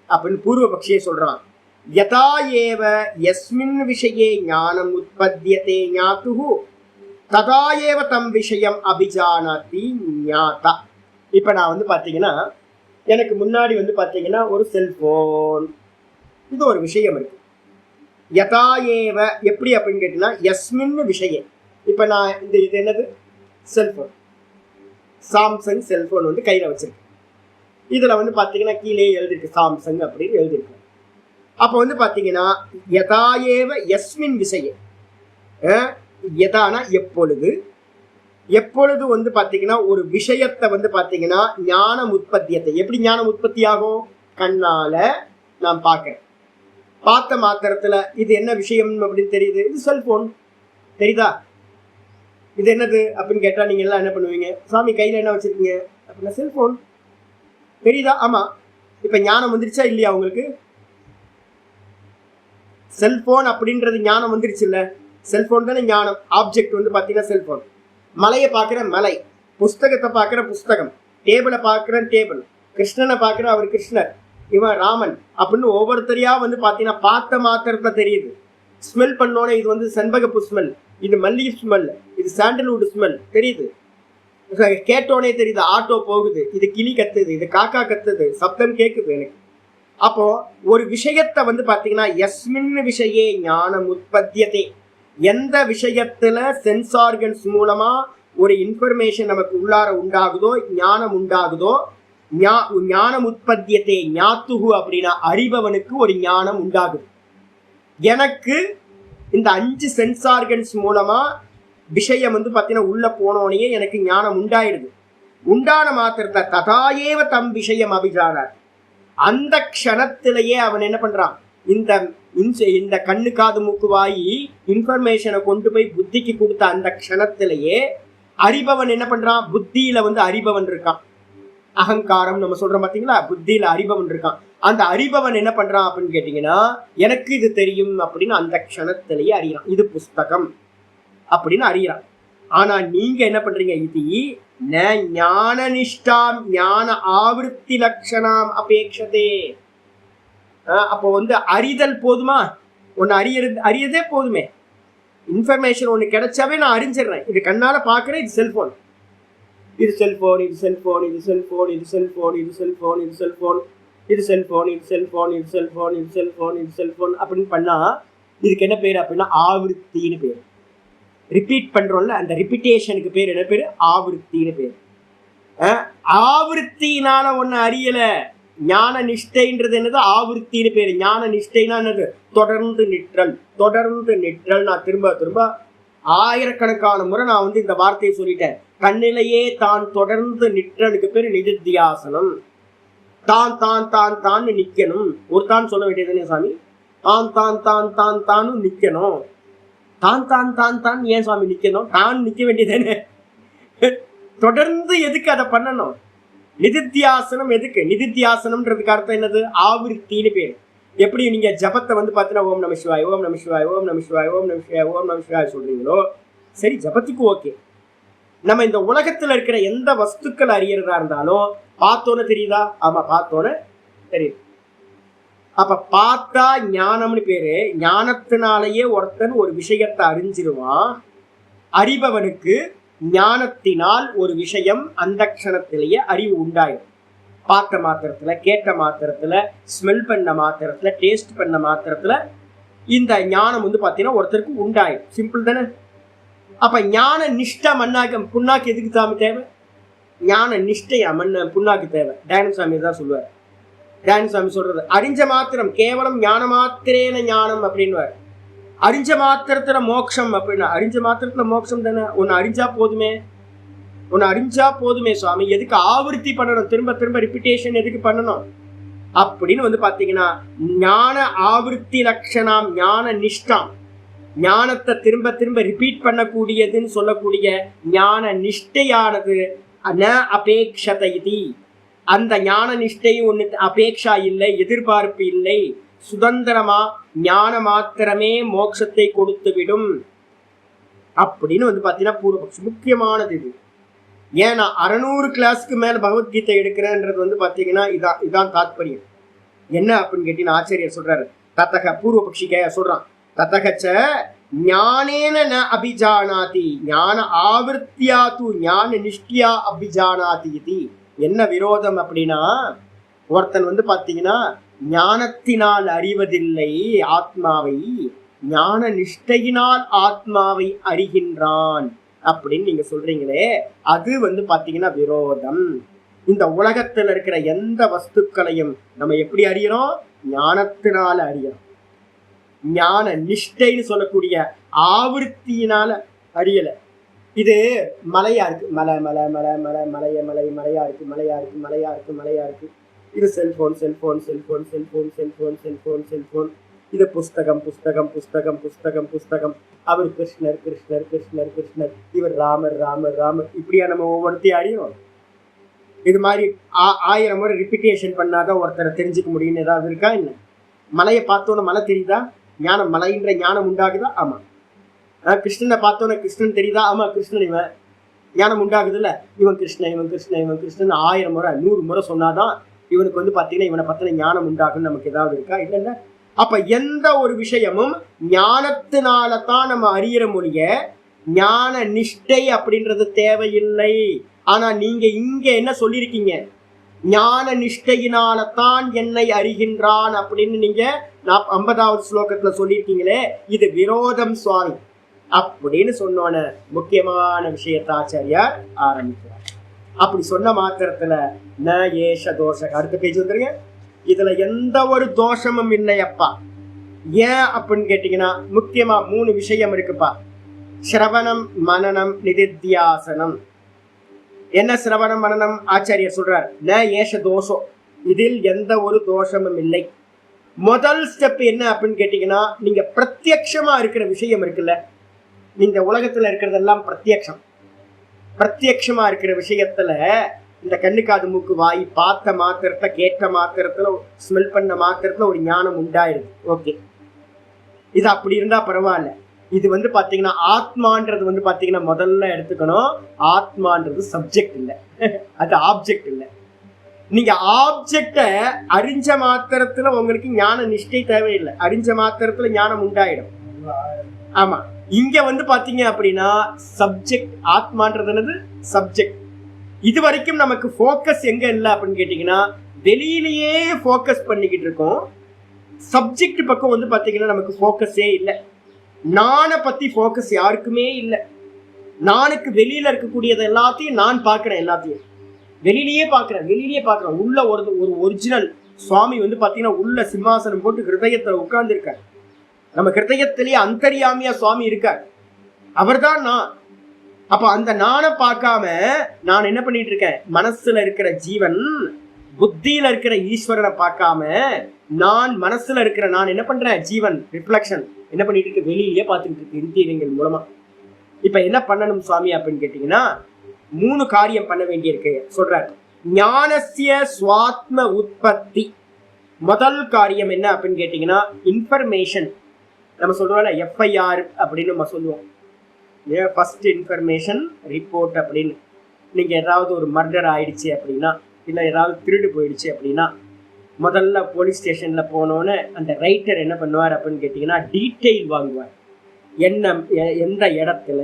அப்படின்னு பூர்வபக்ஷியே சொல்றான். யதா ஏவ யஸ்மின் விஷயே ஞானம் உற்பத்தியதே ஞாத்துஹு ததா ஏவ தம் விஷயம் அபிஜானாதி ஞாதா. இப்ப நான் வந்து பாத்தீங்கன்னா எனக்கு முன்னாடி வந்து பாத்தீங்கன்னா ஒரு செல்போன், இது ஒரு விஷயம் இருக்கு. யதா ஏவ எப்படி அப்படின்னு கேட்டீங்கன்னா யஸ்மின் விஷயம். இப்ப நான் இது என்னது? செல்போன், சாம்சங் செல்போன் வந்து கையில வச்சிருக்கேன். இதுல வந்து பாத்தீங்கன்னா கீழே எழுதிருக்கு சாம்சங் அப்படின்னு எழுதிருக்கு. அப்ப வந்து பாத்தீங்கன்னா யதா ஏவ யஸ்மின் விஷயம், யதானா எப்பொழுது, எப்பொழுது வந்து பாத்தீங்கன்னா ஒரு விஷயத்தை வந்து பாத்தீங்கன்னா ஞானம் உற்பத்தியத்தை, எப்படி ஞானம் உற்பத்தி ஆகும்? கண்ணால நான் பார்க்கிறேன், பார்த்த மாத்திரத்துல இது என்ன விஷயம் அப்படின்னு தெரியுது, இது செல்போன் தெரியுதா? இது என்னது அப்படின்னு கேட்டா நீங்க எல்லாம் என்ன பண்ணுவீங்க? சாமி கையில என்ன வச்சிருக்கீங்க அப்படின்னா செல்போன் தெரியுதா? ஆமா. இப்ப ஞானம் வந்துருச்சா இல்லையா உங்களுக்கு? செல்போன் அப்படின்றது ஞானம் வந்துருச்சு இல்ல? செல்போன் தானே ஞானம். ஆப்ஜெக்ட் வந்து பாத்தீங்கன்னா செல்போன். மலையை பார்க்குற மலை, புஸ்தகத்தை பார்க்குற புஸ்தகம், டேபிளை பார்க்குற டேபிள், கிருஷ்ணனை பார்க்குற அவர் கிருஷ்ணர், இவன் ராமன் அப்படின்னு ஒவ்வொருத்தரையா வந்து பார்த்தீங்கன்னா பார்த்த மாத்திரத்தை தெரியுது. ஸ்மெல் பண்ணோன்னே இது வந்து செண்பகப்பு ஸ்மெல், இது மல்லிகை ஸ்மெல், இது சாண்டல்வுட் ஸ்மெல் தெரியுது. கேட்டோனே தெரியுது ஆட்டோ போகுது, இது கிளி கத்துது, இது காக்கா கத்துது, சப்தம் கேட்குது எனக்கு. அப்போ ஒரு விஷயத்தை வந்து பார்த்தீங்கன்னா யஸ்மின் விஷயே ஞானம் உற்பத்தியதே, எந்த விஷயத்துல சென்ஸ் ஆர்கன்ஸ் மூலமா ஒரு இன்ஃபர்மேஷன் நமக்கு உள்ளார உண்டாகுதோ, ஞானம் உண்டாகுதோ, ஞானம் உற்பத்தியத்தை ஞாத்துகு அப்படின்னா அறிபவனுக்கு ஒரு ஞானம் உண்டாகுது. எனக்கு இந்த 5 சென்ஸ் ஆர்கன்ஸ் மூலமா விஷயம் வந்து பார்த்தீங்கன்னா உள்ள போனோடனே எனக்கு ஞானம் உண்டாயிடுது. உண்டான மாத்திரத்தை ததாயேவ தம் விஷயம் அபிஜானார், அந்த க்ஷணத்திலேயே அவன் என்ன பண்றான்? இந்த கண்ணு காது மூக்கு வாயி இன்ஃபர்மேஷனை கொண்டு போய் புத்திக்கு கொடுத்த அந்த க்ஷணத்திலேயே அறிபவன் என்ன பண்றான்? புத்தியில வந்து அறிபவன் இருக்கான். அகங்காரம் நம்ம சொல்றோம் பாத்தீங்களா? புத்தியில அறிபவன் இருக்கான். அந்த அறிபவன் என்ன பண்றான் அப்படின்னு கேட்டீங்கன்னா எனக்கு இது தெரியும் அப்படின்னு அந்த க்ஷணத்திலேயே அறிகிறான். இது புஸ்தகம் அப்படின்னு அறிகிறான். ஆனா நீங்க என்ன பண்றீங்க? இது ஞான நிஷ்டாம் ஞான ஆவருத்தி லட்சணாம் அபேட்சதே. அப்போ வந்து அறிதல் போதுமா? ஒன்னு அறியதே போதுமே. இன்ஃபர்மேஷன் ஒன்று கிடைச்சாவே நான் அறிஞ்சிடுறேன். இது கண்ணால பார்க்குறேன், இது செல்போன், இது செல்போன், இது செல்போன், இது செல்போன், இது செல்போன், இது செல்போன், இது செல்போன், இது செல்போன், இது செல்போன், இது செல்போன், இது செல்போன், இது செல்போன் அப்படின்னு பண்ணா இதுக்கு என்ன பேர் அப்படின்னா ஆவருத்தின்னு பேர். ரிப்பீட் பண்றோம்ல, அந்த ரிப்பீட்டேஷனுக்கு பேர் என்ன பேர்? ஆவருத்தின்னு பேர். ஆவருத்தினால ஒன்னு அறியல. ஞான நிஷ்டைன்றது என்னது? ஆவருத்தின்னு பேரு. ஞான நிஷ்டைனா என்னது? தொடர்ந்து நிற்றல், தொடர்ந்து நிற்றல். நான் திரும்ப திரும்ப ஆயிரக்கணக்கான முறை நான் வந்து இந்த வார்த்தையை சொல்லிட்டேன். கண்ணிலேயே தான் தொடர்ந்து நிற்றலுக்கு பேரு நிதித்தியாசனம். தான் தான் தான் தான் நிக்கணும். ஒரு தான் சொல்ல வேண்டியதுனே சாமி. தான் தான் தான் தான் தான் நிக்கணும். தான் தான் தான் தான் ஏன் சுவாமி நிக்கணும்? தான் நிக்க வேண்டியதானே. தொடர்ந்து எதுக்கு அதை பண்ணணும்? நிதித்தியாசனம் எதுக்கு? நிதித்தியாசனம்ன்றதுக்கு அர்த்தம் என்னது? ஆவருத்தின்னு பேர். எப்படி நீங்க ஜபத்தை வந்து பார்த்தீங்கன்னா ஓம் நம சிவாய், ஓம் நம சிவாய், ஓம் நம சிவாய், ஓம் நம சிவாய், ஓம் நம சிவாய் சொல்றீங்களோ சரி, ஜபத்துக்கு ஓகே. நம்ம இந்த உலகத்துல இருக்கிற எந்த வஸ்துக்கள் அறியறதா இருந்தாலும் பார்த்தோன்னு தெரியுதா? ஆமா, பார்த்தோன்னு தெரியுது. அப்ப பார்த்தா ஞானம்னு பேரு. ஞானத்தினாலேயே ஒருத்தன் ஒரு விஷயத்தை அறிஞ்சிருவான். அறிபவனுக்கு ஞானத்தினால் ஒரு விஷயம் அந்த க்ஷணத்திலேயே அறிவு உண்டாயிடும். பார்த்த மாத்திரத்துல, கேட்ட மாத்திரத்துல, ஸ்மெல் பண்ண மாத்திரத்துல, டேஸ்ட் பண்ண மாத்திரத்துல இந்த ஞானம் வந்து பாத்தீங்கன்னா ஒருத்தருக்கு உண்டாயிடும். சிம்பிள் தானே? அப்ப ஞான நிஷ்டை மண்ணாக்க புண்ணாக்கு எதுக்கு சாமி தேவை? ஞான நிஷ்டையா புண்ணாக்கு தேவை. தயானசாமி தான் சொல்லுவார். தயானசாமி சொல்றது அறிஞ்ச மாத்திரம் கேவலம் ஞான மாத்திரேன ஞானம் அப்படின்னு. அறிஞ்ச மாத்திரத்துல மோட்சம் அப்படின்னா, அறிஞ்ச மாத்திரத்துல மோட்சம் தானே. ஒன்னு அறிஞ்சா போதுமே, ஒன்னு அறிஞ்சா போதுமே சுவாமி, எதுக்கு ஆவர்த்தி பண்ணணும், திரும்ப திரும்ப ரிப்பீட்டேஷன் எதுக்கு பண்ணணும் அப்படின்னு வந்து பாத்தீங்கன்னா, ஞான ஆவர்த்தி லட்சணம், ஞான நிஷ்டாம், ஞானத்தை திரும்ப திரும்ப ரிப்பீட் பண்ணக்கூடியதுன்னு சொல்லக்கூடிய ஞான நிஷ்டையானது ந அபேக்ஷத இதி. அந்த ஞான நிஷ்டை ஒண்ணு அபேக்ஷா இல்லை, எதிர்பார்ப்பு இல்லை, சுதந்திரமா ஞான மாத்திரமே மோட்சத்தை கொடுத்து விடும் அப்படின்னு வந்து பாத்தீங்கன்னா பூர்வபக்ஷம். முக்கியமானது இது. ஏன் நான் 600 கிளாஸ்க்கு மேல பகவத்கீதை எடுக்கிறேன்றது வந்து பாத்தீங்கன்னா இதான் தாத்பரியம். என்ன அப்படின்னு கேட்டீங்கன்னா ஆச்சாரியர் சொல்றாரு, தத்தக பூர்வபக்ஷிக சொல்றான், தத்தகச்ச ஞானேன ந அபிஜானாதி ஞான ஆவர்த்தியா தூ ஞான நிஷ்டியா அபிஜானாதி இது. என்ன விரோதம் அப்படின்னா, ஒருத்தன் வந்து பாத்தீங்கன்னா ஞானத்தினால் அறிவதில்லை ஆத்மாவை, ஞான நிஷ்டையினால் ஆத்மாவை அறிகின்றான் அப்படின்னு நீங்க சொல்றீங்களே, அது வந்து பாத்தீங்கன்னா விரோதம். இந்த உலகத்துல இருக்கிற எந்த வஸ்துக்களையும் நம்ம எப்படி அறியறோம்? ஞானத்தினால அறியறோம். ஞான நிஷ்டைன்னு சொல்லக்கூடிய ஆவர்த்தியினால அறியல. இது மலையா இருக்கு, மலை மலை மலை மலை மலைய மலை மலையா இருக்கு, மலையா இருக்கு, மலையா இருக்கு, மலையா இருக்கு. இது cellphone cellphone cellphone cellphone cellphone cellphone cellphone. இது புஸ்தகம் புஸ்தகம் புஸ்தகம் புஸ்தகம் புஸ்தகம். அவர் கிருஷ்ணர் கிருஷ்ணர் கிருஷ்ணர் கிருஷ்ணர், இவர் ராமர் ராமர் ராமர். இப்படியா நம்ம ஒவ்வொருத்தையும் அறியும்? இது மாதிரி 1000 முறை ரிப்பீட்டேஷன் பண்ணாதான் ஒருத்தரை தெரிஞ்சுக்க முடியும்னு ஏதாவது இருக்கா? என்ன மலையை பார்த்தோன்னு மலை தெரியுதா? ஞானம், மலைன்ற ஞானம் உண்டாகுதா? ஆமா. கிருஷ்ணனை பார்த்தோன்னே கிருஷ்ணன் தெரியுதா? ஆமா, கிருஷ்ணன். இவன் ஞானம் உண்டாகுதுல்ல, இவன் கிருஷ்ணன் இவன் கிருஷ்ணன் இவன் கிருஷ்ணன் 1000 முறை 100 முறை சொன்னாதான் இவனுக்கு வந்து பாத்தீங்கன்னா இவனை பத்தின ஞானம் உண்டாகுன்னு நமக்கு ஏதாவது இருக்கா? இல்லைல்ல. அப்ப எந்த ஒரு விஷயமும் ஞானத்தினால தான் நம்ம அறியற மொழிய, ஞான நிஷ்டை அப்படின்றது தேவையில்லை. ஆனா நீங்க இங்க என்ன சொல்லியிருக்கீங்க? ஞான நிஷ்டையினால தான் என்னை அறிகின்றான் அப்படின்னு நீங்க 50வது ஸ்லோகத்துல சொல்லியிருக்கீங்களே, இது விரோதம் சுவாமி அப்படின்னு சொன்னோன முக்கியமான விஷயத்த ஆச்சாரியார் ஆரம்பிக்கிறார். அப்படி சொன்ன மாத்திரத்துல ந ஏஷ தோஷ, அடுத்த பேஜ் வந்துருங்க. இதுல எந்த ஒரு தோஷமும் இல்லையப்பா. ஏன் அப்படின்னு கேட்டீங்கன்னா முக்கியமா 3 விஷயம் இருக்குப்பா. சிரவணம், மனனம், நிதித்தியாசனம். என்ன சிரவணம் மனனம்? ஆச்சாரியர் சொல்றார் ந ஏஷ தோஷம், இதில் எந்த ஒரு தோஷமும் இல்லை. முதல் ஸ்டெப் என்ன அப்படின்னு கேட்டீங்கன்னா, நீங்க பிரத்யக்ஷமா இருக்கிற விஷயம் இருக்குல்ல, நீங்க உலகத்துல இருக்கிறதெல்லாம் பிரத்யக்ஷம். பிரத்யக்ஷமா இருக்கிற விஷயத்துல இந்த கண்ணு காது மூக்கு வாய் பார்த்த மாத்திரத்தை, கேட்ட மாத்திரத்துல, ஸ்மெல் பண்ண மாத்திரத்துல ஒரு ஞானம் உண்டாயிருது. ஓகே, இது அப்படி இருந்தா பரவாயில்ல. இது வந்து பாத்தீங்கன்னா ஆத்மான்றது வந்து பாத்தீங்கன்னா முதல்ல எடுத்துக்கணும், ஆத்மான்றது சப்ஜெக்ட் இல்லை, அது ஆப்ஜெக்ட் இல்லை. நீங்க ஆப்ஜெக்ட அறிஞ்ச மாத்திரத்துல உங்களுக்கு ஞான நிஷ்டை தேவையில்லை, அறிஞ்ச மாத்திரத்துல ஞானம் உண்டாயிடும். ஆமா, இங்க வந்து பாத்தீங்க அப்படின்னா சப்ஜெக்ட், ஆத்மான்றது என்னது? சப்ஜெக்ட். இது வரைக்கும் நமக்கு ஃபோக்கஸ் எங்க இல்லை அப்படின்னு கேட்டீங்கன்னா, வெளியிலேயே ஃபோக்கஸ் பண்ணிக்கிட்டு இருக்கோம். சப்ஜெக்ட் பக்கம் வந்து பாத்தீங்கன்னா நமக்கு ஃபோக்கஸே இல்லை. நானை பத்தி ஃபோக்கஸ் யாருக்குமே இல்லை. நானுக்கு வெளியில இருக்கக்கூடியது எல்லாத்தையும் நான் பார்க்கிறேன், எல்லாத்தையும் வெளியிலேயே பார்க்கிறேன். உள்ள ஒரு ஒரிஜினல் சுவாமி வந்து பாத்தீங்கன்னா உள்ள சிம்மாசனம் போட்டு ஹிருதயத்துல உட்கார்ந்து இருக்கார். நம்ம ஹிருதயத்திலேயே அந்தர்யாமியா சுவாமி இருக்கார், அவர்தான் நான். அப்ப அந்த நானை பார்க்காம நான் என்ன பண்ணிட்டு இருக்கேன்? மனசுல இருக்கிற ஜீவன், புத்தியில இருக்கிற ஈஸ்வரனை பார்க்காம நான் மனசுல இருக்கிற நான் என்ன பண்றேன்? ஜீவன் ரிஃப்ளெக்ஷன் என்ன பண்ணிட்டு இருக்கு? வெளியிலேயே பார்த்துக்கிட்டு இருக்கு இந்திரியங்கள் மூலமா. இப்ப என்ன பண்ணணும் சுவாமி அப்படின்னு கேட்டீங்கன்னா 3 காரியம் பண்ண வேண்டியிருக்கு சொல்றாரு. ஞானசிய ஸ்வாத்ம உற்பத்தி. முதல் காரியம் என்ன அப்படின்னு கேட்டீங்கன்னா இன்ஃபர்மேஷன். நம்ம சொல்றோம்ல எஃப்ஐஆர் அப்படின்னு நம்ம சொல்லுவோம், ஃபர்ஸ்ட் இன்ஃபர்மேஷன் ரிப்போர்ட் அப்படின்னு. நீங்க ஏதாவது ஒரு மர்டர் ஆயிடுச்சு அப்படின்னா, இல்லை ஏதாவது திருடு போயிடுச்சு அப்படின்னா முதல்ல போலீஸ் ஸ்டேஷனில் போனோன்னு அந்த ரைட்டர் என்ன பண்ணுவார் அப்படின்னு கேட்டிங்கன்னா டீட்டெயில் வாங்குவார். என்ன எந்த இடத்துல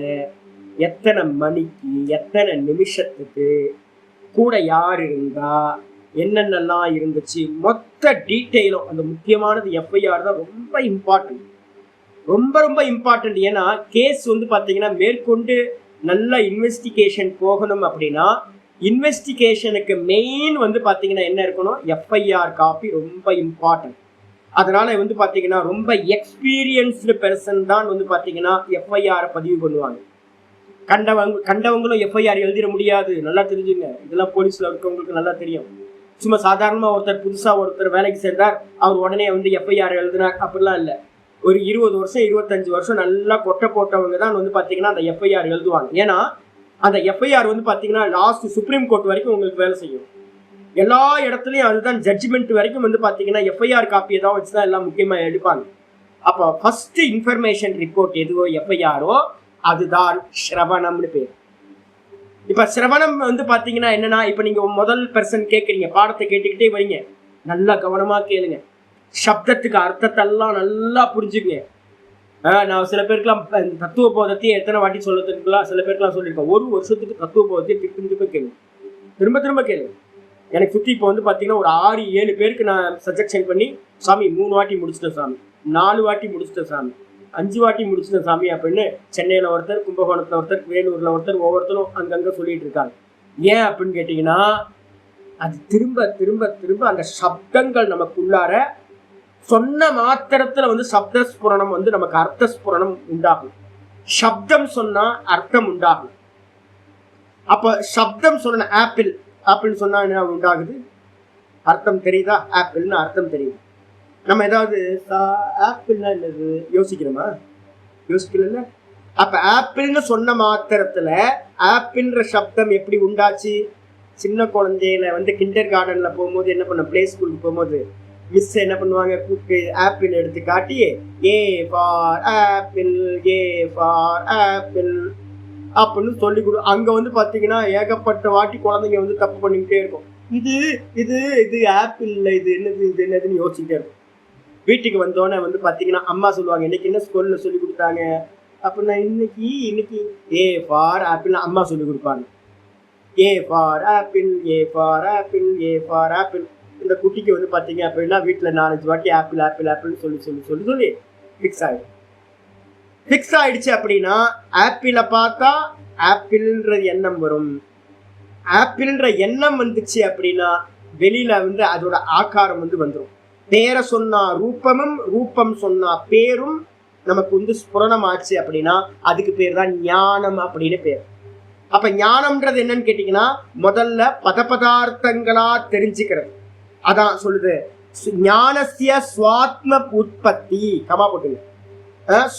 எத்தனை மணிக்கு எத்தனை நிமிஷத்துக்கு கூட யார் இருந்தா என்னென்னலாம் இருந்துச்சு மொத்த டீட்டெயிலும். அந்த முக்கியமானது எஃப்ஐஆர் தான் ரொம்ப இம்பார்ட்டன்ட், ரொம்ப ரொம்ப இம்பார்ட்டன்ட். ஏன்னா கேஸ் வந்து பார்த்தீங்கன்னா மேற்கொண்டு நல்ல இன்வெஸ்டிகேஷன் போகணும் அப்படின்னா இன்வெஸ்டிகேஷனுக்கு மெயின் வந்து பார்த்தீங்கன்னா என்ன இருக்கணும், எஃப்ஐஆர் காப்பி ரொம்ப இம்பார்ட்டன்ட். அதனால வந்து பார்த்தீங்கன்னா ரொம்ப எக்ஸ்பீரியன்ஸ்டு பெர்சன் தான் வந்து பார்த்தீங்கன்னா எஃப்ஐஆரை பதிவு பண்ணுவாங்க. கண்டவங்களும் எஃப்ஐஆர் எழுதிட முடியாது, நல்லா தெரிஞ்சுங்க. இதெல்லாம் போலீஸில் இருக்கவங்களுக்கு நல்லா தெரியும். சும்மா சாதாரணமாக ஒருத்தர் வேலைக்கு சேர்ந்தார், அவர் உடனே வந்து எஃப்ஐஆர் எழுதினார் அப்படிலாம் இல்லை. ஒரு 20 வருஷம் 25 வருஷம் நல்லா கொட்டை போட்டவங்க தான் வந்து பார்த்தீங்கன்னா அந்த எஃப்ஐஆர் எழுதுவாங்க. ஏன்னா அந்த எஃப்ஐஆர் வந்து பார்த்தீங்கன்னா லாஸ்ட் சுப்ரீம் கோர்ட் வரைக்கும் உங்களுக்கு வேலை செய்யும். எல்லா இடத்துலையும் அதுதான் ஜட்ஜ்மெண்ட் வரைக்கும் வந்து பார்த்தீங்கன்னா எஃப்ஐஆர் காப்பியை தான் வச்சு தான் எல்லாம் முக்கியமாக எடுப்பாங்க. அப்போ ஃபர்ஸ்ட் இன்ஃபர்மேஷன் ரிப்போர்ட் எதுவோ எஃப்ஐஆரோ அதுதான் சிரவணம்னு பேர். இப்போ சிரவணம் வந்து பார்த்தீங்கன்னா என்னன்னா, இப்போ நீங்கள் முதல் பர்சன் கேட்குறீங்க, பாடத்தை கேட்டுக்கிட்டே வரீங்க, நல்லா கவனமாக கேளுங்க, சப்தத்துக்கு அர்த்தத்தெல்லாம் நல்லா புரிஞ்சுக்குங்க. நான் சில பேருக்குலாம் தத்துவ போதத்தையும் எத்தனை வாட்டி சொல்றதுக்குலாம் சில பேருக்குலாம் சொல்லியிருக்கேன். 1 வருஷத்துக்கு தத்துவ போதத்தையும் திரும்ப கேளுங்க, திரும்ப கேளுங்க. எனக்கு சுற்றி இப்போ வந்து பார்த்தீங்கன்னா ஒரு 6-7 பேருக்கு நான் சஜெக்ஷன் பண்ணி, சாமி 3 வாட்டி முடிச்சிட்டேன் சாமி, 4 வாட்டி முடிச்சிட்டேன் சாமி, 5 வாட்டி முடிச்சிட்டேன் சாமி அப்படின்னு சென்னையில் ஒருத்தர், கும்பகோணத்தில் ஒருத்தர், வேலூரில் ஒருத்தர், ஒவ்வொருத்தரும் அங்கங்கே சொல்லிட்டு இருக்காங்க. ஏன் அப்படின்னு கேட்டிங்கன்னா அது திரும்ப திரும்ப திரும்ப அந்த சப்தங்கள் நமக்குள்ளார சொன்ன மாத்திரத்தில் வந்து சப்த ஸ்புரணம் வந்து நமக்கு அர்த்த ஸ்புரணம் உண்டாகும். சப்தம் சொன்னா அர்த்தம் உண்டாகும். அப்போ சப்தம் சொன்ன ஆப்பிள் சொன்னா என்ன உண்டாகுது, அர்த்தம் தெரியுதா? ஆப்பிள்னு அர்த்தம் தெரியுது. நம்ம ஏதாவது ஆப்பிள்னா என்னது யோசிக்கிறோமா? யோசிக்கல. அப்ப ஆப்பிள்னு சொன்ன மாத்திரத்துல ஆப்பிள்ன்ற சப்தம் எப்படி உண்டாச்சு? சின்ன குழந்தையில வந்து கிண்டர் கார்டன்ல போகும்போது என்ன பண்ண, பிளே ஸ்கூலுக்கு போகும்போது மிஸ் என்ன பண்ணுவாங்க, கூப்பிட்டு ஆப்பிள் எடுத்து காட்டி A for apple, A for apple அப்படின்னு சொல்லி கொடு. அங்க வந்து பாத்தீங்கன்னா ஏகப்பட்ட வாட்டி குழந்தைங்க வந்து தப்பு பண்ணிக்கிட்டே இருக்கும். இது இது இது ஆப்பிள் இல்லை, இது என்னதுன்னு யோசிச்சுட்டே இருக்கும். வீட்டுக்கு வந்தோடனே வந்து பாத்தீங்கன்னா அம்மா சொல்லுவாங்க, இன்னைக்கு என்ன ஸ்கூல்ல சொல்லி கொடுத்தாங்க அப்படின்னா, இன்னைக்கு ஏ ஃபார் ஆப்பிள் அம்மா சொல்லி கொடுப்பாங்க. A for apple, A for apple, A for apple. இந்த குட்டிக்கு வந்து பார்த்தீங்க அப்படின்னா வீட்டில் 4-5 வாட்டி ஆப்பிள் ஆப்பிள் ஆப்பிள்னு சொல்லி ஃபிக்ஸ் ஆயிடுச்சு. அப்படின்னா ஆப்பிளை பார்த்தா ஆப்பிள்ன்ற எண்ணம் வரும். ஆப்பிள்ன்ற எண்ணம் வந்துச்சு அப்படின்னா வெளியில வந்து அதோட ஆக்காரம் வந்து வந்துடும். பேரை சொன்னா ரூபமும், ரூபம் சொன்னா பேரும் நமக்கு வந்து ஸ்புரணம் ஆச்சு அப்படின்னா அதுக்கு பேர் தான் ஞானம் அப்படின்னு பேர். அப்ப ஞானம்ன்றது என்னன்னு கேட்டீங்கன்னா முதல்ல பதார்த்தங்களா தெரிஞ்சுக்கிறது. அதான் சொல்லுது ஞானசிய ஸ்வாத்ம உற்பத்தி, கமா போட்டுங்க,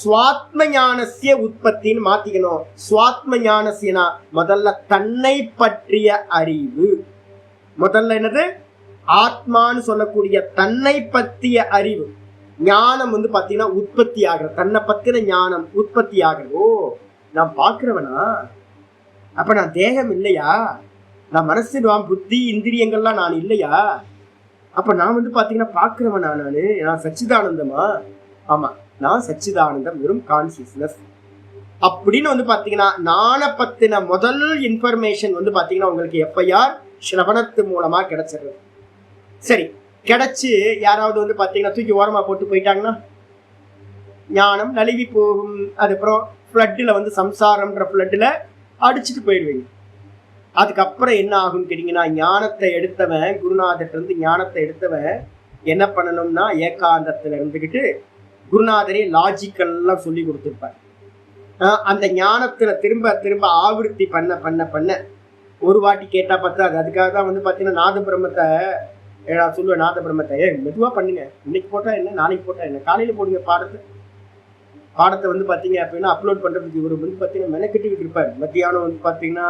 ஸ்வாத்ம ஞானசிய உற்பத்தின்னு மாத்திக்கணும். ஸ்வாத்ம ஞானசியனா முதல்ல தன்னை பற்றிய அறிவு. முதல்ல என்னது, ஆத்மான்னு சொல்லக்கூடிய தன்னை பற்றிய அறிவு. ஞானம் வந்து பாத்தீங்கன்னா உற்பத்தி ஆகிறது, தன்னை பத்தின ஞானம் உற்பத்தி ஆகிறது. ஓ நான் பாக்குறவனா, அப்ப நான் தேகம் இல்லையா, நான் மனசு, நான் புத்தி, இந்திரியங்கள்லாம் நான் இல்லையா, அப்ப நான் வந்து பாத்தீங்கன்னா பாக்குறவனா, நான் சச்சிதானந்தமா? ஆமா, நான் சச்சிதானந்தம், வெறும் கான்சியஸ்னஸ் அப்படின்னு வந்து பாத்தீங்கன்னா நானை பத்தின முதல் இன்ஃபர்மேஷன் வந்து பாத்தீங்கன்னா உங்களுக்கு எஃப்ஐஆர் சிரவணத்து மூலமா கிடைச்சிடுறது. சரி, கிடைச்சு யாராவது வந்து பாத்தீங்கன்னா தூக்கி ஓரமா போட்டு போயிட்டாங்கன்னா ஞானம் நழுவி போகும். அதுக்கப்புறம் ஃப்ளட்டில் வந்து சம்சாரம்ன்ற ஃப்ளட்டில் அடிச்சுட்டு போயிடுவீங்க. அதுக்கப்புறம் என்ன ஆகும்னு கேட்டீங்கன்னா, ஞானத்தை எடுத்தவன், குருநாதர்கிட்ட இருந்து ஞானத்தை எடுத்தவன் என்ன பண்ணணும்னா ஏகாந்தத்தில் இருந்துக்கிட்டு குருநாதரே லாஜிக்கல்லாம் சொல்லி கொடுத்துருப்பார். அந்த ஞானத்துல திரும்ப திரும்ப ஆவருத்தி பண்ண பண்ண பண்ண ஒரு வாட்டி கேட்டா பத்தாது. அதுக்காக தான் வந்து பார்த்தீங்கன்னா நாத பிரம்மத்தை நான் சொல்லுவேன், நாத பிரம்மத்தை மெதுவாக பண்ணுங்க, இன்னைக்கு போட்டா என்ன, நாளைக்கு போட்டா என்ன, காலையில் போடுங்க பாடத்தை வந்து பார்த்தீங்க அப்படின்னா அப்லோட் பண்ணுறதுக்கு இவர் வந்து பார்த்தீங்கன்னா மெனக்கெட்டுக்கிட்டு இருப்பார். மத்தியானம் வந்து பார்த்தீங்கன்னா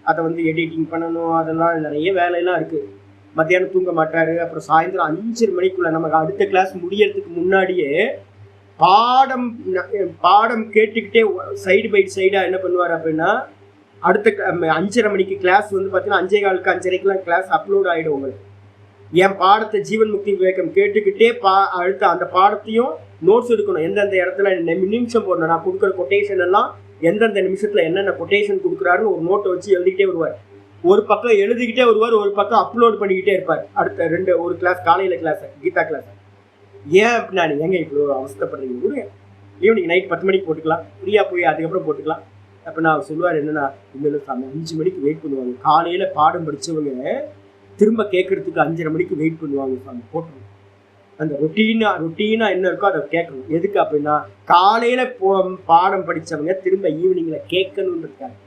அதை வந்து எடிட்டிங் பண்ணணும், அதெல்லாம் நிறைய வேலையெல்லாம் இருக்குது. மத்தியானம் தூங்க மாட்டார். அப்புறம் சாயந்தரம் 5:30 மணிக்குள்ளே நமக்கு அடுத்த கிளாஸ் முடியறதுக்கு முன்னாடியே பாடம் கேட்டுக்கிட்டே சைடு பை சைடாக என்ன பண்ணுவார் அப்படின்னா, அடுத்த 5:30 மணிக்கு கிளாஸ் வந்து பார்த்தீங்கன்னா 5:15 5:30க்குலாம் கிளாஸ் அப்லோட் ஆகிடும் உங்களுக்கு. என் பாடத்தை ஜீவன் முக்தி விவேகம் கேட்டுக்கிட்டே அடுத்த அந்த பாடத்தையும் நோட்ஸ் எடுக்கணும். எந்தெந்த இடத்துல நிமிஷம் போடணும், நான் கொடுக்குற கொட்டேஷன் எல்லாம் எந்தெந்த நிமிஷத்துல என்னென்ன கொட்டேஷன் கொடுக்குறாருன்னு ஒரு நோட்டை வச்சு எழுதிக்கிட்டே வருவார். ஒரு பக்கம் எழுதிக்கிட்டே வருவார், ஒரு பக்கம் அப்லோட் பண்ணிக்கிட்டே இருப்பார். அடுத்த ஒரு கிளாஸ், காலையில கிளாஸ், கீதா கிளாஸ். ஏன் அப்படின்னா எங்க இவ்வளோ அவஸ்தப்படுறீங்க, கூட ஈவினிங் நைட் 10 மணிக்கு போட்டுக்கலாம், ஃப்ரீயா போய் அதுக்கப்புறம் போட்டுக்கலாம். அப்போ நான் சொல்லுவார் என்னன்னா, இல்லை சாமி 5 மணிக்கு வெயிட் பண்ணுவாங்க. காலையில பாடம் படிச்சவங்க திரும்ப கேட்கறதுக்கு 5:30 மணிக்கு வெயிட் பண்ணுவாங்க சாமி, போட்டுருவோம். அந்த ரொட்டீனா என்ன இருக்கோ அதை கேட்கணும். எதுக்கு அப்படின்னா காலையில பாடம் படிச்சவங்க திரும்ப ஈவினிங்ல கேட்கணும்னு இருக்காங்க.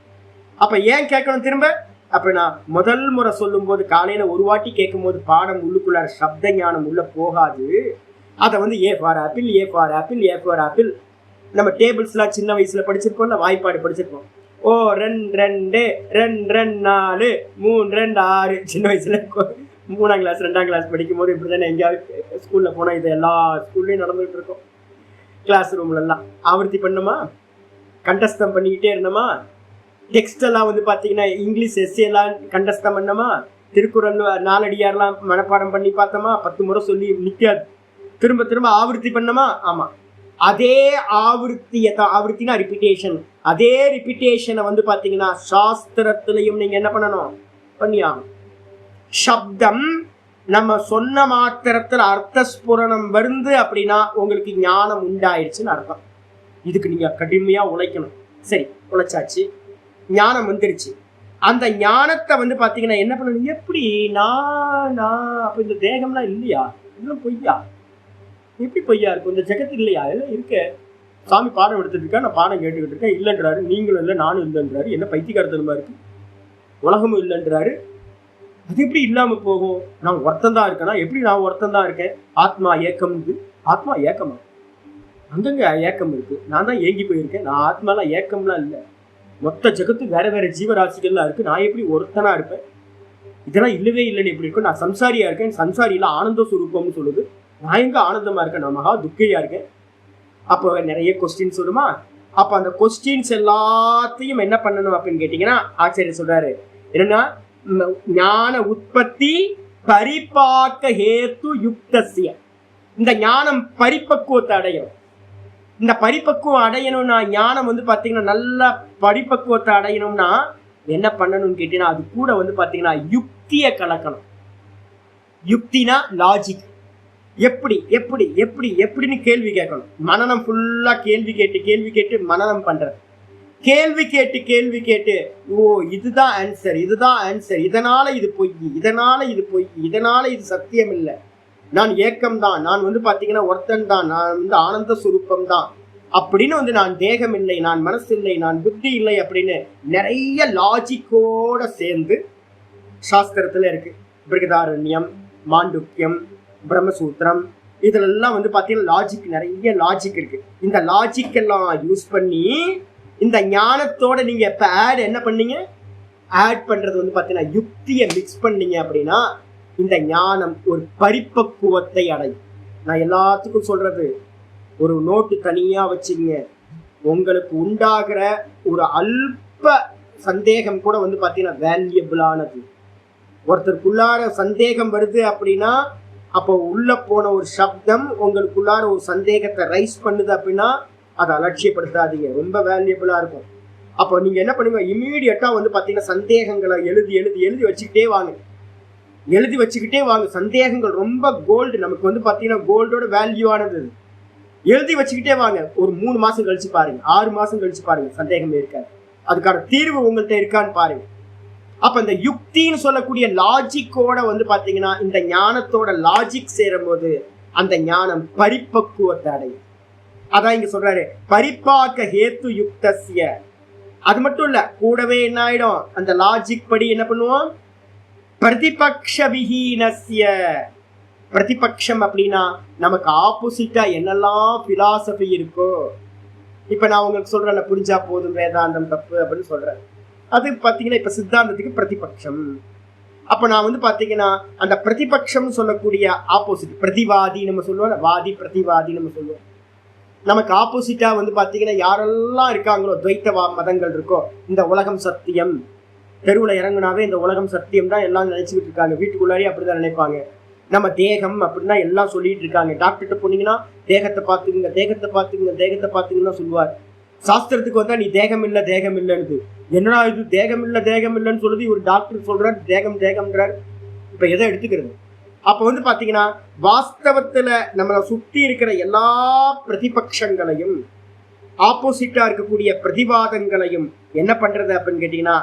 அப்ப ஏன் கேட்கணும் திரும்ப அப்படின்னா, முதல் முறை சொல்லும் போது காலையில ஒரு வாட்டி கேட்கும் போது பாடம் உள்ளுக்குள்ளார சப்த ஞானம் உள்ள போகாது. அதை வந்து A for apple, A for apple, A for apple. நம்ம டேபிள்ஸ்லாம் சின்ன வயசுல படிச்சிருப்போம்ல, வாய்ப்பாடு படிச்சிருப்போம். ஓ 2 2 2 2 4 3 2 6. சின்ன வயசுல 3ஆம் கிளாஸ் 2ஆம் கிளாஸ் படிக்கும் போது இப்படி தானே எங்கேயாவது ஸ்கூல்ல போனா இது எல்லா ஸ்கூல்லையும் நடந்துகிட்டு இருக்கும். கிளாஸ் ரூம்ல எல்லாம் ஆவர்த்தி பண்ணோமா, கண்டஸ்தம் பண்ணிக்கிட்டே இருந்தோமா. டெக்ஸ்ட் எல்லாம் வந்து பாத்தீங்கன்னா இங்கிலீஷ் எஸ்ஏ எல்லாம் கண்டஸ்தம் பண்ணோமா. திருக்குறள் 4 அடியாரெல்லாம் மனப்பாடம் பண்ணி பார்த்தோமா. 10 முறை சொல்லி நிற்காது, திரும்ப திரும்ப ஆவர்த்தி பண்ணோமா. ஆமா, அதே ஆவர்த்தியை தான், ஆவர்த்தினா ரிப்பீட்டேஷன். அதே ரிப்பீட்டேஷனை வந்து பாத்தீங்கன்னா சாஸ்திரத்திலையும் நீங்க என்ன பண்ணணும், பண்ணியாகணும். சப்தம் நம்ம சொன்ன மாத்திரத்துல அர்த்தஸ்புரணம் வருது அப்படின்னா உங்களுக்கு ஞானம் உண்டாயிடுச்சுன்னு அர்த்தம். இதுக்கு நீங்க கடுமையா உழைக்கணும். சரி, உழைச்சாச்சு, ஞானம் வந்துருச்சு. அந்த ஞானத்தை வந்து பாத்தீங்கன்னா என்ன பண்ணணும், எப்படி நான் அப்ப இந்த தேகம்லாம் இல்லையா, இன்னும் பொய்யா, எப்படி பொய்யா இருக்கும், இந்த ஜெகத்து இல்லையா, எல்லாம் இருக்க. சாமி பாடம் எடுத்துட்டு இருக்கா, நான் பாடம் கேட்டுக்கிட்டு இருக்கேன், இல்லைன்றாரு. நீங்களும் இல்லை நானும் இல்லைன்றாரு. என்ன பைத்தியக்காரத்தனமா இருக்கு, உலகமும் இல்லைன்றாரு. அது எப்படி இல்லாம போகும், நான் ஒருத்தன் தான் இருக்கேனா, எப்படி நான் ஒருத்தன் தான் இருக்கேன். ஆத்மா ஏக்கம், ஆத்மா ஏக்கமா, அங்கங்க ஏக்கம் இருக்கு, நான் தான் ஏங்கி போயிருக்கேன். நான் ஆத்மாலாம் ஏக்கம்லாம் இல்லை, மொத்த ஜெகத்து வேற வேற ஜீவராசிகள்லாம் இருக்கு, நான் எப்படி ஒருத்தனா இருப்பேன். இதெல்லாம் இல்லவே இல்லைன்னு எப்படி இருக்கும். நான் சம்சாரியா இருக்கேன், சம்சாரியில ஆனந்த சுரூபம்னு சொல்லுது. நான் எங்க ஆனந்தமா இருக்கேன், நான் மகா துக்கையா இருக்கேன். அப்போ நிறைய கொஸ்டின்ஸ் வருமா. அப்ப அந்த கொஸ்டின்ஸ் எல்லாத்தையும் என்ன பண்ணணும் அப்படின்னு கேட்டீங்கன்னா, ஆச்சாரியர் சொல்றாரு என்னன்னா, ஞான உற்பத்தி பரிபாக்க ஹேத்து யுக்தஸ்ய. இந்த ஞானம் பரிபக்குவத்தை அடையும். இந்த பரிபக்குவம் அடையணும்னா, ஞானம் வந்து பாத்தீங்கன்னா நல்ல பரிபக்குவத்தை அடையணும்னா என்ன பண்ணணும்னு கேட்டீங்கன்னா, அது கூட வந்து பாத்தீங்கன்னா யுக்தியை கலக்கணும். யுக்தினா லாஜிக். எப்படி எப்படி எப்படி எப்படின்னு கேள்வி கேட்கணும். மனநம் ஃபுல்லா கேள்வி கேட்டு மனநம் பண்றது. கேள்வி கேட்டு ஓ இதுதான் ஆன்சர், இதுதான் ஆன்சர், இதனால இது பொய், இதனால இது பொய், இதனால இது சத்தியம் இல்லை, நான் ஏக்கம் தான், நான் வந்து பாத்தீங்கன்னா ஒருத்தன் தான், நான் வந்து ஆனந்த சுரூபம் தான் அப்படின்னு வந்து நான் தேகம் இல்லை, நான் மனசு இல்லை, நான் புத்தி இல்லை அப்படின்னு நிறைய லாஜிக்கோட சேர்ந்து சாஸ்திரத்துல இருக்கு. பிருகதாரண்யம், மாண்டுக்கியம், பிரம்மசூத்திரம், இதெல்லாம் வந்து பாத்தீங்கன்னா லாஜிக், நிறைய லாஜிக் இருக்கு. இந்த லாஜிக் எல்லாம் யூஸ் பண்ணி இந்த ஞானத்தோட நீங்க எப்ப என்ன பண்ணீங்க, ஆட் பண்றது வந்து பாத்தீங்கன்னா யுக்தியை மிக்ஸ் பண்ணீங்க அப்படின்னா இந்த ஞானம் ஒரு பரிபக்குவத்தை அடையும். நான் எல்லாத்துக்கும் சொல்றது, ஒரு நோட்டு தனியா வச்சுங்க, உங்களுக்கு உண்டாகிற ஒரு அல்ப சந்தேகம் கூட வந்து பாத்தீங்கன்னா வேல்யூபிளானது. ஒருத்தருக்குள்ளார சந்தேகம் வருது அப்படின்னா, அப்போ உள்ள போன ஒரு சப்தம் உங்களுக்குள்ளார ஒரு சந்தேகத்தை ரைஸ் பண்ணுது அப்படின்னா அதை அலட்சியப்படுத்தாதீங்க, ரொம்ப வேல்யூபிளா இருக்கும். அப்போ நீங்க என்ன பண்ணுங்க, இமீடியட்டா வந்து பாத்தீங்கன்னா சந்தேகங்களை எழுதி வச்சுக்கிட்டே வாங்க. சந்தேகங்கள் ரொம்ப கோல்டு, நமக்கு வந்து பாத்தீங்கன்னா கோல்டோட வேல்யூ ஆனது. எழுதி வச்சுக்கிட்டே வாங்க. ஒரு 3 மாசம் கழிச்சு பாருங்க, 6 மாசம் கழிச்சு பாருங்க, சந்தேகமே இருக்காது. அதுக்கான தீர்வு உங்கள்கிட்ட இருக்கான்னு பாருங்க. அப்ப இந்த யுக்தின்னு சொல்லக்கூடிய லாஜிக்கோட வந்து பாத்தீங்கன்னா இந்த ஞானத்தோட லாஜிக் சேரும் போது அந்த ஞானம் பரிபக்குவத்தை அடையும். அதான் இங்க சொல்றாரு, பரிபாக்க ஹேத்து யுக்தஸ்ய. அது மட்டும் இல்ல, கூடவே என்ன ஆயிடும், அந்த லாஜிக் படி என்ன பண்ணுவோம், பிரதிபக்ஷ விஹீனஸ்ய. பிரதிபக்ஷம் அப்படின்னா நமக்கு ஆப்போசிட்டா என்னெல்லாம் பிலாசபி இருக்கோ. இப்ப நான் உங்களுக்கு சொல்றேன், புரிஞ்சா போதும் வேதாந்தம் தப்பு அப்படின்னு சொல்றேன். அது பாத்தீங்கன்னா இப்ப சித்தாந்தத்துக்கு பிரதிபக்ஷம். அப்ப நான் வந்து பாத்தீங்கன்னா அந்த பிரதிபக்ஷம் சொல்லக்கூடிய ஆப்போசிட், பிரதிவாதி நம்ம சொல்லுவோம், வாதி பிரதிவாதி நம்ம சொல்லுவோம். நமக்கு ஆப்போசிட்டா வந்து பாத்தீங்கன்னா யாரெல்லாம் இருக்காங்களோ, துவைத்த மதங்கள் இருக்கோ, இந்த உலகம் சத்தியம், தெருவுல இறங்குனாவே இந்த உலகம் சத்தியம் தான் எல்லாம் நினைச்சுக்கிட்டு இருக்காங்க, வீட்டுக்குள்ளாரே அப்படிதான் நினைப்பாங்க. நம்ம தேகம் அப்படின்னா எல்லாம் சொல்லிட்டு இருக்காங்க. டாக்டர்கிட்ட போனீங்கன்னா தேகத்தை பார்த்துக்குங்க, தேகத்தை பார்த்துக்குங்க, தேகத்தை பார்த்துக்குன்னு தான் சொல்லுவார். சாஸ்திரத்துக்கு வந்தா நீ தேகம் இல்லை தேகம் இல்லைன்னு. என்னடா இது தேகம் இல்லை தேகம் இல்லைன்னு சொல்லுது, ஒரு டாக்டர் சொல்றாரு தேகம் தேகம்ன்றார். இப்ப எதை எடுத்துக்கிறது? அப்ப பாத்தீங்கன்னா வாஸ்தவத்துல நம்மளை சுத்தி இருக்கிற எல்லா பிரதிபட்சங்களையும், ஆப்போசிட்டா இருக்கக்கூடிய பிரதிவாதங்களையும் என்ன பண்றது அப்படின்னு கேட்டீங்கன்னா,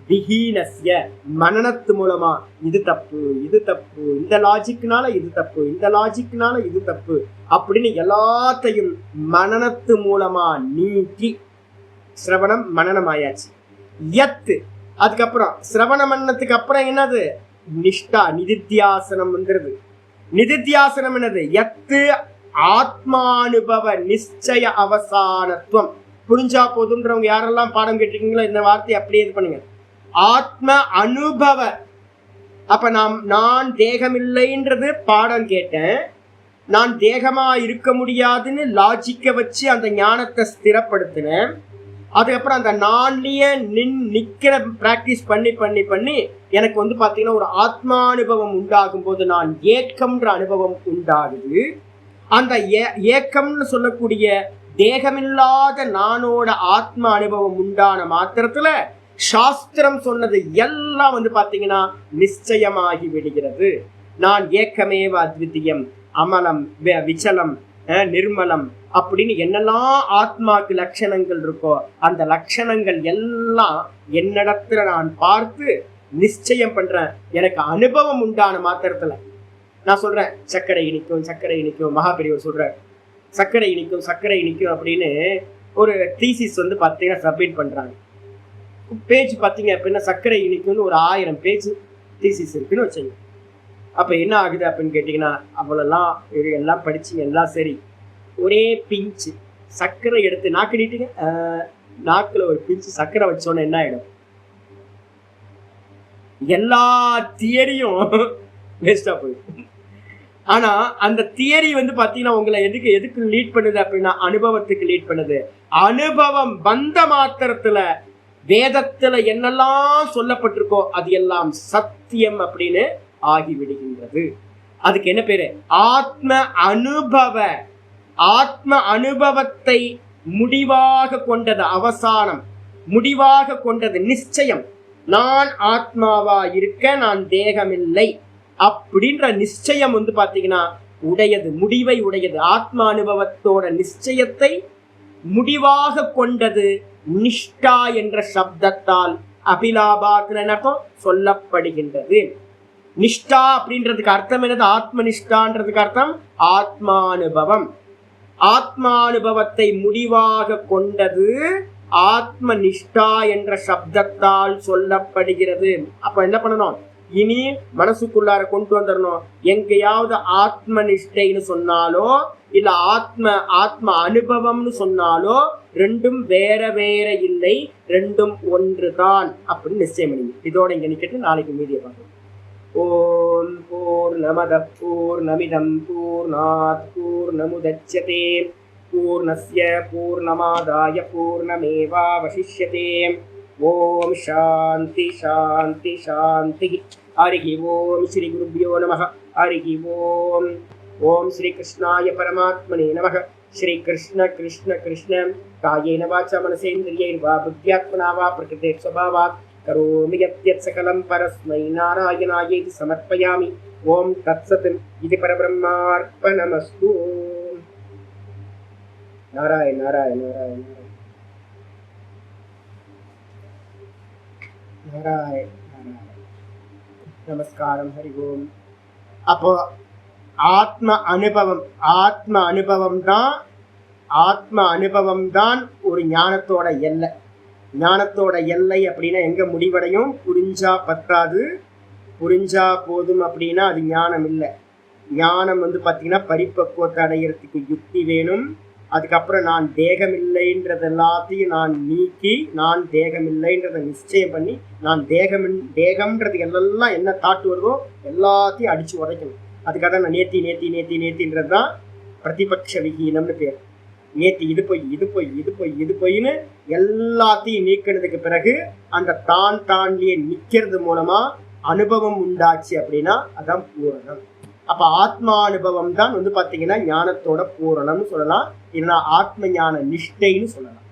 விஹீனஸ்ய மனனத்து மூலமா இது தப்பு இது தப்பு, இந்த லாஜிக்னால இது தப்பு, இந்த லாஜிக்னால இது தப்பு அப்படின்னு எல்லாத்தையும் மனனத்து மூலமா நீக்கி, சிரவணம் மனனம் ஆயாச்சு. யத்து அதுக்கப்புறம் சிரவண மன்னத்துக்கு அப்புறம் என்னது? நிஷ்டா நிதித்தியாசனம் வந்துருது. நிதித்தியாசனம் என்னது? யத்து ஆத்மானுபவ நிச்சய அவசானத்துவம். புரிஞ்சா போதுன்றவங்க யாரெல்லாம் பாடம் கேட்டிருக்கீங்களோ இந்த வார்த்தையை அப்படியே இது பண்ணுங்க. ஆத்ம அனுபவ. அப்ப நான் தேகமில்லைன்றது பாடம் கேட்டேன், நான் தேகமா இருக்க முடியாதுன்னு லாஜிக்க வச்சு அந்த ஞானத்தை ஸ்திரப்படுத்தினேன். அதுக்கப்புறம் அந்த நான்லயே நிக்கிற பிராக்டிஸ் பண்ணி பண்ணி பண்ணி எனக்கு பாத்தீங்கன்னா ஒரு ஆத்மானுபவம் உண்டாகும் போது நான் ஏக்கம்ன்ற அனுபவம் உண்டாகுது. அந்த ஏக்கம்னு சொல்லக்கூடிய தேகமில்லாத நானோட ஆத்ம அனுபவம் உண்டான மாத்திரத்துல சாஸ்திரம் சொன்னது எல்லாம் பாத்தீங்கன்னா நிச்சயமாகி விடுகிறது. நான் ஏக்கமேவ அத்விதீயம், அமலம், விச்சலம், நிர்மலம் அப்படின்னு என்னெல்லாம் ஆத்மாக்கு லட்சணங்கள் இருக்கோ அந்த லட்சணங்கள் எல்லாம் என்னிடத்துல நான் பார்த்து நிச்சயம் பண்றேன். எனக்கு அனுபவம் உண்டான மாத்திரத்துல நான் சொல்றேன் சர்க்கரை இனிக்கும் சர்க்கரை இனிக்கும். மகாபெரியவர் சொல்றார் சர்க்கரை இனிக்கும் சர்க்கரை இனிக்கும் அப்படின்னு ஒரு தீசிஸ் பார்த்தீங்கன்னா சப்மிட் பண்றாங்க. பேஜ் பார்த்தீங்க அப்படின்னா சர்க்கரை இனிக்கும்னு ஒரு 1000 பேஜ் தீசிஸ் இருக்குன்னு வச்சுங்க. அப்ப என்ன ஆகுது அப்படின்னு கேட்டீங்கன்னா, அவ்வளோலாம் எல்லாம் படிச்சுங்க எல்லாம் சரி, ஒரே பிஞ்சு சர்க்கரை எடுத்து நாக்கு நீட்டுங்க, நாக்குல ஒரு பிஞ்சு சர்க்கரை வச்சோன்னு என்ன ஆயிடும்? எல்லா தியரியும் வேஸ்டா போயிடும். ஆனா அந்த தியரி பாத்தீங்கன்னா உங்களை எதுக்கு லீட் பண்ணுது அப்படின்னா அனுபவத்துக்கு லீட் பண்ணுது. அனுபவம் வந்த மாத்திரத்துல வேதத்துல என்னெல்லாம் சொல்லப்பட்டிருக்கோ அது எல்லாம் சத்தியம் அப்படின்னு ஆகிவிடுகின்றது. அதுக்கு என்ன பேரு? ஆத்ம அனுபவ. ஆத்ம அனுபவத்தை முடிவாக கொண்டது அவசானம், முடிவாக கொண்டது நிச்சயம். நான் ஆத்மாவா இருக்க, நான் தேகமில்லை அப்படின்ற நிச்சயம் பாத்தீங்கன்னா உடையது, முடிவை உடையது. ஆத்ம அனுபவத்தோட நிச்சயத்தை முடிவாக கொண்டது நிஷ்டா என்ற சப்தத்தால் அபிலாபாத்னு அர்த்தம் சொல்லப்படுகின்றது. நிஷ்டா அப்படின்றதுக்கு அர்த்தம் என்னது? ஆத்ம நிஷ்டான்றதுக்கு அர்த்தம் ஆத்மானுபவம். ஆத்மானுபவத்தை முடிவாக கொண்டது ஆத்ம நிஷ்டா என்ற சப்தத்தால் சொல்லப்படுகிறது. அப்ப என்ன பண்ணணும்? இனி மனசுக்குள்ளார கொண்டு வந்துடணும். எங்கேயாவது ஆத்ம நிஷ்டைன்னு சொன்னாலோ இல்ல ஆத்ம அனுபவம்னு சொன்னாலோ ரெண்டும் வேற வேற இல்லை, ரெண்டும் ஒன்றுதான் அப்படின்னு நிச்சயம் பண்ணுங்க. இதோட இங்க நிக்கட்டு, நாளைக்கு மீதியை பார்க்கணும். ஓம் பூர்ணமத பூர்ணமிதம் பூர்ணாத் பூர்ணமுதச்யதே பூர்ணஸ்ய பூர்ணமாதாய பூர்ணமேவாவசிஷ்யதே. ஓம் சாந்தி சாந்தி சாந்தி. ஹரி ஓம் ஸ்ரீ குருப்யோ நமः. ஹரி ஓம். ஓம் ஸ்ரீ கிருஷ்ணாய பரமாத்மனே நமः. ஸ்ரீ கிருஷ்ண கிருஷ்ண கிருஷ்ண காயேன வாச்சா மனசேந்திரியைர்வா புத்யாத்மனா வா பிரகிருதே ஸ்வபாவாத் கரோமி யத்யத் சகலம் பரஸ்மை நாராயணாயேதி சமர்ப்பயாமி. ஓம் தத்சத். இது பரபிரம்மார்ப்பணமஸ்து. நாராயண நாராயண நாராயண நாராயண நாராயண. நமஸ்காரம். ஹரி ஓம். அப்போ ஆத்ம அனுபவம் தான் ஒரு ஞானத்தோட எல்லை. ஞானத்தோட எல்லை அப்படின்னா எங்க முடிவடையும்? புரிஞ்சா பத்தாது, புரிஞ்சா போதும் அப்படின்னா அது ஞானம் இல்லை. ஞானம் பார்த்தீங்கன்னா பரிபக்குவத்தை அடைகிறதுக்கு யுக்தி வேணும். அதுக்கப்புறம் நான் தேகமில்லைன்றது எல்லாத்தையும் நான் நீக்கி, நான் தேகமில்லைன்றதை நிச்சயம் பண்ணி, நான் தேகம்ன்றது எல்லாம் என்ன தாட்டு வருதோ எல்லாத்தையும் அடிச்சு உடைக்கணும். அதுக்காக தான் நான் நேத்தின்றது தான் பிரதிபட்ச விஹீனம்னு பேர். நேத்தி இது பொய் இது பொய் இது பொய் இது பொய்ன்னு எல்லாத்தையும் நீக்கினதுக்கு பிறகு அந்த தான்லயே நிக்கிறது மூலமா அனுபவம் உண்டாச்சு அப்படின்னா அதான் பூரணம். அப்ப ஆத்மானுபவம் தான் வந்து பாத்தீங்கன்னா ஞானத்தோட பூரணம்னு சொல்லலாம், இல்லைன்னா ஆத்ம ஞான நிஷ்டைன்னு சொல்லலாம்.